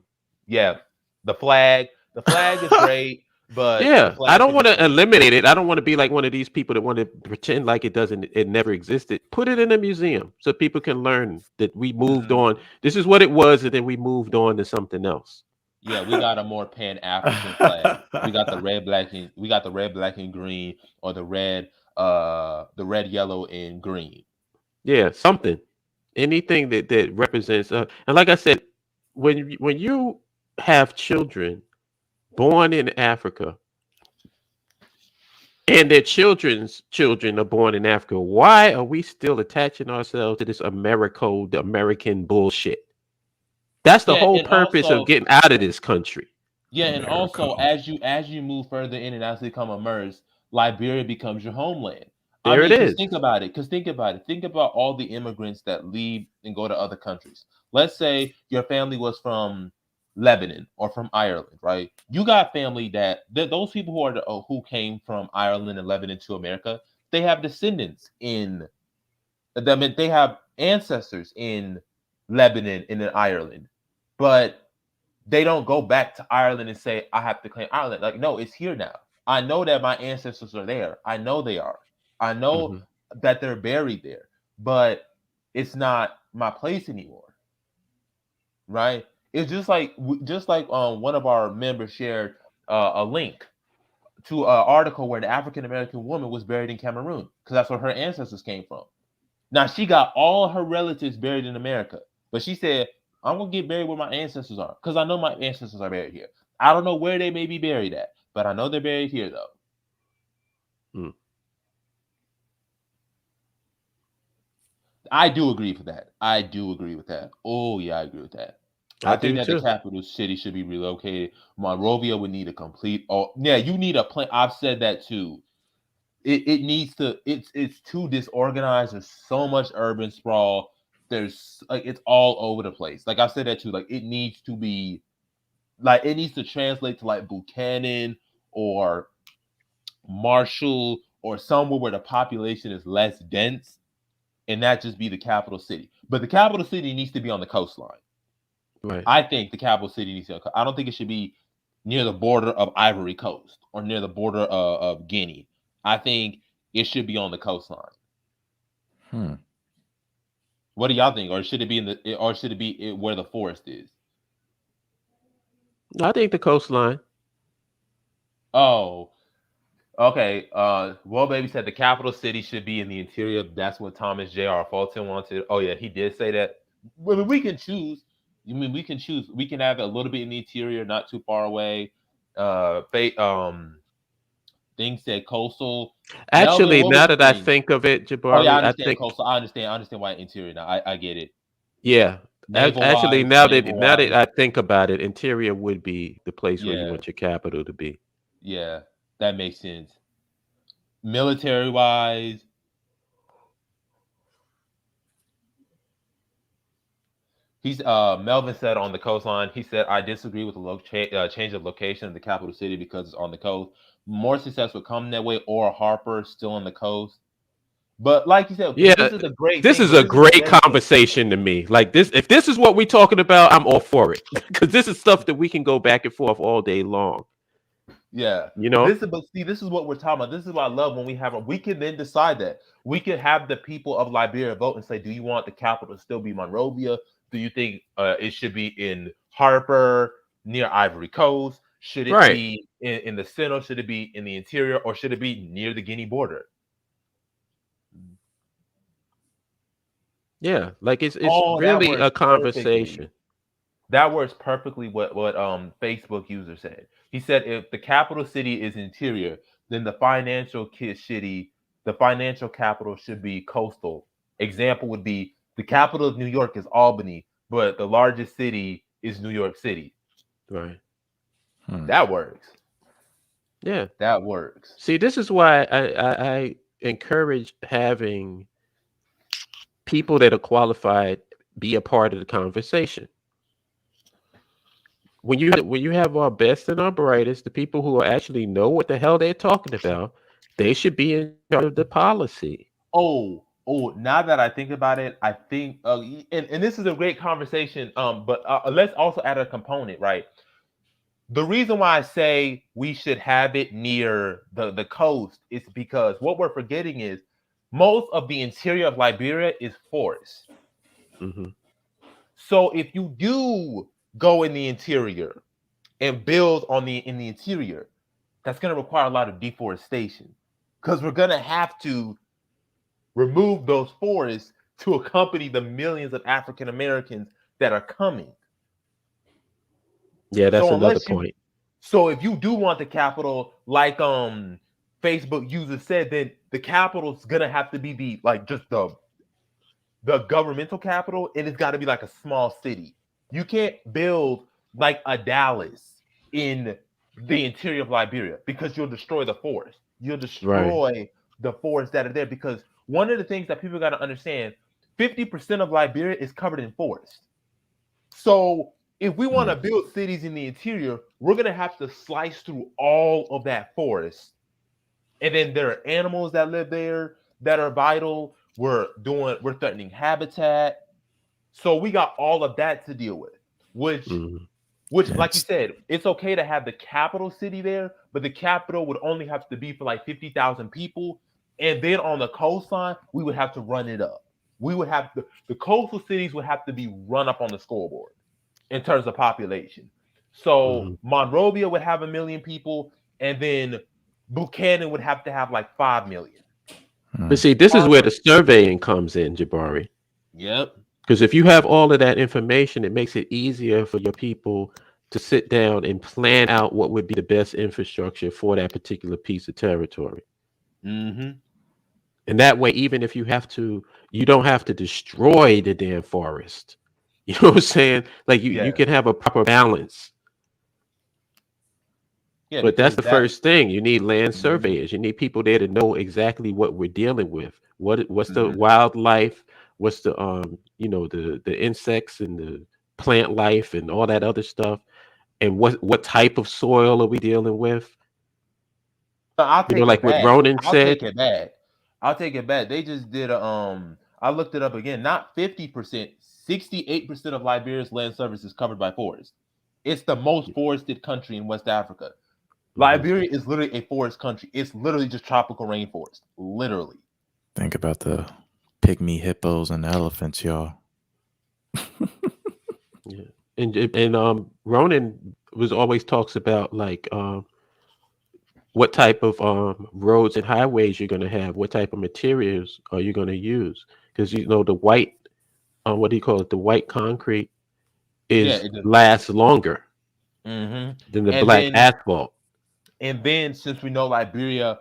Yeah, the flag. The flag is great, but the Yeah, I flag don't should be want to changed. eliminate it. I don't want to be like one of these people that want to pretend like it never existed. Put it in a museum so people can learn that we moved Mhm. on. This is what it was, and then we moved on to something else. Yeah, we got a more Pan African flag. We got the red, black, and we got the red, black, and green, or the red, yellow, and green. Yeah, something, anything that represents. And like I said, when you have children born in Africa and their children's children are born in Africa, why are we still attaching ourselves to this the American bullshit? That's the Yeah, whole and purpose of also getting out of this country. Yeah, and America. also as you move further in and as they become immersed, Liberia becomes your homeland. I There it mean, because is. think about it. Because think about it. Think about all the immigrants that leave and go to other countries. Let's say your family was from Lebanon or from Ireland, right? You got family those people who came from Ireland and Lebanon to America. They have descendants in them. They have ancestors in Lebanon and in Ireland, but they don't go back to Ireland and say, I have to claim Ireland. Like, no, it's here now. I know that my ancestors are there. I know they are. I know Mhm. that they're buried there, but it's not my place anymore. Right? It's just like one of our members shared a link to an article where an African American woman was buried in Cameroon because that's where her ancestors came from. Now she got all her relatives buried in America, but she said, "I'm gonna get buried where my ancestors are, because I know my ancestors are buried here. I don't know where they may be buried at, but I know they're buried here, though." Mm. I do agree with that. I do agree with that. Oh yeah, I agree with that. I I think do that the too. capital city should be relocated. Monrovia would need a complete. Oh yeah, you need a plan. I've said that too. It needs to. It's too disorganized. There's so much urban sprawl. There's like it's all over the place. Like I said that too. Like it needs to be like it needs to translate to like Buchanan or Marshall or somewhere where the population is less dense, and that just be the capital city. But the capital city needs to be on the coastline. Right. I think the capital city needs to. I don't think it should be near the border of Ivory Coast or near the border of Guinea. I think it should be on the coastline. Hmm. What do y'all think? Or should it be or should it be where the forest is? I think the coastline. Oh, okay. Well, baby said the capital city should be in the interior. That's what Thomas J.R. Fulton wanted. Oh yeah, he did say that. Well, we can choose. You mean we can choose? We can have it a little bit in the interior, not too far away. Things said coastal. Melvin, Actually, what would now you that I think? think of it, Oh yeah, I Jabari, I understand think coastal. I understand. I understand why interior now. I get it. yeah. Actually, Naval now that wise. I think about it, interior would be the place where you Yeah, want your capital to be. yeah, that makes sense. Military wise, he's Melvin said on the coastline. He said, "I disagree with the change of location of the capital city because it's on the coast. More success would come that way, or Harper still on the coast. But like you said, Yeah, this is a great this thing. is But a this is a great very conversation to me. Like this, if this is what we're talking about, I'm all for it because this is stuff that we can go back and forth all day long. yeah. You know, This is but see, this is what we're talking about. This is what I love when we can then decide that. We can have the people of Liberia vote and say, do you want the capital to still be Monrovia? Do you think it should be in Harper near Ivory Coast? Should it right? be in the center? Should it be in the interior? Or should it be near the Guinea border? Yeah, like it's Oh, that really works a perfectly. conversation. That works perfectly what Facebook user said. He said if the capital city is interior, then the financial capital should be coastal. Example would be the capital of New York is Albany, but the largest city is New York City. Right. That works. Yeah. That works. See, this is why I encourage having people that are qualified be a part of the conversation. When you have our best and our brightest, the people who actually know what the hell they're talking about, they should be in charge of the policy. Oh, now that I think about it, I think and this is a great conversation. But let's also add a component, right? The reason why I say we should have it near the coast is because what we're forgetting is most of the interior of Liberia is forest. Mm-hmm. So if you do go in the interior and build in the interior, that's going to require a lot of deforestation because we're going to have to remove those forests to accompany the millions of African Americans that are coming. Yeah, that's So another unless you point. So if you do want the capital, like Facebook users said, then the capital's gonna have to be just the governmental capital, and it's got to be like a small city. You can't build like a Dallas in the interior of Liberia because you'll destroy the forest. You'll Right. destroy the forests that are there because one of the things that people got to understand, 50% of Liberia is covered in forest. So if we want to build cities in the interior, we're gonna have to slice through all of that forest. And then there are animals that live there that are vital. We're threatening habitat. So we got all of that to deal with, Mhm. which like you Yes. said, it's okay to have the capital city there, but the capital would only have to be for like 50,000 people. And then on the coastline, we would have to run it up. We would have the coastal cities would have to be run up on the scoreboard in terms of population. So Mhm. Monrovia would have 1 million people, and then Buchanan would have to have like 5 million. But see, this is where the Harper, surveying comes in, Jabari. yep. Because if you have all of that information, it makes it easier for your people to sit down and plan out what would be the best infrastructure for that particular piece of territory. Mm-hmm. And that way, even if you don't have to destroy the damn forest. You know what I'm saying? Like you Yeah. can have a proper balance. Yeah, But that's because the that. first thing. You need land Mhm, surveyors. You need people there to know exactly what we're dealing with. What's the mhm. wildlife? What's the the insects and the plant life and all that other stuff? And what type of soil are we dealing with? But I'll You know, take it like what back. Ronan I'll take said. it back. I'll take it back. They just did a I looked it up again. Not 50%, 68% of Liberia's land surface is covered by forest. It's the most forested country in West Africa. Mhm. Liberia is literally a forest country. It's literally just tropical rainforest. Literally. Think about the pygmy hippos and elephants, y'all. Yeah. And Ronan was always talks about like what type of roads and highways you're going to have, what type of materials are you going to use? Because the white, what do you call it? The white concrete Yeah, is it just lasts longer hmm than the and black then asphalt. since we know Liberia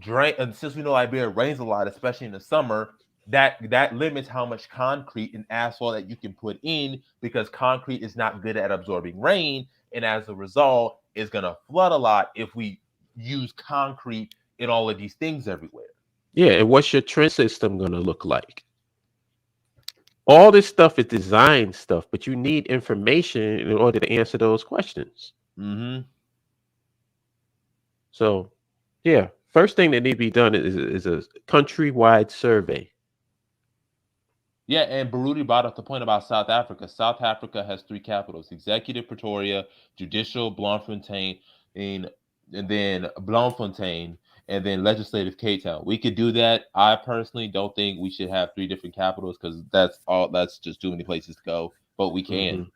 and since we know Liberia rains a lot, especially in the summer, that limits how much concrete and asphalt that you can put in because concrete is not good at absorbing rain, and as a result, it's gonna flood a lot if we use concrete in all of these things everywhere. Yeah, and what's your trench system going to look like? All this stuff is design stuff, but you need information in order to answer those questions. Mm-hmm. So, yeah, first thing that needs to be done is a countrywide survey. Yeah, and Baruti brought up the point about South Africa. South Africa has 3 capitals: Executive Pretoria, Judicial Bloemfontein, and then Bloemfontein, and then Legislative Cape Town. We could do that. I personally don't think we should have 3 different capitals because that's just too many places to go. But we can.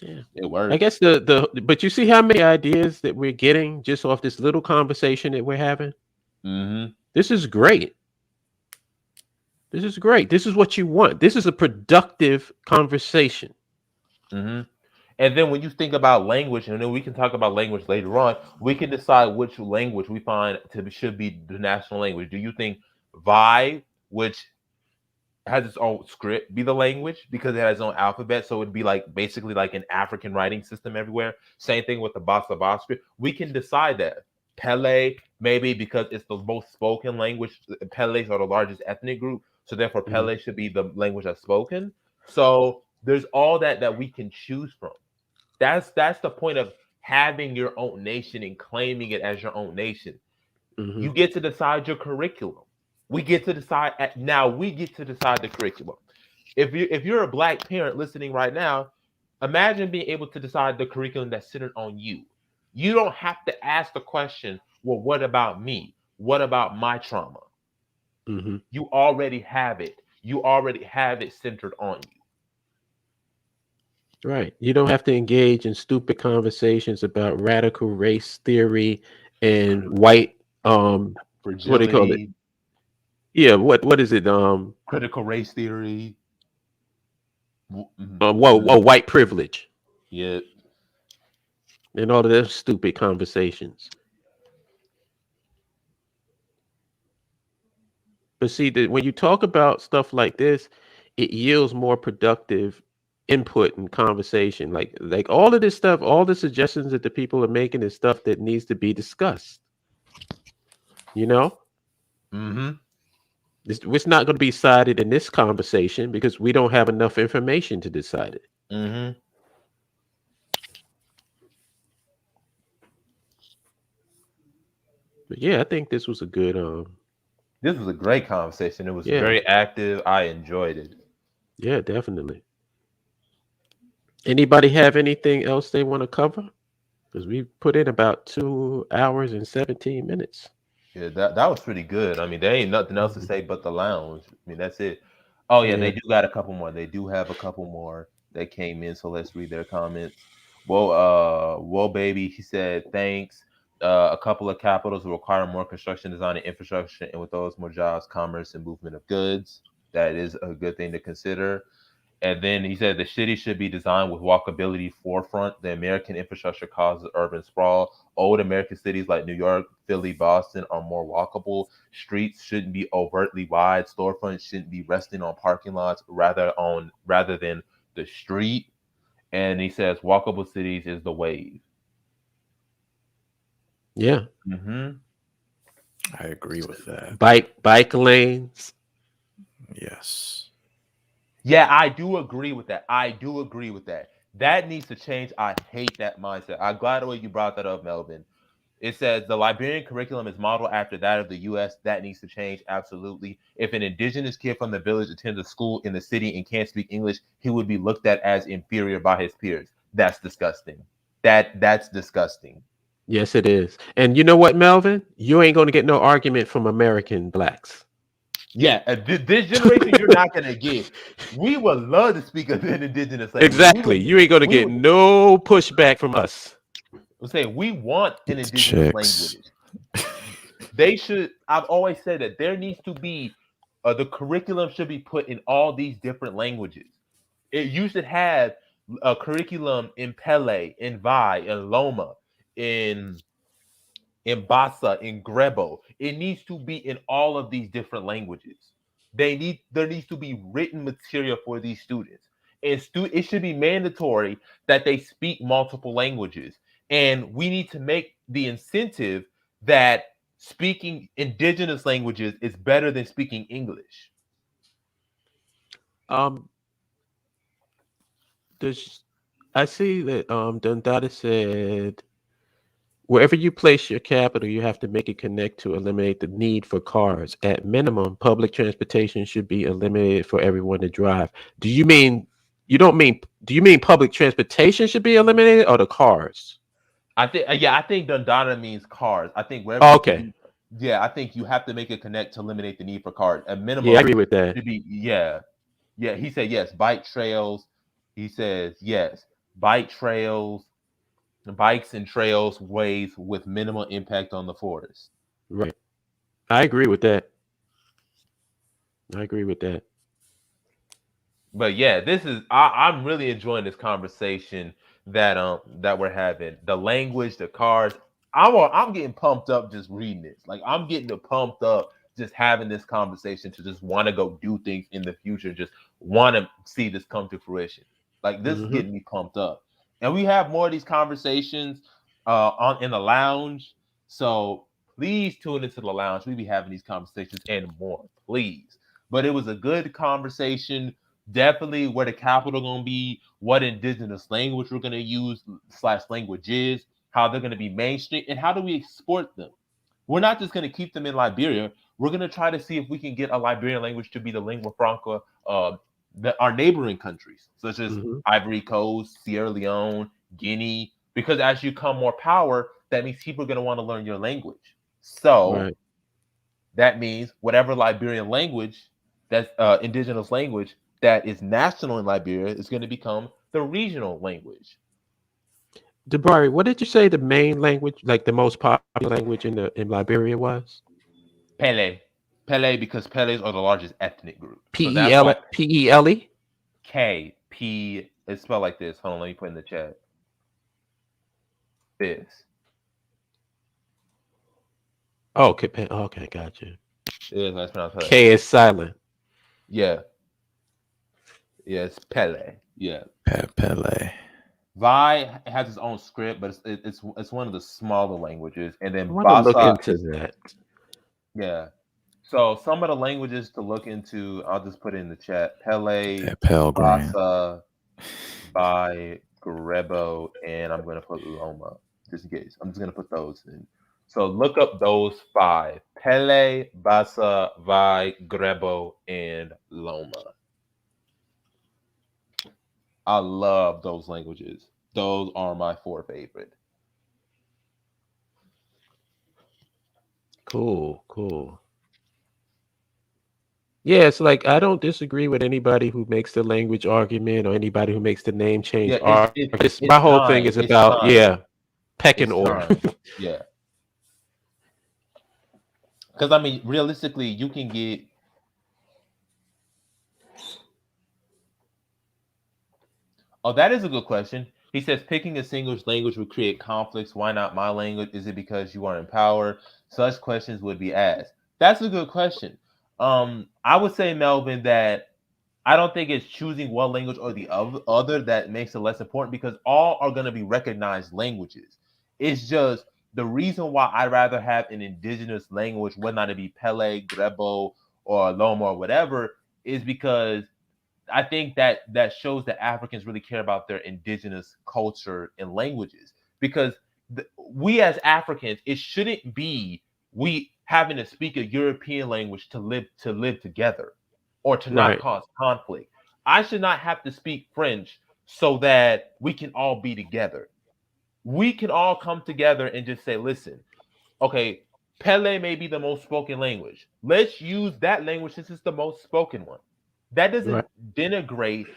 Yeah, It works. I guess but you see how many ideas that we're getting just off this little conversation that we're having. This is great. This is great. This is what you want. This is a productive conversation. And then when you think about language, and then we can talk about language later on, we can decide which language we find should be the national language. Do you think Vi, which has its own script, be the language because it has its own alphabet, so it'd be like basically like an African writing system everywhere? Same thing with the Bossa Bosque script. We can decide that. Pele, maybe because it's the most spoken language. Pele's are the largest ethnic group, so therefore Pele should be the language that's spoken. So there's all that we can choose from. That's the point of having your own nation and claiming it as your own nation. You get to decide your curriculum. We get to decide we get to decide the curriculum. If you're a Black parent listening right now, imagine being able to decide the curriculum that's centered on you. You don't have to ask the question, well, what about me? What about my trauma? You already have it. You already have it centered on you. Right. You don't have to engage in stupid conversations about radical race theory and white fragility. What do they call it? Yeah, what is it? Critical race theory. White privilege. Yeah. And all of those stupid conversations. But see, when you talk about stuff like this, it yields more productive input and conversation. Like all of this stuff, all the suggestions that the people are making is stuff that needs to be discussed. You know? It's not going to be decided in this conversation because we don't have enough information to decide it. But yeah, I think this was a good This was a great conversation. It was very active. I enjoyed it. Yeah, definitely. Anybody have anything else they want to cover? Because we put in about 2 hours and 17 minutes. Yeah, that was pretty good. I mean, there ain't nothing else to say but the lounge. I mean, that's it. Oh yeah, they do got a couple more. They do have a couple more that came in. So let's read their comments. Whoa, baby. He said thanks. A couple of capitals will require more construction design and infrastructure, and with those, more jobs, commerce, and movement of goods. That is a good thing to consider. And then he said the city should be designed with walkability forefront. The American infrastructure causes urban sprawl. Old American cities like New York, Philly, Boston are more walkable. Streets shouldn't be overtly wide. Storefronts shouldn't be resting on parking lots rather than the street. And he says walkable cities is the wave. Yeah. I agree with that. Bike lanes. Yes. Yeah, I do agree with that. That needs to change. I hate that mindset. I'm glad the way you brought that up, Melvin. It says the Liberian curriculum is modeled after that of the U.S. That needs to change, absolutely. If an indigenous kid from the village attends a school in the city and can't speak English, he would be looked at as inferior by his peers. That's disgusting. That's disgusting. Yes, it is. And you know what, Melvin? You ain't going to get no argument from American Blacks. Yeah, this generation you're not going to get. We would love to speak an indigenous language. Exactly. You ain't going to get no pushback from us. I'm saying we want an indigenous language. They should. I've always said that there needs to be the curriculum should be put in all these different languages. You should have a curriculum in Pele, in Vai, in Loma, in Bassa, in Grebo. It needs to be in all of these different languages. There needs to be written material for these students. And it should be mandatory that they speak multiple languages. And we need to make the incentive that speaking indigenous languages is better than speaking English. I see that Dundada said Wherever you place your capital, you have to make it connect to eliminate the need for cars. At minimum, public transportation should be eliminated for everyone to drive. Do you mean you don't mean? Do you mean public transportation should be eliminated or the cars? I think I think Dundana means cars. I think wherever Oh, you okay. see, yeah, I think you have to make a connect to eliminate the need for cars. At Yeah, I minimum, agree with it that. should be yeah. He said yes. Bike trails. He says yes. Bike trails, bikes and trails, ways with minimal impact on the forest. Right. I agree with that. I agree with that. But yeah, I'm really enjoying this conversation that we're having. The language, the cars. I'm getting pumped up just reading this. Like I'm getting pumped up just having this conversation to just want to go do things in the future, just want to see this come to fruition. Like this is Hmm. getting me pumped up. And we have more of these conversations on in the lounge. So please tune into the lounge. We be having these conversations and more, please. But it was a good conversation. Definitely where the capital gonna be, what indigenous language we're gonna use / languages, how they're gonna be mainstream, and how do we export them. We're not just gonna keep them in Liberia. We're gonna try to see if we can get a Liberian language to be the lingua franca of our neighboring countries, such as Hmm. Ivory Coast, Sierra Leone, Guinea. Because as you come more power, that means people are gonna want to learn your language. So Right. that means whatever Liberian language that's indigenous language that is national in Liberia is going to become the regional language. Debari, what did you say the main language, like the most popular language in Liberia was? Pele. Pele, because Peles are the largest ethnic group. So P E that's L why P E L E. K, P, it's spelled like this. Hold on, let me put in the chat. This. Oh, okay. Okay, gotcha. It is nice pronounced Pele. K is silent. Yeah. Yeah, it's Pele. Yeah. Pele. Vi has its own script, but it's one of the smaller languages. And I then want to look Basa into is that. yeah. So some of the languages to look into, I'll just put it in the chat. Pele, Pelgrim. Basa, Bai, Grebo, and I'm gonna put Loma just in case. I'm just gonna put those in. So look up those 5: Pele, Basa, Vai, Grebo, and Loma. I love those languages. Those are my 4 favorite. Cool, cool. Yeah, it's like I don't disagree with anybody who makes the language argument or anybody who makes the name change Yeah, argument. My whole thing is it's about time. pecking It's order. time. Yeah. Because I mean, realistically, you can get. Oh, that is a good question. He says picking a single language would create conflicts. Why not my language? Is it because you are in power? Such questions would be asked. That's a good question. I would say, Melvin, that I don't think it's choosing one language or the other that makes it less important because all are going to be recognized languages. It's just the reason why I'd rather have an indigenous language, whether not it be Pele, Grebo, or Loma or whatever, is because I think that shows that Africans really care about their indigenous culture and languages. Because we as Africans, it shouldn't be we having to speak a European language to live together or to not Right. cause conflict. I should not have to speak French so that we can all be together. We can all come together and just say, listen, okay, Pele may be the most spoken language. Let's use that language since it's the most spoken one. That Right. doesn't denigrate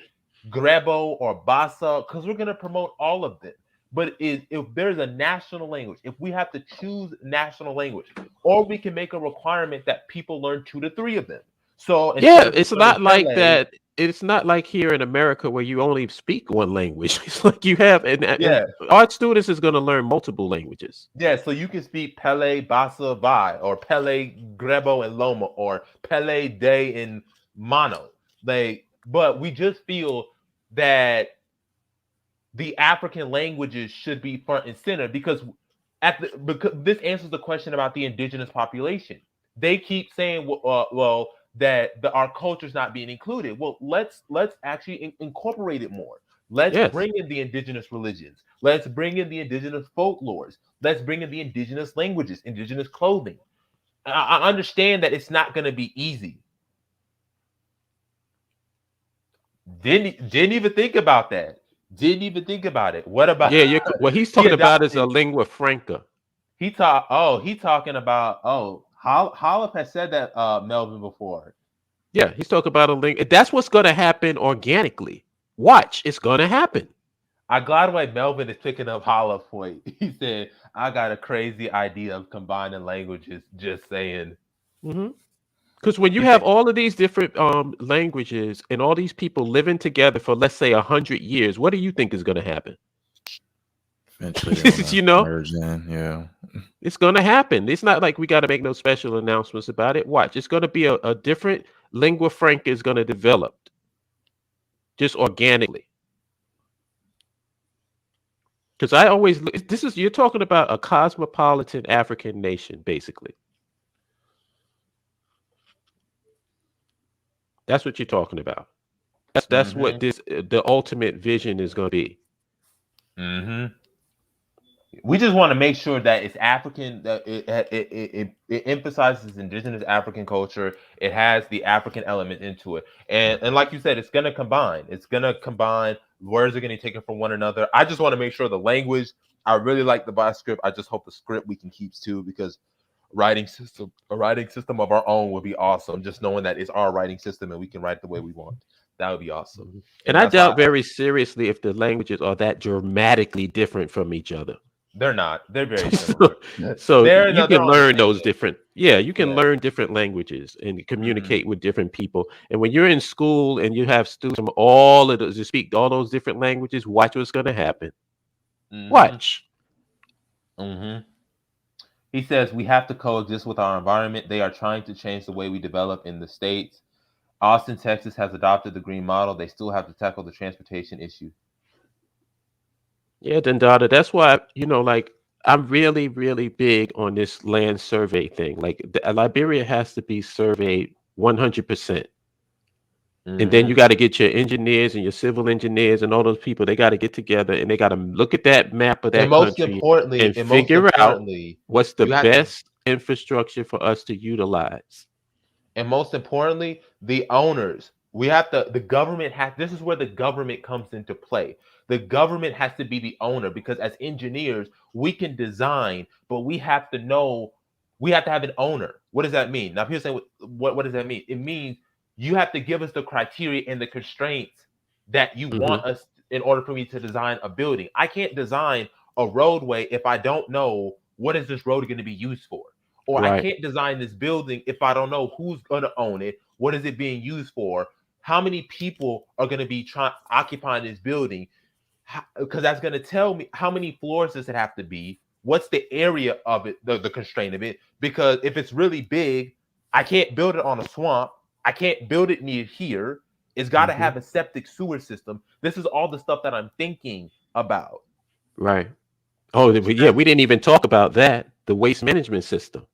Grebo or Basa because we're going to promote all of them. But if there's a national language, if we have to choose national language, or we can make a requirement that people learn 2 to 3 of them. So instead Yeah, of it's learning not like Pele, that. It's not like here in America where you only speak one language. It's like you have, and yeah, our students is going to learn multiple languages. yeah, so you can speak Pele, Basa, Vai, or Pele, Grebo, and Loma, or Pele, De, and Mono. But we just feel that the African languages should be front and center because because this answers the question about the indigenous population. They keep saying, that our culture is not being included. Well, let's actually incorporate it more. Let's Yes. bring in the indigenous religions. Let's bring in the indigenous folklores. Let's bring in the indigenous languages, indigenous clothing. I understand that it's not going to be easy. Didn't even think about that. Didn't even think about it. What about? Yeah, what he's he talking about is a adopted? lingua franca. He talking about. Hollip has said that Melvin before. Yeah, he's talking about a lingua. That's what's going to happen organically. Watch, it's going to happen. I'm glad why Melvin is picking up Hollip's point. He said, "I got a crazy idea of combining languages." Just saying. Because when you have all of these different languages and all these people living together for, let's say, 100 years, what do you think is going to happen? Eventually, they're gonna You know, merge in. Yeah. it's going to happen. It's not like we got to make no special announcements about it. Watch, it's going to be a different lingua franca is going to develop just organically. Because I always, you're talking about a cosmopolitan African nation, basically. That's what you're talking about. That's what the ultimate vision is going to be. We just want to make sure that it's African, that it emphasizes indigenous African culture. It has the African element into it, and like you said, it's gonna combine. It's gonna combine. Words are gonna take it from one another. I just want to make sure the language. I really like the bio script. I just hope the script we can keep too, because a writing system of our own would be awesome. Just knowing that it's our writing system and we can write the way we want. That would be awesome. And I doubt very seriously if the languages are that dramatically different from each other. They're not. They're very similar. So they're you can learn those different. Yeah, you can Yeah. learn different languages and communicate with different people. And when you're in school and you have students from all of those to speak all those different languages, watch what's going to happen. Watch. He says we have to coexist with our environment. They are trying to change the way we develop in the States. Austin, Texas has adopted the green model. They still have to tackle the transportation issue. Yeah, Dendada. That's why, like, I'm really, really big on this land survey thing. Like, Liberia has to be surveyed 100%. And then you got to get your engineers and your civil engineers and all those people. They got to get together and they got to look at that map of that And most country importantly, and figure out what's the best infrastructure for us to utilize. And most importantly, the owners. The government this is where the government comes into play. The government has to be the owner, because as engineers, we can design, but we have to have an owner. What does that mean? Now, people say, what does that mean? It means you have to give us the criteria and the constraints that you want us in order for me to design a building. I can't design a roadway if I don't know what is this road going to be used for. Or I can't design this building if I don't know who's going to own it. What is it being used for? How many people are going to be occupying this building? Because that's going to tell me how many floors does it have to be? What's the area of it, the constraint of it? Because if it's really big, I can't build it on a swamp. I can't build it near here. It's got to have a septic sewer system. This is all the stuff that I'm thinking about. Right. Oh, yeah, we didn't even talk about that. The waste management system.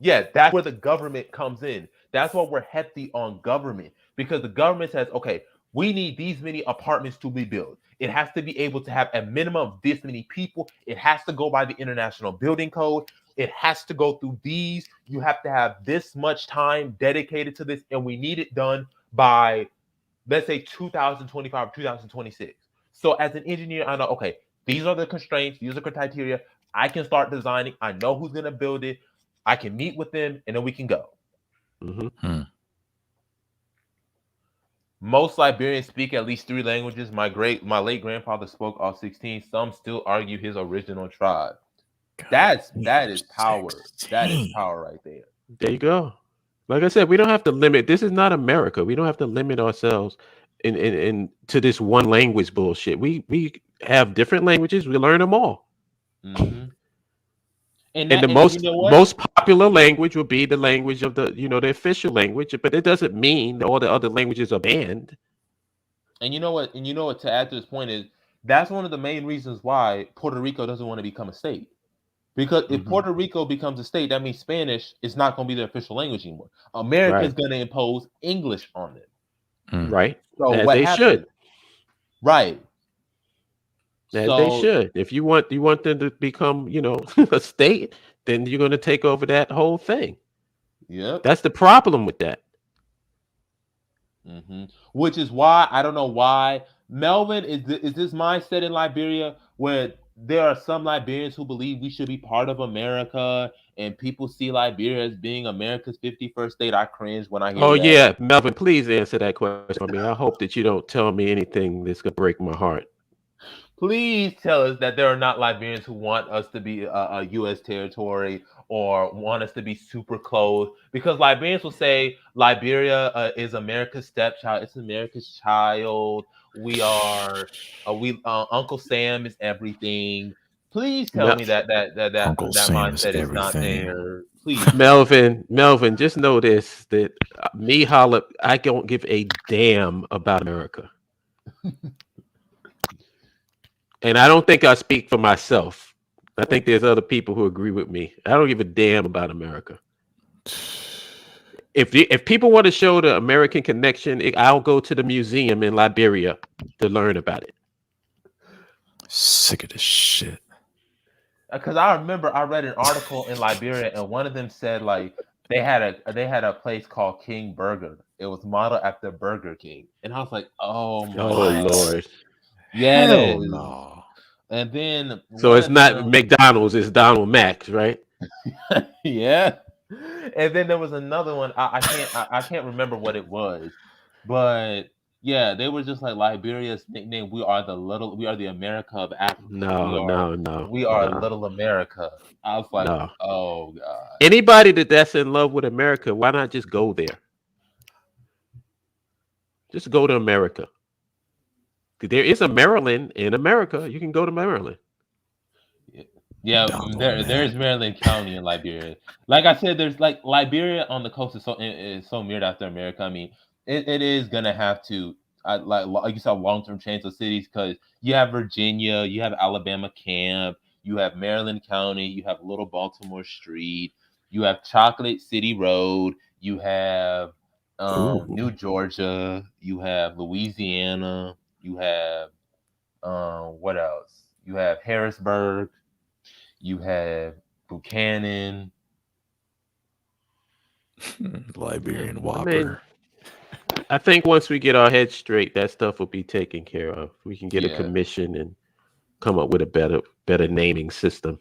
Yeah, that's where the government comes in. That's why we're hefty on government, because the government says, okay, we need these many apartments to be built. It has to be able to have a minimum of this many people. It has to go by the International Building Code. It has to go through these. You have to have this much time dedicated to this, and we need it done by, let's say, 2025 or 2026. So as an engineer, I know, okay, these are the constraints. These are the criteria. I can start designing. I know who's going to build it. I can meet with them, and then we can go. Most Liberians speak at least 3 languages. My late grandfather spoke all 16. Some still argue his original tribe. That is power. 16. That is power right there. There you go. Like I said, we don't have to limit. This is not America. We don't have to limit ourselves in to this one language bullshit. We have different languages. We learn them all. And the most popular language would be the language of the official language, but it doesn't mean that all the other languages are banned. And you know what? To add to this point is, that's one of the main reasons why Puerto Rico doesn't want to become a state. Because if Puerto Rico becomes a state, that means Spanish is not going to be their official language anymore. America is going to impose English on them. Right. So as what they happens? should. Right. As they So, should. If you want them to become, a state, then you're going to take over that whole thing. yep. That's the problem with that. Which is why I don't know why Melvin is this mindset in Liberia where there are some Liberians who believe we should be part of America, and people see Liberia as being America's 51st state. I cringe when I hear Oh that. yeah, Melvin, please answer that question for me. I hope that you don't tell me anything that's going to break my heart. Please tell us that there are not Liberians who want us to be a U.S. territory or want us to be super close. Because Liberians will say Liberia is America's stepchild. It's America's child. We are, Uncle Sam is everything. Please tell Mel- me that Uncle Sam is mindset is not everything. there. Please. Melvin, just know this: that me, Holla, I don't give a damn about America. And I don't think I speak for myself. I think there's other people who agree with me. I don't give a damn about America. If people want to show the American connection, I'll go to the museum in Liberia to learn about it. Sick of this shit. Because I remember I read an article in Liberia, and one of them said like they had a place called King Burger. It was modeled after Burger King, and I was like, oh my, Lord! yeah, it Hell is. no. And then So it's not McDonald's; it's Donald Max, right? yeah. And then there was another one. I can't remember what it was, but yeah, they were just like Liberia's nickname. We are the America of Africa. No. We are Little America. I was like, No. oh god. Anybody that's in love with America, why not just go there? Just go to America. There is a Maryland in America. You can go to Maryland. Yeah, Donald there's Maryland County in Liberia. Like I said, there's like Liberia on the coast is so mirrored after America. I mean, it is gonna have to like you saw long-term change of cities because you have Virginia, you have Alabama Camp, you have Maryland County, you have Little Baltimore Street, you have Chocolate City Road, you have New Georgia, you have Louisiana, you have what else? You have Harrisburg. You have Buchanan. Liberian Whopper. I mean, I think once we get our heads straight, that stuff will be taken care of. We can get a commission and come up with a better naming system.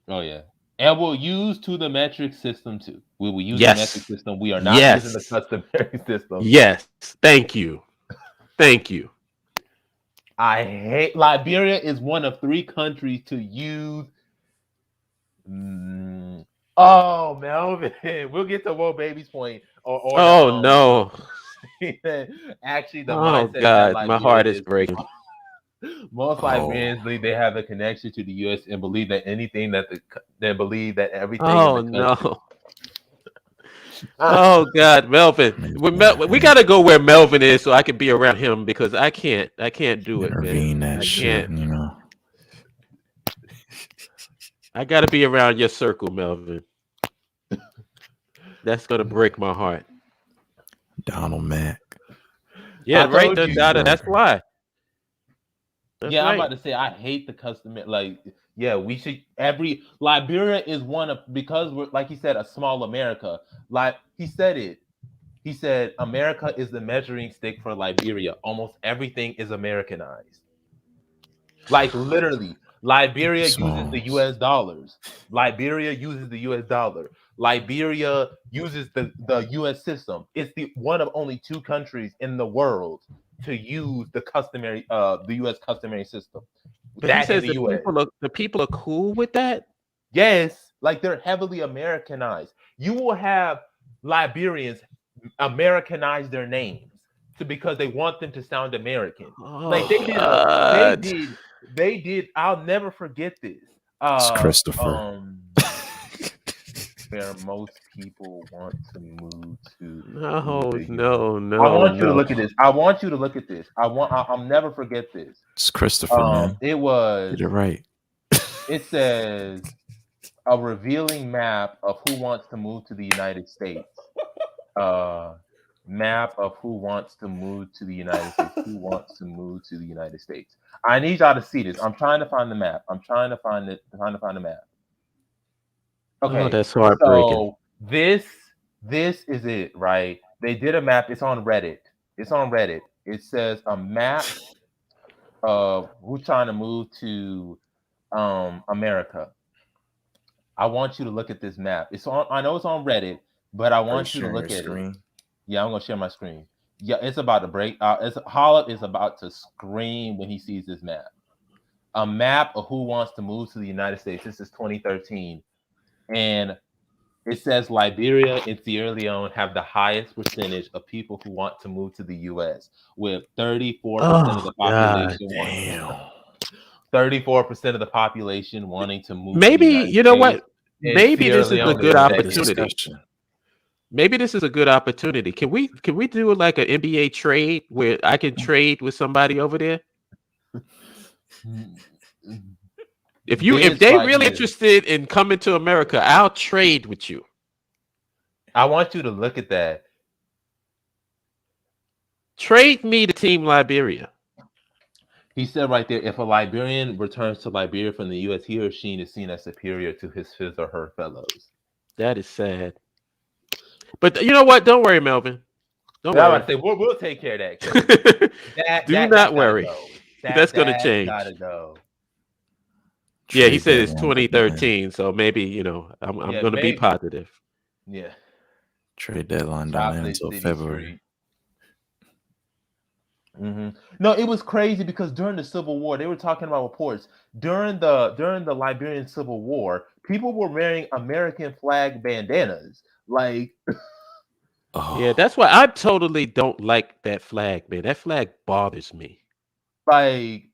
Oh yeah, and we'll use the metric system too. We will use the metric system. We are not using the customary system. Yes, thank you. I hate Liberia is one of 3 countries to use. Oh, Melvin, we'll get to Whoa Baby's point. Oh no! Actually, the Oh mindset God, that my heart is breaking. Most Liberians believe they have a connection to the U.S. and believe that anything they believe that everything. Oh in the country. no! Oh God, Melvin, we got to go where Melvin is so I can be around him because I can't do it, Intervene man. that shit, you know. I got to be around your circle, Melvin. That's gonna break my heart. Donald Mack. Yeah, right. That's why. Yeah, I'm about to say I hate the custom. Like, yeah, we should Liberia is one of because we're like he said a small America. Like he said it. He said America is the measuring stick for Liberia. Almost everything is Americanized. Like literally, Liberia uses the US dollars. Liberia uses the US dollar. Liberia uses the US system. It's the one of only 2 countries in the world to use the US customary system. But he says the people are cool with that? Yes, like they're heavily Americanized. You will have Liberians Americanize their names because they want them to sound American. Like they did. I'll never forget this. It's Christopher. Where most people want to move to. No. I want you to look at this. I'll never forget this. It's Christopher, man. It was. Get it right. It says a revealing map of who wants to move to the United States. map of who wants to move to the United States. Who wants to move to the United States? I need y'all to see this. I'm trying to find the map. I'm trying to find it. Trying to find the map. Oh, Okay, that's heartbreaking. so this is it, right? They did a map. It's on Reddit. It's on Reddit. It says a map of who's trying to move to America. I want you to look at this map. It's on. I know it's on Reddit, but I Are you want you to sharing look your at it. screen? Yeah, I'm gonna share my screen. Yeah, it's about to break. Hollip is about to scream when he sees this map. A map of who wants to move to the United States. This is 2013, and it says Liberia and Sierra Leone have the highest percentage of people who want to move to the U.S. with 34% of the population wanting. 34% of the population wanting to move to the Maybe, United you know States. what? And Maybe Sierra this is a Leone good is Open second. opportunity. discussion. Maybe this is a good opportunity. Can we do like an NBA trade where I can trade with somebody over there? If Bids they right really here. interested in coming to America, I'll trade with you. I want you to look at that. Trade me to Team Liberia. He said right there, if a Liberian returns to Liberia from the U.S., he or she is seen as superior to his or her fellows. That is sad. But you know what? Don't worry, Melvin. Don't I worry. would say we'll take care of that. 'Cause Do not that's worry. gotta go. That's going to That's change. gotta go. Yeah, he Trade said it's deadline demand. 2013, so maybe I'm Yeah, going to be maybe. positive. Yeah. Trade deadline don't end Chocolate until City February. Street. No, it was crazy because during the Civil War, they were talking about reports during the Liberian Civil War. People were wearing American flag bandanas, like Oh, Yeah, that's why I totally don't like that flag, man. That flag bothers me. like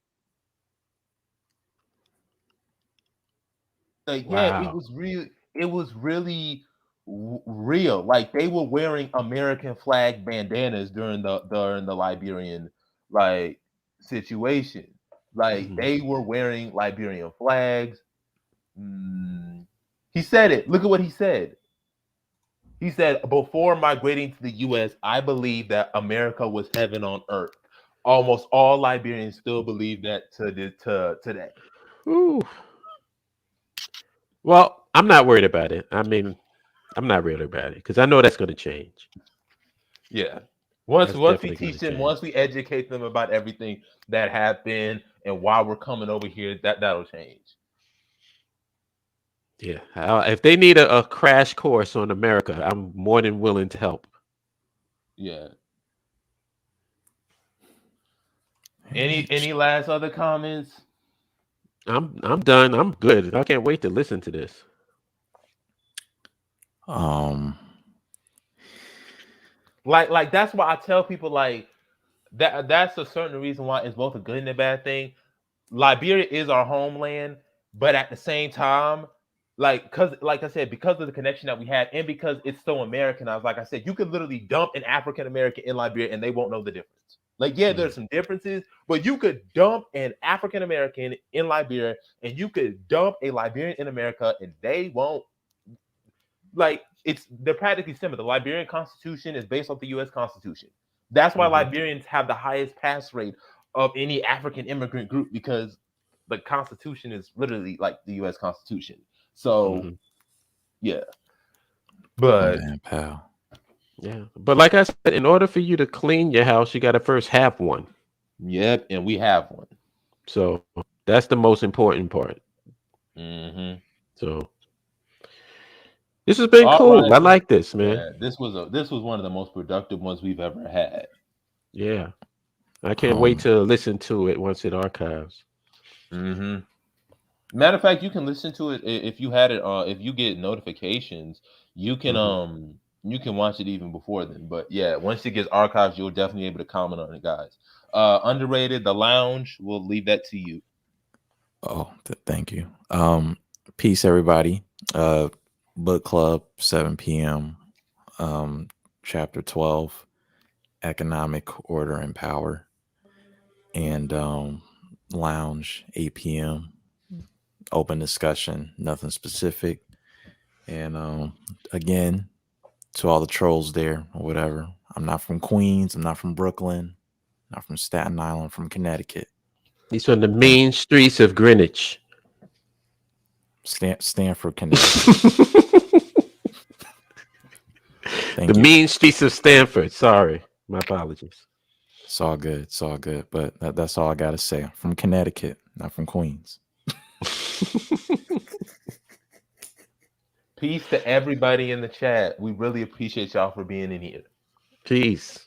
yeah, it Wow. was real. It was really real. Like they were wearing American flag bandanas during the Liberian like situation. Like Mhm. they were wearing Liberian flags. He said it. Look at what he said. He said, before migrating to the U.S., I believe that America was heaven on earth. Almost all Liberians still believe that to today. Ooh. Well, I'm not worried about it. I mean, I'm not worried about it because I know that's going to change. Yeah. Once That's we definitely going to teach them, change. once we educate them about everything that happened and why we're coming over here, that'll change. Yeah. If they need a crash course on America, I'm more than willing to help. Yeah. Any last other comments? I'm done. I'm good. I can't wait to listen to this. Like that's why I tell people like that's a certain reason why it's both a good and a bad thing. Liberia is our homeland, but at the same time, because like I said, because of the connection that we have, and because it's so Americanized, like I said, you could literally dump an African American in Liberia and they won't know the difference. Like, yeah, there's some differences, but you could dump an African American in Liberia and you could dump a Liberian in America and they won't. Like, they're practically similar. The Liberian Constitution is based off the U.S. Constitution. That's why Liberians have the highest pass rate of any African immigrant group, because the Constitution is literally like the U.S. Constitution. So, yeah. But man, pal. Yeah. But like I said, in order for you to clean your house, you got to first have one. Yep, and we have one. So that's the most important part. So this has been cool. Right. I like this, man. Yeah, this was one of the most productive ones we've ever had. Yeah. I can't wait to listen to it once it archives. Matter of fact, you can listen to it if you had it. If you get notifications, you can watch it even before then. But yeah, once it gets archived, you'll definitely be able to comment on it, guys. Underrated, The Lounge. We'll leave that to you. Oh, thank you. Peace, everybody. Book club, 7 p.m. Chapter 12, Economic Order and Power, and lounge, 8 p.m. Open discussion, nothing specific. And again, to all the trolls there or whatever, I'm not from Queens. I'm not from Brooklyn. Not from Staten Island. I'm from Connecticut. He's from the mean streets of Greenwich. Stanford, Connecticut. Thank The you. mean streets of Stanford. Sorry. My apologies. It's all good. It's all good. But that's all I got to say. I'm from Connecticut, not from Queens. Peace to everybody in the chat. We really appreciate y'all for being in here. Peace.